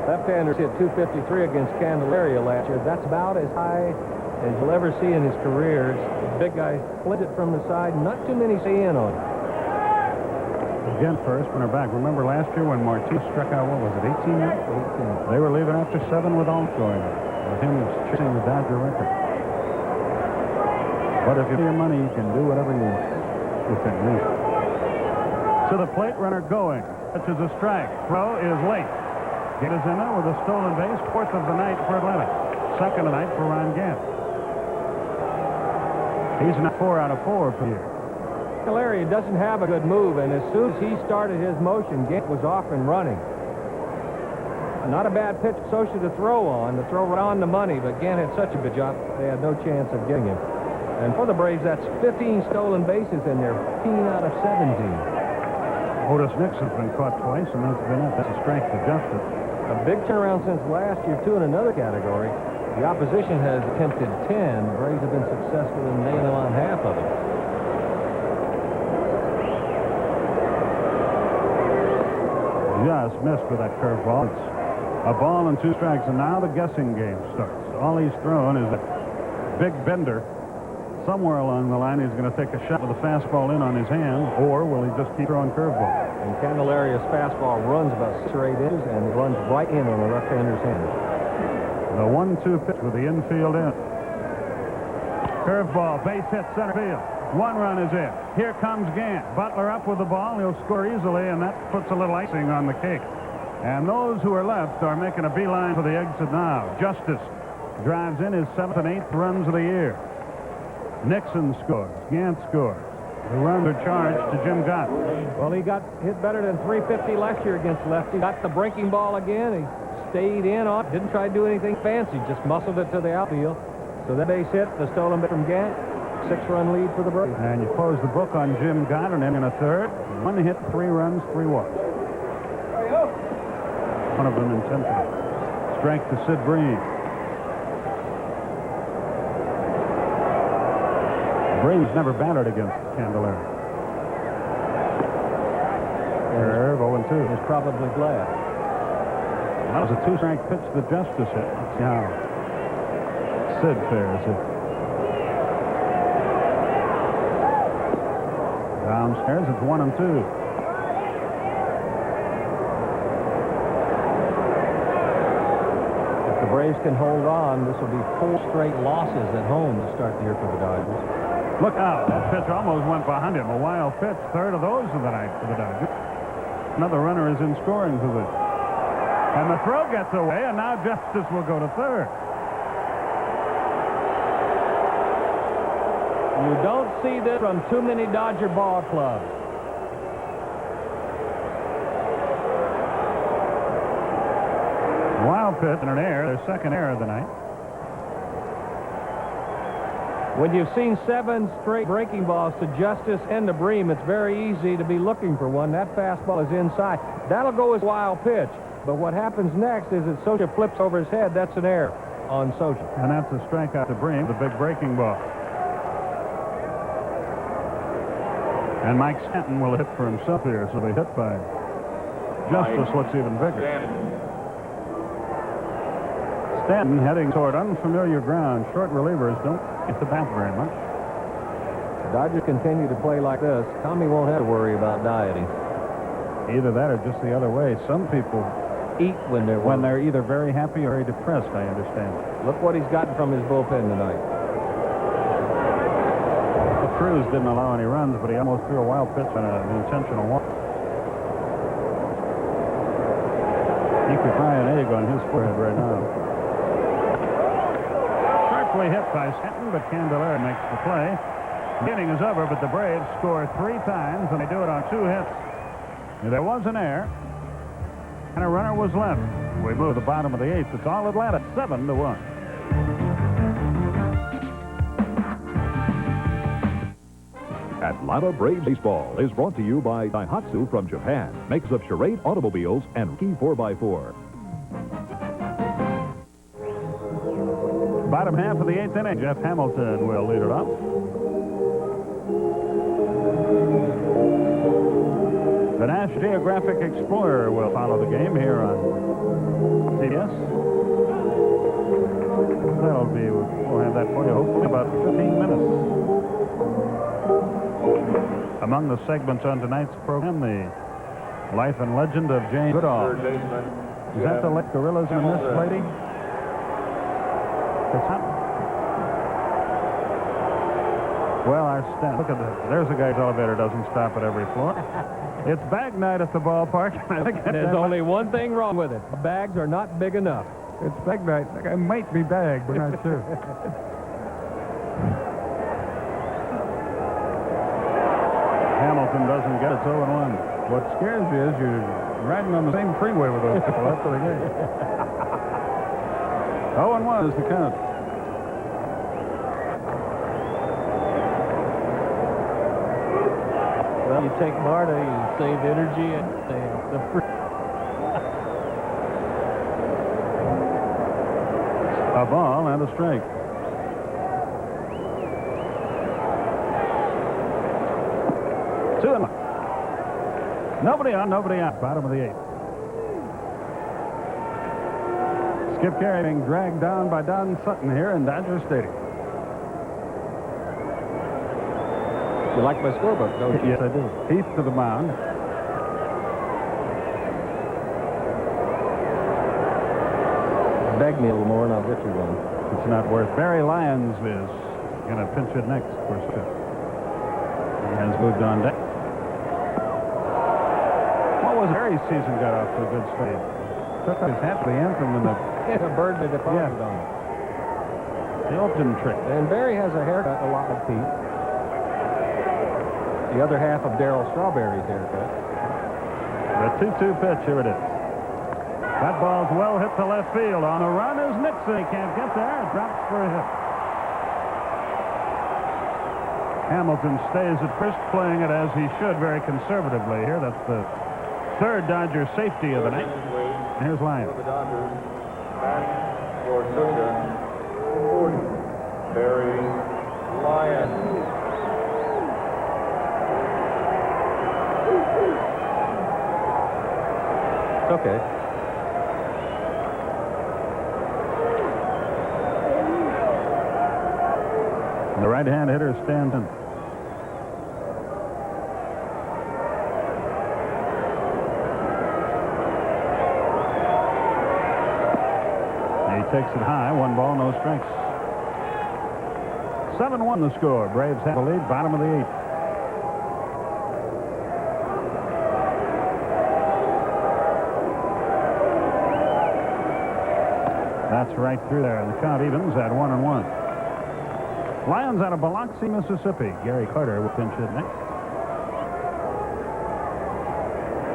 Left-handers hit .253 against Candelaria last year. That's about as high as you'll ever see in his career. The big guy flipped it from the side. Not too many see in on it. Again, first, runner back. Remember last year when Martinez struck out, what was it, 18? 18. They were leaving after 7 with Alt going. With him chasing the Dodger record. But if you pay your money, you can do whatever you want. To the plate, runner going. Pitches a strike. Throw is late. Get is in there with a stolen base. 4th of the night for Atlanta. 2nd of the night for Ron Gant. He's not 4 out of 4 for you. Candelaria doesn't have a good move, and as soon as he started his motion, Gant was off and running. Not a bad pitch for Socha to throw on. To throw right on the money, but Gant had such a good job, they had no chance of getting him. And for the Braves, that's 15 stolen bases in there, 15 out of 17. Otis Nixon's been caught twice, and that's been it. That's a strike to Justice. A big turnaround since last year, too, in another category. The opposition has attempted 10. The Braves have been successful in nailing on half of them. Just missed with that curveball. It's a ball and 2 strikes, and now the guessing game starts. All he's thrown is a big bender. Somewhere along the line, he's going to take a shot with a fastball in on his hand, or will he just keep throwing curveballs? And Candelaria's fastball runs about 6 or 8 inches, and it runs right in on the left-hander's hand. The 1-2 pitch with the infield in. Curveball, base hit, center field. 1 run is in. Here comes Gant. Butler up with the ball. He'll score easily, and that puts a little icing on the cake. And those who are left are making a beeline for the exit now. Justice drives in his 7th and 8th runs of the year. Nixon scores. Gant scores. The runs are charged to Jim Gott. Well, he got hit better than .350 last year against lefty. Got the breaking ball again. He stayed in on it. Didn't try to do anything fancy. Just muscled it to the outfield. So that base hit, the stolen bit from Gant. 6-run lead for the Braves. And you close the book on Jim Gott, and then in a third. 1 hit, 3 runs, 3 walks. One of them intentional. Strike to Sid Bream. Bream's never batted against Candelaria. Curve 0-2. He's probably glad. That was a 2-strike pitch the Justice hit. Let's see how Sid fares it. Downstairs, it's 1-2. If the Braves can hold on, this will be 4 straight losses at home to start the year for the Dodgers. Look out. That pitch almost went behind him. A wild pitch. 3rd of those of the night for the Dodgers. Another runner is in scoring position. And the throw gets away, and now Justice will go to 3rd. You don't see this from too many Dodger ball clubs. Wild pitch and an error. Their 2nd error of the night. When you've seen 7 straight breaking balls to Justice and to Bream, it's very easy to be looking for one. That fastball is inside. That'll go as a wild pitch. But what happens next is that Socha flips over his head. That's an error on Socha. And that's a strikeout to Bream, the big breaking ball. And Mike Stanton will hit for himself here, so they hit by Justice looks even bigger. Stanton heading toward unfamiliar ground. Short relievers don't hit the bat very much. The Dodgers continue to play like this. Tommy won't have to worry about dieting. Either that or just the other way. Some people Eat when they're either very happy or very depressed, I understand. Look what he's gotten from his bullpen tonight. Cruz didn't allow any runs, but he almost threw a wild pitch on an intentional walk. He could fry an egg on his forehead right now. Sharply hit by Stanton, but Candelaria makes the play. The inning is over, but the Braves score 3 times, and they do it on 2 hits. There was an error, and a runner was left. We move to the bottom of the 8th. It's all Atlanta, 7-1. Atlanta Braves Baseball is brought to you by Daihatsu from Japan. Makes of Charade automobiles and Key 4x4. Bottom half of the 8th inning. Jeff Hamilton will lead it off. The Nash Geographic Explorer will follow the game here on CBS. We'll have that for you hopefully about 15 minutes. Among the segments on tonight's program, the life and legend of Jane Goodall. Is that the gorillas in this lady? It's not. Well, our staff. Look at that. There's a guy's elevator doesn't stop at every floor. It's bag night at the ballpark. There's only one thing wrong with it. The bags are not big enough. It's bag night. It might be bagged, but not sure. Hamilton doesn't get it. 0-1. What scares you is you're riding on the same freeway with those people after the game. 0-1 is the count. Well, you take Marta, you save energy, and the free. A ball and a strike. Two and one. Nobody on, nobody out. Bottom of the eighth. Skip Carey being dragged down by Don Sutton here in Dodger Stadium. You like my scorebook, don't you? Yes, I do. Heath to the mound. Beg me a little more and I'll get you one. It's not worth. Barry Lyons is going to pinch it next for Skip. He has moved on deck. What was Barry's season got off to a good start? Took up his hat for the anthem in the... A bird that deposited on it. The Olden trick. And Barry has a haircut a lot like Pete. The other half of Darryl Strawberry's haircut. The 2-2 pitch, here it is. That ball's well hit to left field. On the run is Nixon. He can't get there. It drops for a hit. Hamilton stays at first, playing it as he should, very conservatively here. That's the third Dodger safety of the night. And here's Lyons. For the Dodgers, Matt Gorsucha, 40. Barry Lyons. Okay. The right-hand hitter, Stanton. He takes it high. 1 ball, no strikes. 7-1 the score. Braves have the lead. Bottom of the eighth. That's right through there. And the count evens at 1-1. Lions out of Biloxi, Mississippi. Gary Carter will pinch it next.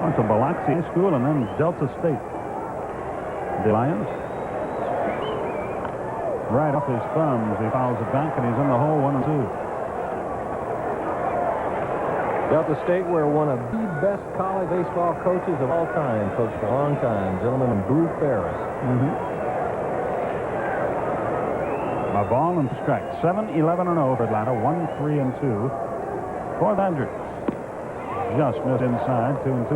Went to Biloxi High School and then Delta State. The Lions. Right off his thumbs. He fouls it back and he's in the hole. 1-2. Delta State, where one of the best college baseball coaches of all time coached for a long time, gentleman Brew Ferris. A ball and strike. 7-11-0 for Atlanta. 1-3-2 for the Dodgers. Just missed inside. 2-2.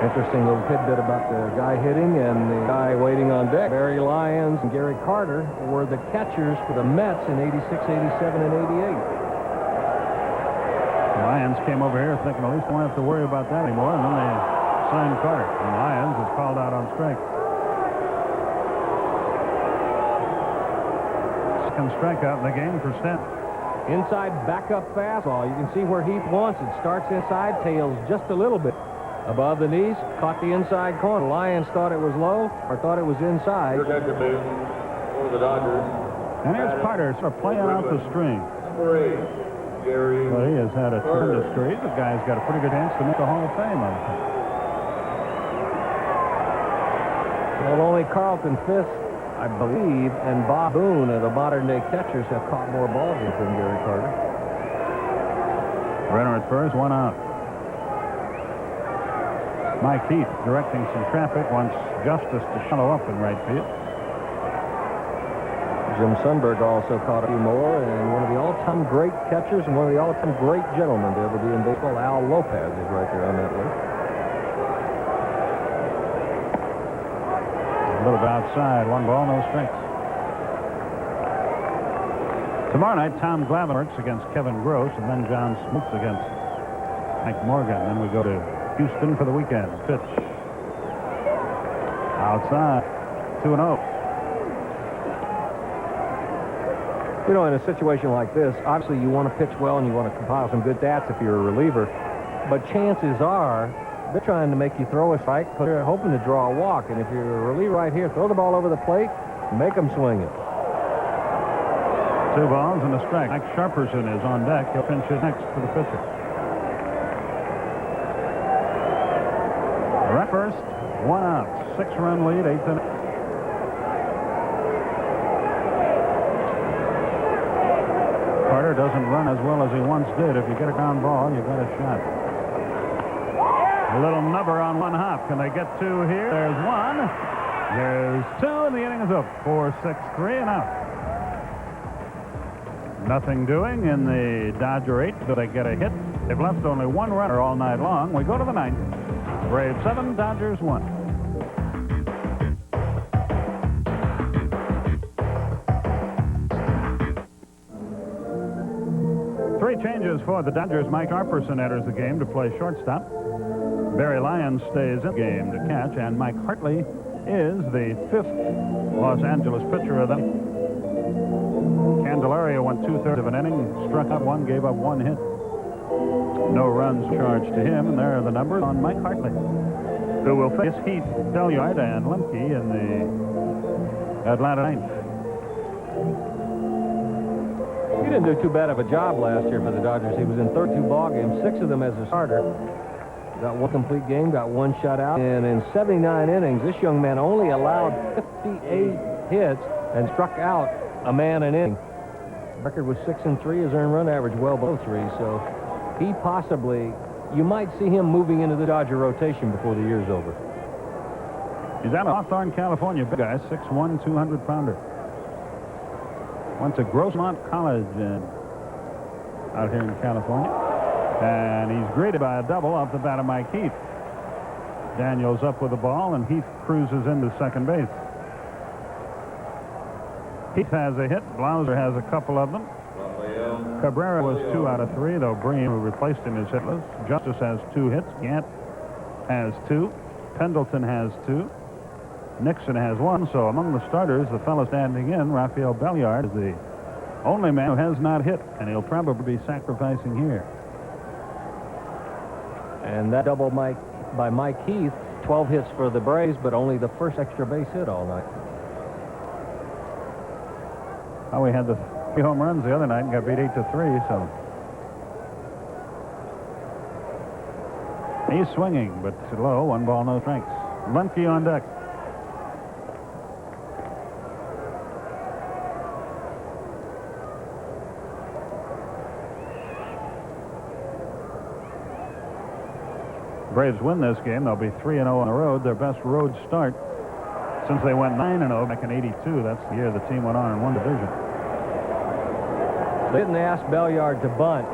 Interesting little tidbit about the guy hitting and the guy waiting on deck. Barry Lyons and Gary Carter were the catchers for the Mets in 86, 87, and 88. Lyons came over here thinking at least I won't have to worry about that anymore, and then they signed Carter. And Lyons is called out on strike. Second strikeout in the game for Stanton. Inside backup fastball. You can see where Heath wants it. Starts inside, tails just a little bit above the knees. Caught the inside corner. Lyons thought it was low or thought it was inside. Your catcher base for the Dodgers. And here's Carter sort of playing out the string. Number 8, Gary. Well, he has had a tremendous career. The guy's got a pretty good chance to make the Hall of Fame. Well, only Carlton Fisk, I believe, and Bob Boone of the modern-day catchers have caught more ball games than Gary Carter. Runner at first, 1 out. Mike Heath directing some traffic, wants Justice to shallow up in right field. Jim Sundberg also caught a few more, and one of the all-time great catchers and one of the all-time great gentlemen to ever be in baseball, Al Lopez, is right there on that list. A little bit outside, 1 ball, no strikes. Tomorrow night, Tom Glavine works against Kevin Gross, and then John Smoltz against Mike Morgan. Then we go to Houston for the weekend. Pitch. Outside. 2-0. You know, in a situation like this, obviously you want to pitch well and you want to compile some good stats if you're a reliever. But chances are they're trying to make you throw a strike because they're hoping to draw a walk. And if you're a reliever right here, throw the ball over the plate, make them swing it. 2 balls and a strike. Mike Sharperson is on deck. He'll pinch it next for the pitcher. Right first, 1 out. 6-run lead, 8th inning. Carter doesn't run as well as he once did. If you get a ground ball, you got a shot. A little nubber on 1 hop. Can they get 2 here? There's 1. There's 2, and the inning is up. 4-6-3 and out. Nothing doing in the Dodger 8th. Do they get a hit? They've left only 1 runner all night long. We go to the 9th. Braves 7, Dodgers 1. Three changes for the Dodgers. Mike Harperson enters the game to play shortstop. Barry Lyons stays in the game to catch, and Mike Hartley is the 5th Los Angeles pitcher of them. Candelaria went 2/3 of an inning, struck out 1, gave up 1 hit. No runs charged to him, and there are the numbers on Mike Hartley, who will face Heath, Belliard, and Lemke in the Atlanta 9th. He didn't do too bad of a job last year for the Dodgers. He was in 32 ball games, 6 of them as a starter. Got 1 complete game, got 1 shutout. And in 79 innings, this young man only allowed 58 hits and struck out a man an inning. Record was 6-3. His earned run average well below 3. So he possibly, you might see him moving into the Dodger rotation before the year's over. He's out of Hawthorne, California. Big guy, 6'1", 200-pounder. Went to Grossmont College out here in California. And he's greeted by a double off the bat of Mike Heath. Daniels up with the ball, and Heath cruises into second base. Heath has a hit. Blauser has a couple of them. Cabrera was 2 out of 3, though Bream, who replaced him, is hitless. Justice has 2 hits. Gant has 2. Pendleton has 2. Nixon has 1. So among the starters, the fellow standing in, Rafael Belliard, is the only man who has not hit, and he'll probably be sacrificing here. And that double by Mike Heath, 12 hits for the Braves, but only the first extra base hit all night. Well, we had the 3 home runs the other night and got beat 8-3, so. He's swinging, but low. 1 ball, no strikes. Lemke on deck. Braves win this game. They'll be 3-0 on the road. Their best road start since they went 9-0 back in '82. That's the year the team went on and won division. They didn't ask Belliard to bunt,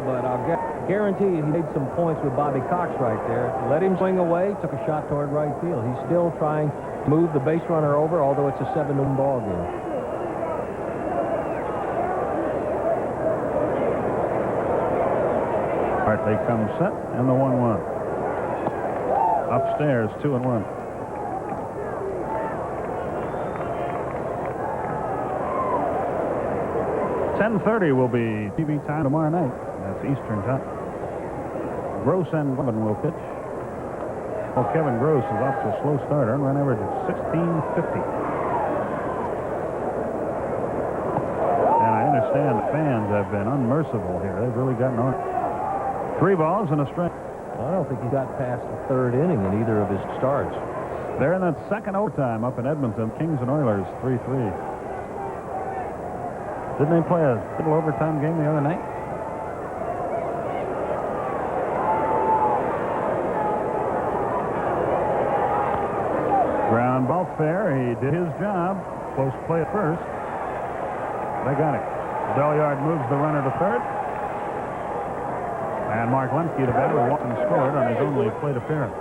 but I'll guarantee you he made some points with Bobby Cox right there. Let him swing away, took a shot toward right field. He's still trying to move the base runner over, although it's a 7-0 ball game. Hartley comes set, and the 1-1. Upstairs, 2-1. .10:30 will be TV time tomorrow night. That's Eastern time. Gross and Levin will pitch. Well, Kevin Gross is off to a slow start. Earned run average of 1650. And I understand the fans have been unmerciful here. They've really gotten on. 3 balls and a strike. I don't think he got past the 3rd inning in either of his starts. They're in that second overtime up in Edmonton. Kings and Oilers 3-3. Didn't they play a little overtime game the other night? Ground ball fair. He did his job. Close play at first. They got it. Belliard moves the runner to 3rd. And Mark Lemke, the batter, walked and scored on his only plate appearance.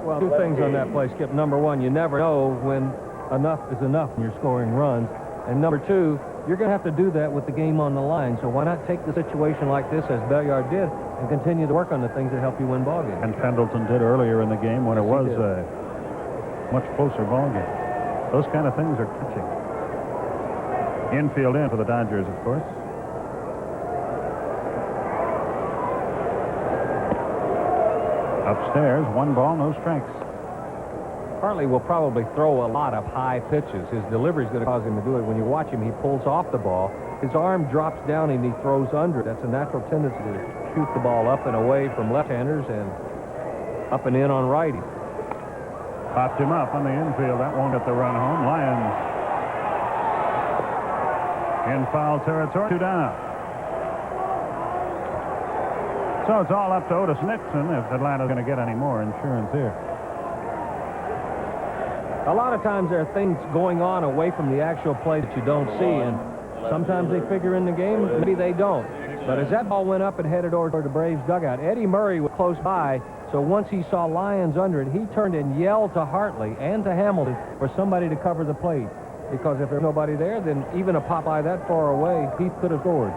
Well, 2 things on that play, Skip. Number 1, you never know when enough is enough when you're scoring runs. And number 2, you're going to have to do that with the game on the line. So why not take the situation like this, as Belliard did, and continue to work on the things that help you win ball games? And Pendleton did earlier in the game when it was a much closer ball game. Those kind of things are catching. Infield in for the Dodgers, of course. Upstairs, 1 ball, no strikes. Hartley will probably throw a lot of high pitches. His delivery is going to cause him to do it. When you watch him, he pulls off the ball. His arm drops down and he throws under. That's a natural tendency to shoot the ball up and away from left-handers and up and in on righty. Popped him up on the infield. That won't get the run home. Lions in foul territory. 2 down. So it's all up to Otis Nixon if Atlanta's going to get any more insurance here. A lot of times there are things going on away from the actual play that you don't see, and sometimes they figure in the game, maybe they don't. But as that ball went up and headed over toward the Braves dugout, Eddie Murray was close by, so once he saw Lyons under it, he turned and yelled to Hartley and to Hamilton for somebody to cover the plate. Because if there's nobody there, then even a pop eye that far away, Heath could have scored.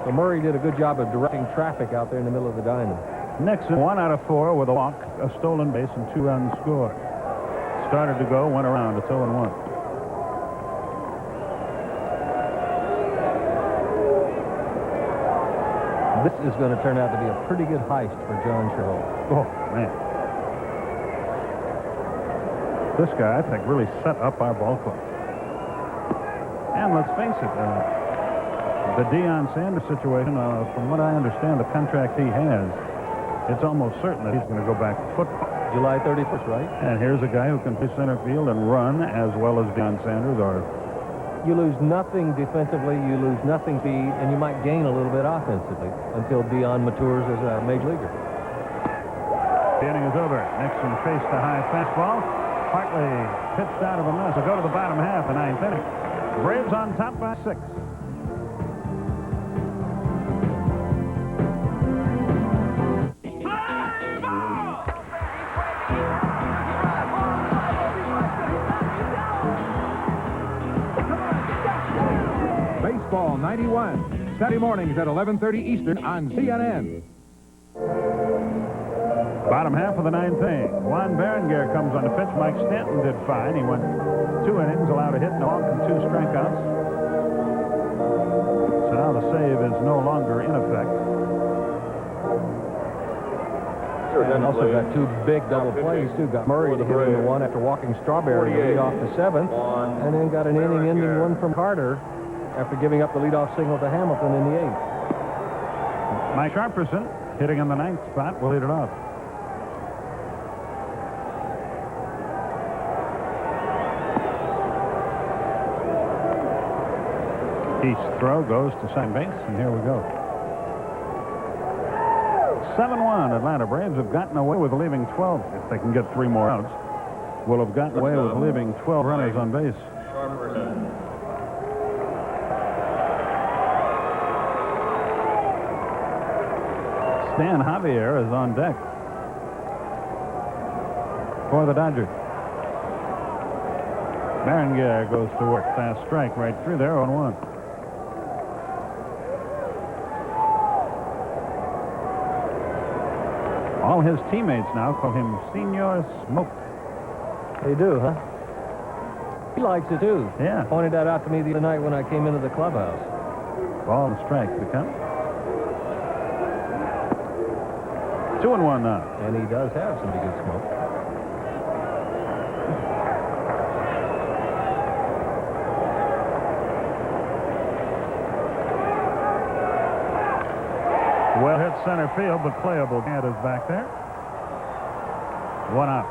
So Murray did a good job of directing traffic out there in the middle of the diamond. Nixon, 1 out of 4 with a walk, a stolen base, and 2 runs scored. Started to go, went around. It's 0-1. This is going to turn out to be a pretty good heist for John Sherrill. Oh, man. This guy, I think, really set up our ball club. And let's face it, the Deion Sanders situation, from what I understand, the contract he has, it's almost certain that he's going to go back to football. July 31st, right? And here's a guy who can play center field and run as well as Deion Sanders. Or you lose nothing defensively, you lose nothing speed, and you might gain a little bit offensively until Deion matures as a major leaguer. The inning is over. Nixon faced a high fastball. Hartley pitched out of a mess. So go to the bottom half, the 9th inning. Braves on top by 6. Baseball 91, Saturday mornings at 11:30 Eastern on CNN. Bottom half of the 9th inning. Juan Berenguer comes on the pitch. Mike Stanton did fine. He went 2 innings, allowed a hit, and a walk, and 2 strikeouts. So now the save is no longer in effect. And also got 2 big double plays, too. Got Murray to hit in the 1 after walking Strawberry to lead off the 7th, and then got an inning-ending 1 from Carter after giving up the leadoff signal to Hamilton in the 8th. Mike Sharperson, hitting in the 9th spot, will lead it off. East throw goes to second base, and here we go. 7-1. Atlanta Braves have gotten away with leaving 12. If they can get 3 more outs, will have gotten away with leaving 12 runners on base. Stan Javier is on deck for the Dodgers. Berenguer goes to work. Fast strike right through there, 0-1. All his teammates now call him Senor Smoke. They do, huh? He likes it, too. Yeah. Pointed that out to me the other night when I came into the clubhouse. Ball and strike to come. 2-1 now. And he does have some good smoke. Well hit center field, but playable. Gant is back there. 1 out.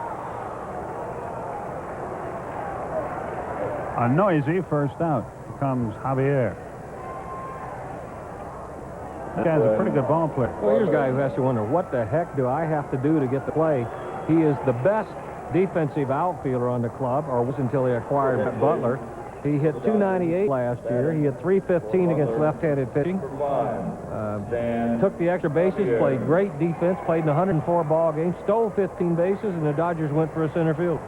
A noisy first out. Here comes Javier. That guy's a pretty good ball player. Well, here's a guy who has to wonder, what the heck do I have to do to get the play? He is the best defensive outfielder on the club, or was until he acquired Butler. He hit .298 last year. He hit .315 against left-handed pitching. Took the extra bases, played great defense, played in 104 ball games, stole 15 bases, and the Dodgers went for a center field.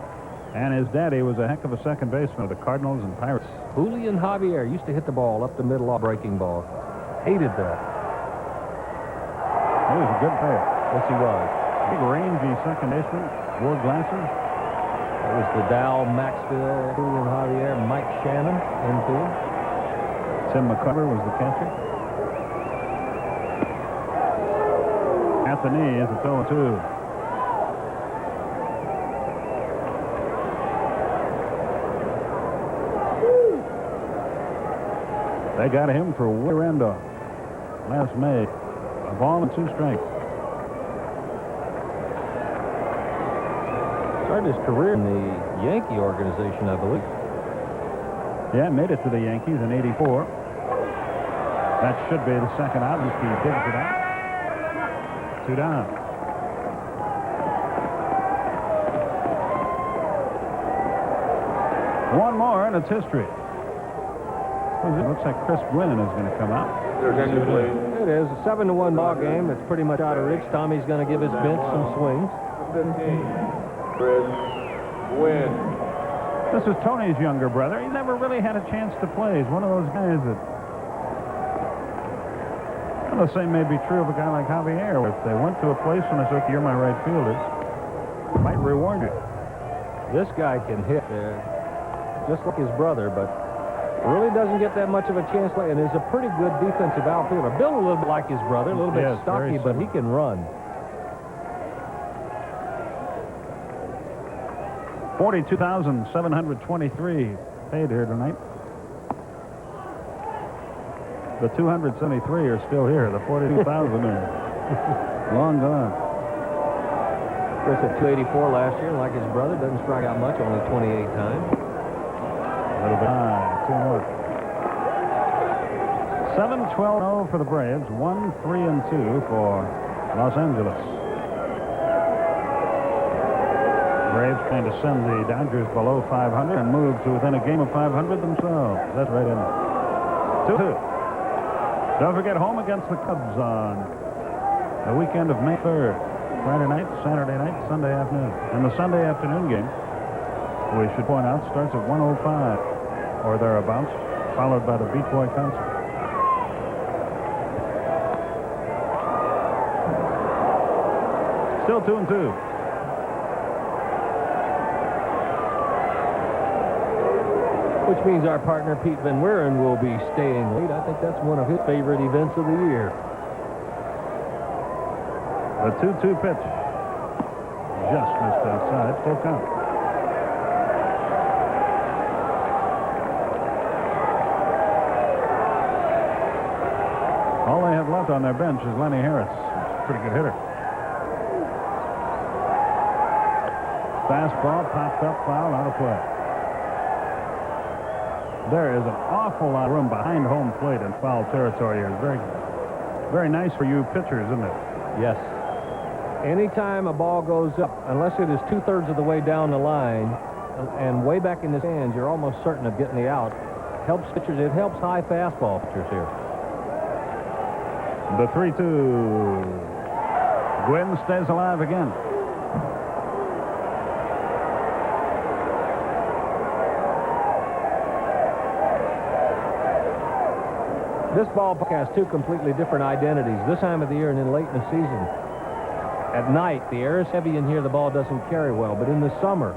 And his daddy was a heck of a second baseman of the Cardinals and Pirates. Julian Javier used to hit the ball up the middle off breaking ball. Hated that. He was a good player. Yes, he was. Big rangy second baseman, wore glasses. It was the Dow, Maxfield, Julian Javier, Mike Shannon infield. Tim McCarver was the catcher. At the knees, it's 0-2. They got him for Willie Randolph last May. A ball and 2 strikes. Started his career in the Yankee organization, I believe. Yeah, made it to the Yankees in '84. That should be the second out. He digs it out. 2 down. One more, and it's history. It looks like Chris Gwynn is going to come out. Your attention, please. It is a 7-1 ball game. It's pretty much out of reach. Tommy's going to give his bench some swings. 15. Chris Gwynn. This is Tony's younger brother. He never really had a chance to play. He's one of those guys that... Well, the same may be true of a guy like Javier. If they went to a place and they said, "You're my right fielder," it might reward you. This guy can hit just like his brother, but really doesn't get that much of a chance. And is a pretty good defensive outfielder. Built a little bit like his brother, a little bit Yes, stocky, but he can run. 42,723 paid here tonight. The 273 are still here. The 42,000 are long gone. Chris at 284 last year, like his brother, doesn't strike out much, only 28 times. A little bit high. 2 more. 7-12-0 for the Braves. 1-3-2 for Los Angeles. Braves trying to send the Dodgers below 500 and move to within a game of 500 themselves. That's right in 2-2. Don't forget, home against the Cubs on the weekend of May 3rd. Friday night, Saturday night, Sunday afternoon. And the Sunday afternoon game, we should point out, starts at 1:05 or thereabouts, followed by the Beach Boy concert. Still 2-2. Which means our partner Pete Van Wieren will be staying late. I think that's one of his favorite events of the year. The 2-2 pitch. Just missed outside. Full count. All they have left on their bench is Lenny Harris. Pretty good hitter. Fastball popped up, foul, out of play. There is an awful lot of room behind home plate in foul territory here. Very, very nice for you pitchers, isn't it? Yes. Anytime a ball goes up, unless it is 2/3 of the way down the line and way back in the stands, you're almost certain of getting the out. Helps pitchers. It helps high fastball pitchers here. The 3-2. Gwynn stays alive again. This ballpark has two completely different identities. This time of the year and then late in the season. At night, the air is heavy in here. The ball doesn't carry well. But in the summer,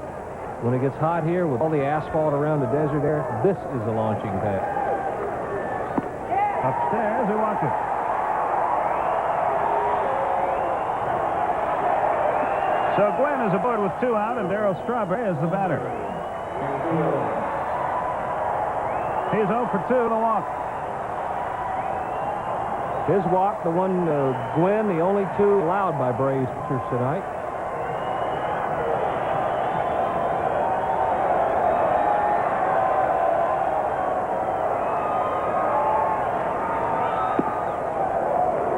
when it gets hot here with all the asphalt around the desert air, this is a launching pad. Upstairs, we watch it. So Gwynn is aboard with 2 out, and Darryl Strawberry is the batter. He's 0 for 2 to walk. His walk, the one Gwynn, the only 2 allowed by Braves pitchers tonight.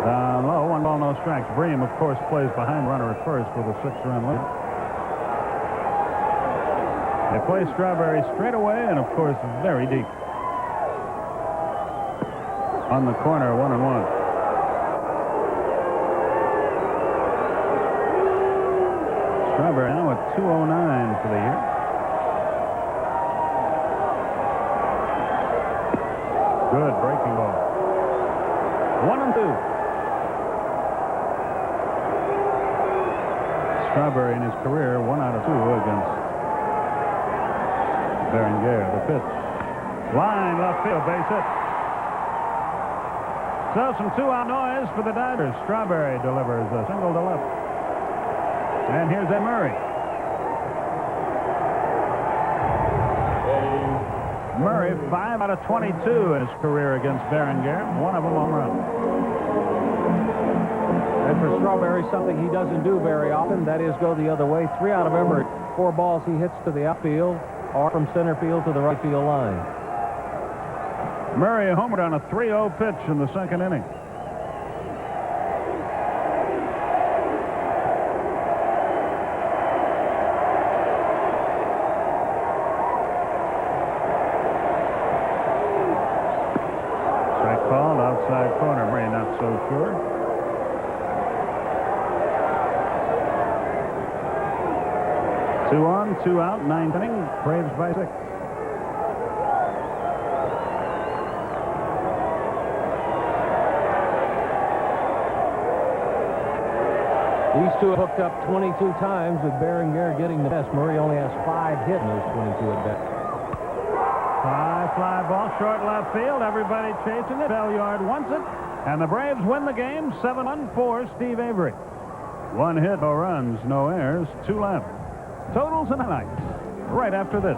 Down low, 1 ball, no strikes. Bream, of course, plays behind runner at first with a 6-run lead. They play Strawberry straight away and, of course, very deep. On the corner, 1-1. Strawberry now at 209 for the year. Good breaking ball. 1-2. Strawberry in his career 1 out of 2 against Berenguer. The pitch. Line left field, base hit. So some 2-out noise for the Dodgers. Strawberry delivers a single to left. And here's Ed Murray. Murray, 5 out of 22 in his career against Berenguer. 1 of them home run. And for Strawberry, something he doesn't do very often, that is go the other way. 3 out of every 4 balls he hits to the outfield or from center field to the right field line. Murray homered on a 3-0 pitch in the 2nd inning. not so sure. Two on, two out, ninth inning. Braves by 6. These two have hooked up 22 times with Berenger getting the best. Murray only has 5 hit in those 22 at bat. High fly ball, short left field. Everybody chasing it. Belliard wants it. And the Braves win the game 7-1 for Steve Avery. 1 hit, no runs, no errors, 2 left. Totals and highlights right after this.